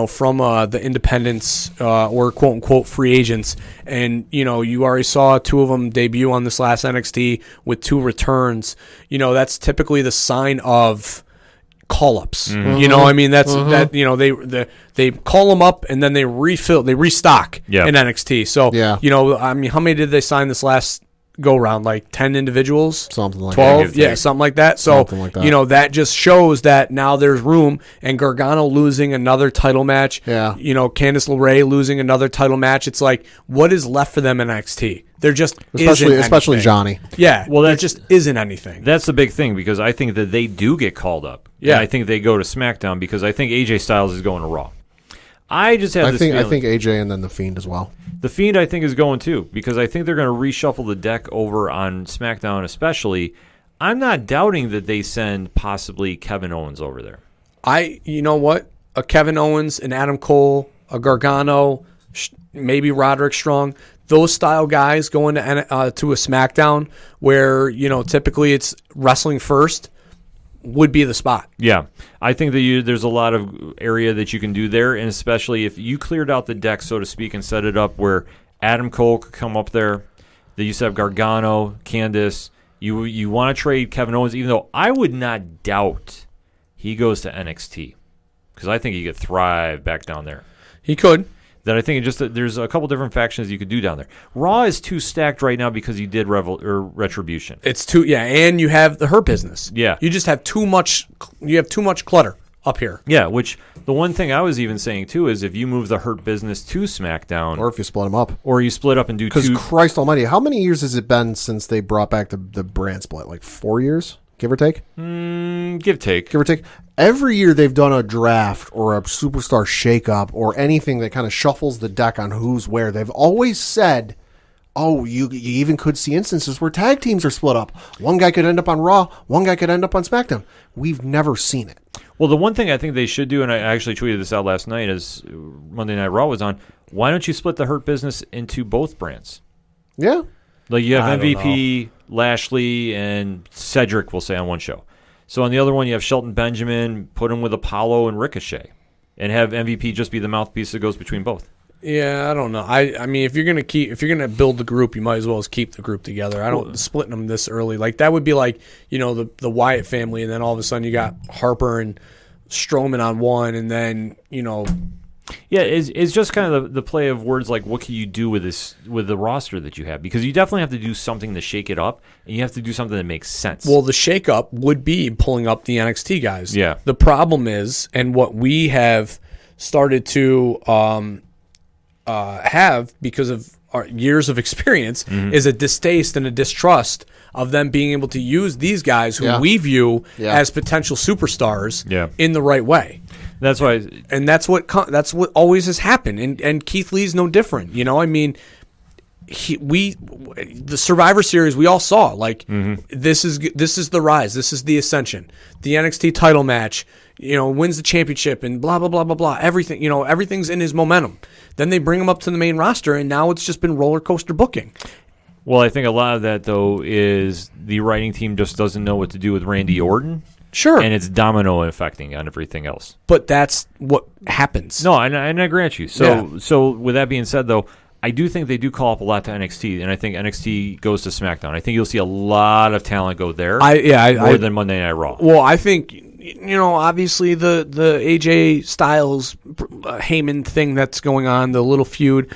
from the independents or quote-unquote free agents, and, you already saw two of them debut on this last NXT with 2 returns, that's typically the sign of call-ups. That's they call them up and then they restock in NXT. So, how many did they sign this last go around? Like 10 individuals? Something like 12? Yeah, something like that. So, that just shows that now there's room, and Gargano losing another title match. Yeah. Candice LeRae losing another title match. It's like, what is left for them in NXT? There just especially Johnny. Yeah, well, there just isn't anything. That's the big thing because I think that they do get called up. Yeah, and I think they go to SmackDown because I think AJ Styles is going to Raw. I just have this feeling. I think AJ and then The Fiend as well. The Fiend, I think, is going too because I think they're going to reshuffle the deck over on SmackDown especially. I'm not doubting that they send possibly Kevin Owens over there. You know what? A Kevin Owens, an Adam Cole, a Gargano, maybe Roderick Strong. Those style guys going to a SmackDown where, typically it's wrestling first. would be the spot. Yeah, I think that there's a lot of area that you can do there, and especially if you cleared out the deck, so to speak, and set it up where Adam Cole could come up there. They used to have Gargano, Candice. You want to trade Kevin Owens, even though I would not doubt he goes to NXT because I think he could thrive back down there. He could. That I think there's a couple different factions you could do down there. Raw is too stacked right now because you did Retribution. It's too and you have the Hurt Business. Yeah, you just have too much. You have too much clutter up here. Yeah, which the one thing I was even saying too is if you move the Hurt Business to SmackDown, or if you split them up, or you split up and do two. Because Christ Almighty, how many years has it been since they brought back the brand split? Like 4 years, give or take. Give or take. Every year they've done a draft or a superstar shakeup or anything that kind of shuffles the deck on who's where. They've always said, oh, you even could see instances where tag teams are split up. One guy could end up on Raw, one guy could end up on SmackDown. We've never seen it. Well, the one thing I think they should do, and I actually tweeted this out last night as Monday Night Raw was on, why don't you split the Hurt Business into both brands? Yeah. Like you have MVP, Lashley, and Cedric, we'll say, on one show. So on the other one, you have Shelton Benjamin, put him with Apollo and Ricochet, and have MVP just be the mouthpiece that goes between both. Yeah, I don't know. I mean, if you're gonna build the group, you might as well just keep the group together. I don't splitting them this early. Like that would be like the Wyatt family, and then all of a sudden you got Harper and Strowman on one, and then Yeah, it's just kind of the play of words like what can you do with the roster that you have, because you definitely have to do something to shake it up, and you have to do something that makes sense. Well, the shake up would be pulling up the NXT guys. Yeah. The problem is, and what we have started to have because of our years of experience, is a distaste and a distrust of them being able to use these guys who we view as potential superstars in the right way. That's why, and that's what always has happened, and Keith Lee's no different. I mean, the Survivor Series we all saw this is the rise, this is the ascension, the NXT title match, wins the championship and blah blah blah blah blah. Everything everything's in his momentum. Then they bring him up to the main roster, and now it's just been roller coaster booking. Well, I think a lot of that though is the writing team just doesn't know what to do with Randy Orton. Sure. And it's domino affecting on everything else. But that's what happens. No, and I grant you. So with that being said, though, I do think they do call up a lot to NXT, and I think NXT goes to SmackDown. I think you'll see a lot of talent go there more than Monday Night Raw. Well, I think, obviously the AJ Styles Heyman thing that's going on, the little feud,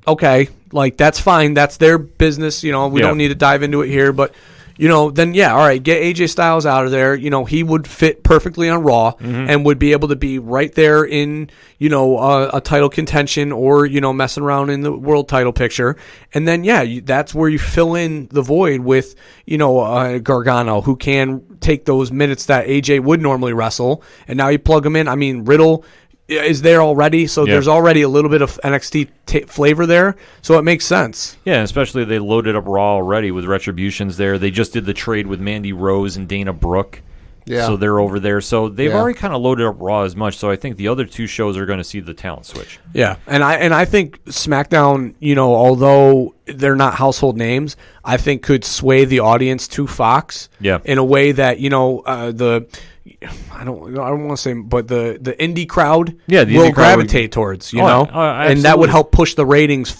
okay, that's fine. That's their business. We don't need to dive into it here, but then all right, get AJ Styles out of there. He would fit perfectly on Raw and would be able to be right there in, a title contention or, messing around in the world title picture. And then, that's where you fill in the void with, Gargano, who can take those minutes that AJ would normally wrestle. And now you plug him in. I mean, Riddle is there already, so there's already a little bit of NXT flavor there, so it makes sense. Yeah, especially they loaded up Raw already with Retributions there. They just did the trade with Mandy Rose and Dana Brooke, so they're over there. So they've already kind of loaded up Raw as much, so I think the other two shows are going to see the talent switch. Yeah, and I think SmackDown, although they're not household names, I think could sway the audience to Fox in a way that, I don't want to say, but the indie crowd will gravitate towards, and that would help push the ratings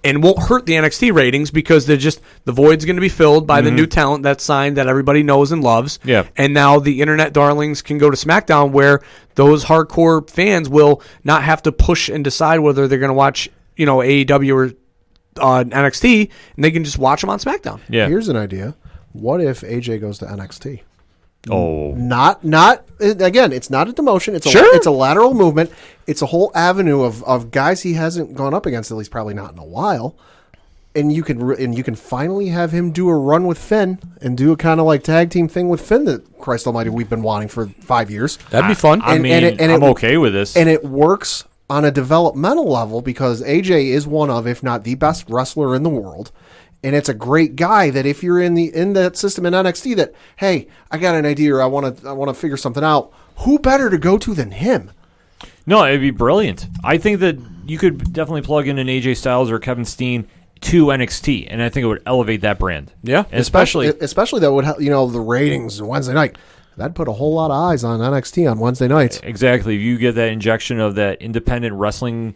and won't hurt the NXT ratings because the void's going to be filled by the new talent that's signed that everybody knows and loves. Yeah. And now the internet darlings can go to SmackDown where those hardcore fans will not have to push and decide whether they're going to watch, AEW or NXT, and they can just watch them on SmackDown. Yeah. Here's an idea. What if AJ goes to NXT? Oh, not again. It's not a demotion. It's a lateral movement. It's a whole avenue of guys he hasn't gone up against, at least probably not in a while. And you can finally have him do a run with Finn and do a kind of like tag team thing with Finn that Christ Almighty we've been wanting for 5 years. That'd be fun. I'm okay with this, and it works on a developmental level because AJ is one of, if not the best wrestler in the world. And it's a great guy that if you're in that system in NXT that, hey, I got an idea or I want to figure something out, who better to go to than him? No, it'd be brilliant. I think that you could definitely plug in an AJ Styles or Kevin Steen to NXT, and I think it would elevate that brand. Yeah, and especially that would help, the ratings Wednesday night. That'd put a whole lot of eyes on NXT on Wednesday nights. Exactly. If you get that injection of that independent wrestling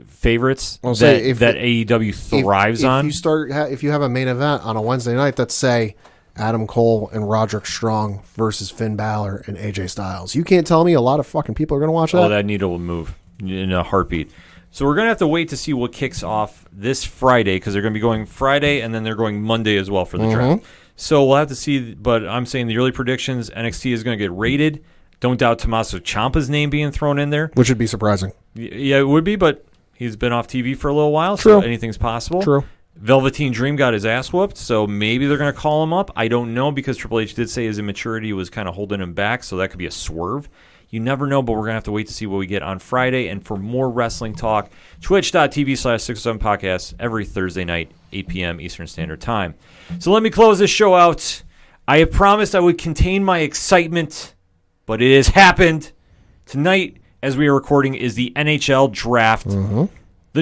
favorites that AEW thrives on. If you have a main event on a Wednesday night that's, say, Adam Cole and Roderick Strong versus Finn Balor and AJ Styles, you can't tell me a lot of fucking people are going to watch that? Oh, that needle will move in a heartbeat. So we're going to have to wait to see what kicks off this Friday, because they're going to be going Friday and then they're going Monday as well for the draft. So we'll have to see, but I'm saying the early predictions, NXT is going to get rated. Don't doubt Tommaso Ciampa's name being thrown in there. Which would be surprising. Yeah, it would be, but he's been off TV for a little while, True. so anything's possible. True. Velveteen Dream got his ass whooped, so maybe they're going to call him up. I don't know, because Triple H did say his immaturity was kind of holding him back, so that could be a swerve. You never know, but we're going to have to wait to see what we get on Friday. And for more wrestling talk, twitch.tv/607podcast every Thursday night, 8 p.m. Eastern Standard Time. So let me close this show out. I have promised I would contain my excitement, but it has happened. Tonight, as we are recording, is the NHL draft. The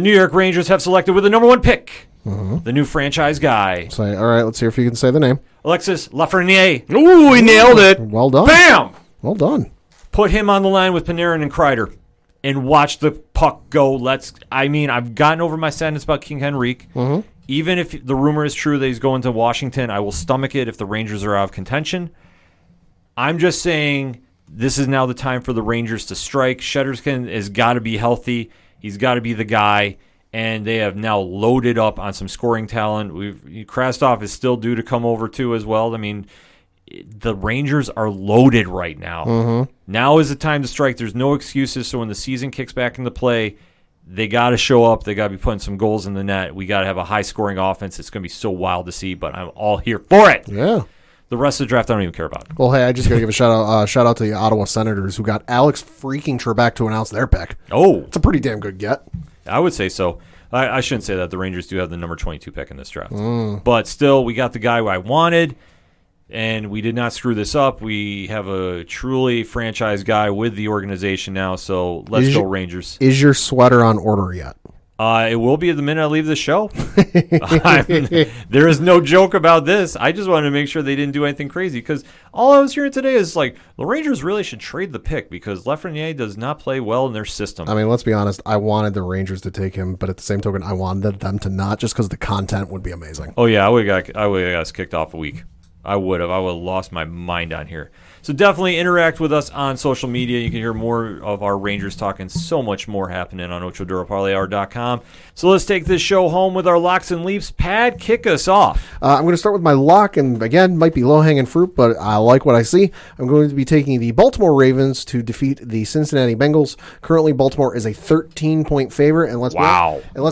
New York Rangers have selected with the number 1 pick, the new franchise guy. Say, all right, let's hear if you can say the name. Alexis Lafreniere. Ooh, he nailed it. Well done. Bam! Well done. Put him on the line with Panarin and Kreider and watch the puck go. I've gotten over my sadness about King Henrique. Even if the rumor is true that he's going to Washington, I will stomach it if the Rangers are out of contention. I'm just saying this is now the time for the Rangers to strike. Shedderskin has got to be healthy. He's got to be the guy. And they have now loaded up on some scoring talent. Krastov is still due to come over too as well. I mean, the Rangers are loaded right now. Now is the time to strike. There's no excuses. So when the season kicks back into play, they got to show up. They got to be putting some goals in the net. We got to have a high-scoring offense. It's going to be so wild to see, but I'm all here for it. Yeah. The rest of the draft I don't even care about. Well, hey, I just got to give a shout out to the Ottawa Senators, who got Alex freaking Trebek to announce their pick. Oh. It's a pretty damn good get. I would say so. I shouldn't say that. The Rangers do have the number 22 pick in this draft. But still, we got the guy who I wanted. And we did not screw this up. We have a truly franchise guy with the organization now, so let's go Rangers. Is your sweater on order yet? It will be the minute I leave the show. There is no joke about this. I just wanted to make sure they didn't do anything crazy, because all I was hearing today is like the Rangers really should trade the pick because Lafreniere does not play well in their system. I mean, let's be honest. I wanted the Rangers to take him, but at the same token, I wanted them to not, just because the content would be amazing. Oh yeah, I would have got us kicked off a week. I would have lost my mind on here. So definitely interact with us on social media. You can hear more of our Rangers talk and so much more happening on OchoDuroParlayHour.com. So let's take this show home with our locks and leaps. Pad, kick us off. I'm going to start with my lock, and again, might be low-hanging fruit, but I like what I see. I'm going to be taking the Baltimore Ravens to defeat the Cincinnati Bengals. Currently, Baltimore is a 13-point favorite, and let's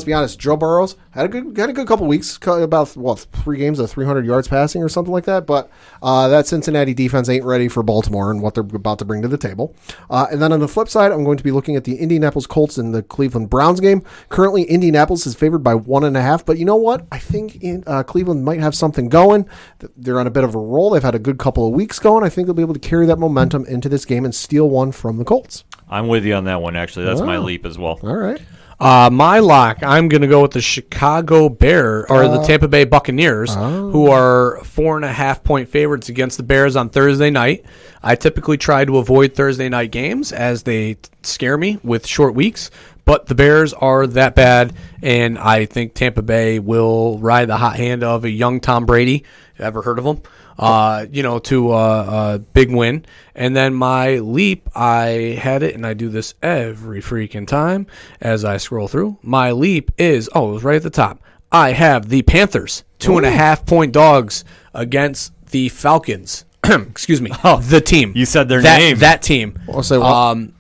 be honest, Joe Burrows had a good couple weeks, about 3 games of 300 yards passing or something like that. But that Cincinnati defense ain't ready for Baltimore and what they're about to bring to the table. And then on the flip side, I'm going to be looking at the Indianapolis Colts and the Cleveland Browns game. Currently, Indianapolis is favored by 1.5. But you know what? I think Cleveland might have something going. They're on a bit of a roll. They've had a good couple of weeks going. I think they'll be able to carry that momentum into this game and steal one from the Colts. I'm with you on that one, actually. That's my leap as well. All right. My lock, I'm going to go with the Chicago Bears, or the Tampa Bay Buccaneers, who are 4.5-point favorites against the Bears on Thursday night. I typically try to avoid Thursday night games as they scare me with short weeks, but the Bears are that bad, and I think Tampa Bay will ride the hot hand of a young Tom Brady. Ever heard of him? To a big win. And then my leap, I had it, and I do this every freaking time as I scroll through. My leap is, it was right at the top. I have the Panthers, 2.5-point dogs against the Falcons. Excuse me. The team. You said their name. That team. I'll say what?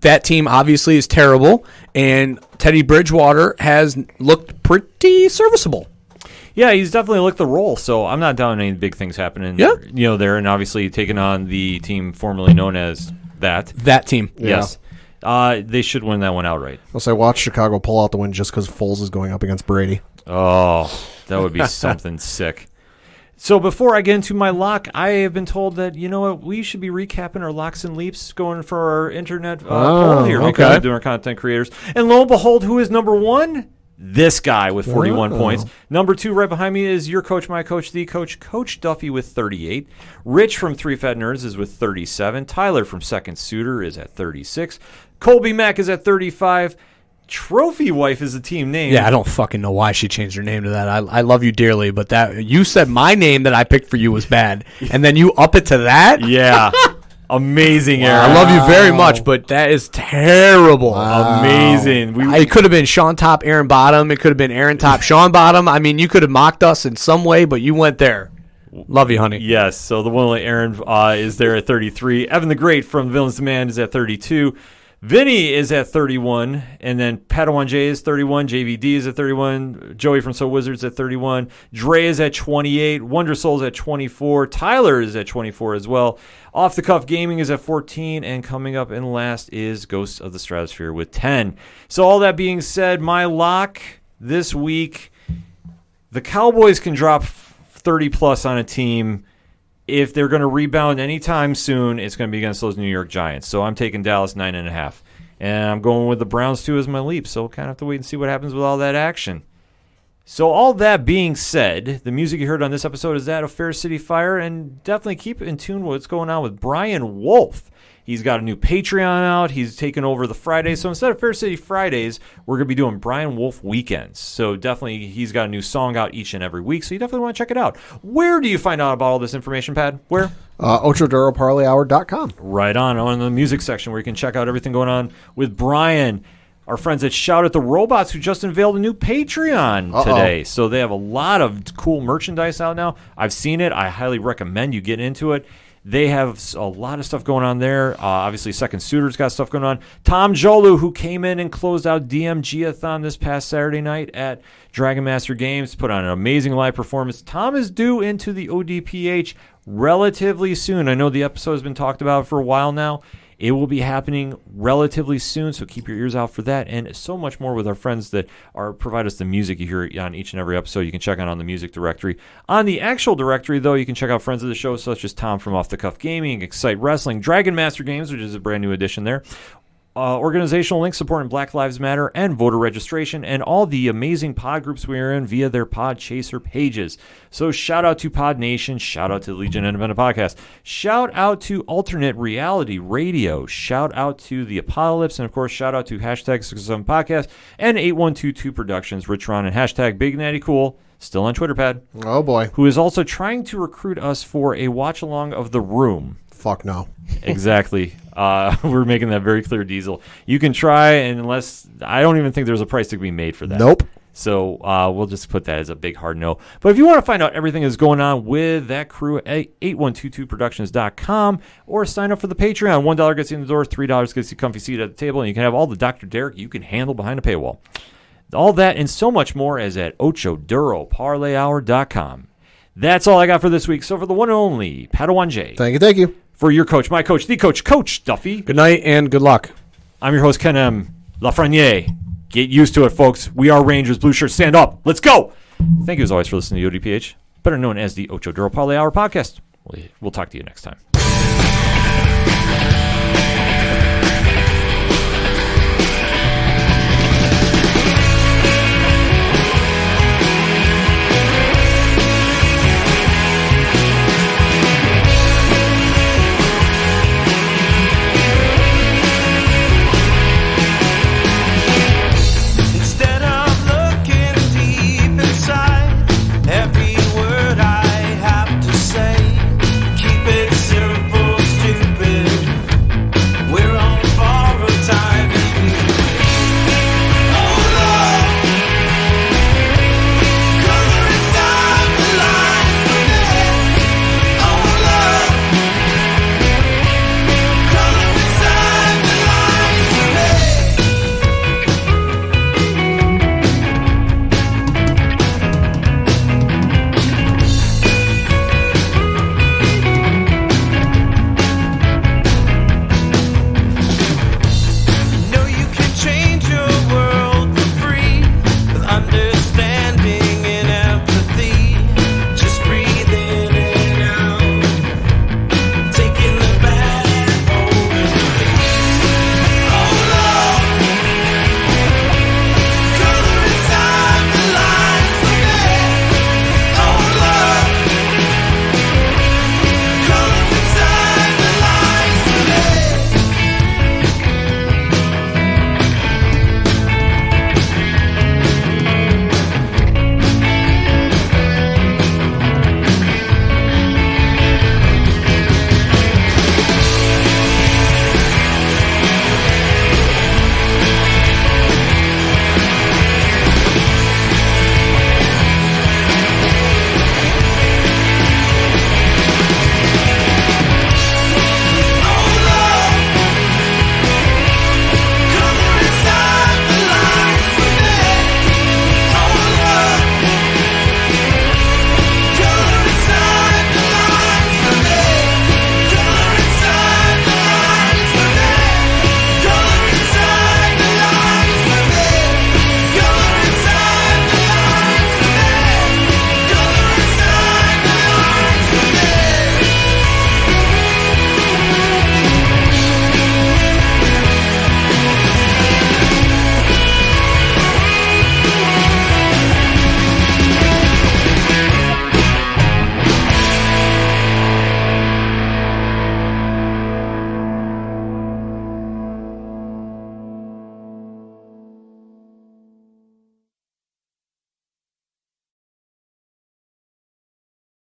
That team obviously is terrible, and Teddy Bridgewater has looked pretty serviceable. Yeah, he's definitely looked the role, so I'm not down any big things happening. Yeah. There, and obviously taking on the team formerly known as that. That team. Yes. They should win that one outright. I'll say watch Chicago pull out the win just because Foles is going up against Brady. Oh, that would be something sick. So before I get into my lock, I have been told that, you know what, we should be recapping our locks and leaps going for our internet poll here because we're doing our content creators. And lo and behold, who is number one? this guy with 41 points. Number 2 right behind me is your coach, my coach, the coach, Coach Duffy with 38. Rich from 3 Fat Nerds is with 37. Tyler from Second Suitor is at 36. Colby Mack is at 35. Trophy Wife is the team name. Yeah, I don't fucking know why she changed her name to that. I love you dearly, but that you said my name that I picked for you was bad, and then you up it to that? Yeah. Amazing, Aaron. I love you very much, but that is terrible. Amazing. It could have been Sean Top, Aaron Bottom. It could have been Aaron Top, Sean Bottom. I mean, you could have mocked us in some way, but you went there. Love you, honey. Yes, so the one only Aaron is there at 33. Evan the Great from Villains Demand is at 32. Vinny is at 31, and then Padawan J is 31, JVD is at 31, Joey from So Wizards at 31, Dre is at 28, Wonder Soul's at 24, Tyler is at 24 as well. Off the Cuff Gaming is at 14, and coming up in last is Ghosts of the Stratosphere with 10. So all that being said, my lock this week, the Cowboys can drop 30-plus on a team. If they're going to rebound anytime soon, it's going to be against those New York Giants. So I'm taking Dallas 9.5. And I'm going with the Browns, too, as my leap. So we'll kind of have to wait and see what happens with all that action. So all that being said, the music you heard on this episode is that of Fair City Fire. And definitely keep in tune with what's going on with Brian Wolf. He's got a new Patreon out. He's taken over the Fridays. So instead of Fair City Fridays, we're going to be doing Brian Wolf Weekends. So definitely he's got a new song out each and every week. So you definitely want to check it out. Where do you find out about all this information, Pad? Where? OchoDuroParlayHour.com. Right on the music section where you can check out everything going on with Brian. Our friends at Shout at the Robots, who just unveiled a new Patreon today. So they have a lot of cool merchandise out now. I've seen it. I highly recommend you get into it. They have a lot of stuff going on there. Obviously, Second Suitor's got stuff going on. Tom Jolu, who came in and closed out DMG-a-thon this past Saturday night at Dragon Master Games, put on an amazing live performance. Tom is due into the ODPH relatively soon. I know the episode has been talked about for a while now. It will be happening relatively soon, so keep your ears out for that. And so much more with our friends that provide us the music you hear on each and every episode. You can check out on the music directory. On the actual directory, though, you can check out friends of the show, such as Tom from Off the Cuff Gaming, Excite Wrestling, Dragon Master Games, which is a brand new addition there. Organizational links supporting Black Lives Matter and voter registration, and all the amazing pod groups we are in via their Podchaser pages. So shout out to Pod Nation, shout out to Legion Independent Podcast, shout out to Alternate Reality Radio, shout out to the aPODalypse, and of course shout out to hashtag 607 Podcast and 8122 Productions, Rich Ron, and hashtag Big Natty Cool. Still on Twitter, Pad. Oh, boy. Who is also trying to recruit us for a watch-along of The Room. Fuck no. Exactly. We're making that very clear, Diesel. You can try, and unless I don't even think there's a price to be made for that. Nope. So we'll just put that as a big hard no. But if you want to find out everything that's going on with that crew at 8122productions.com, or sign up for the Patreon. $1 gets you in the door, $3 gets you a comfy seat at the table, and you can have all the Dr. Derek you can handle behind a paywall. All that and so much more is at OchoDuroParlayHour.com. That's all I got for this week. So for the one and only Padawan J. Thank you. For your coach, my coach, the coach, Coach Duffy. Good night and good luck. I'm your host, Ken M. Lafreniere. Get used to it, folks. We are Rangers. Blue shirts, stand up. Let's go. Thank you, as always, for listening to ODPH, better known as the Ocho Duro Parlay Hour podcast. We'll talk to you next time.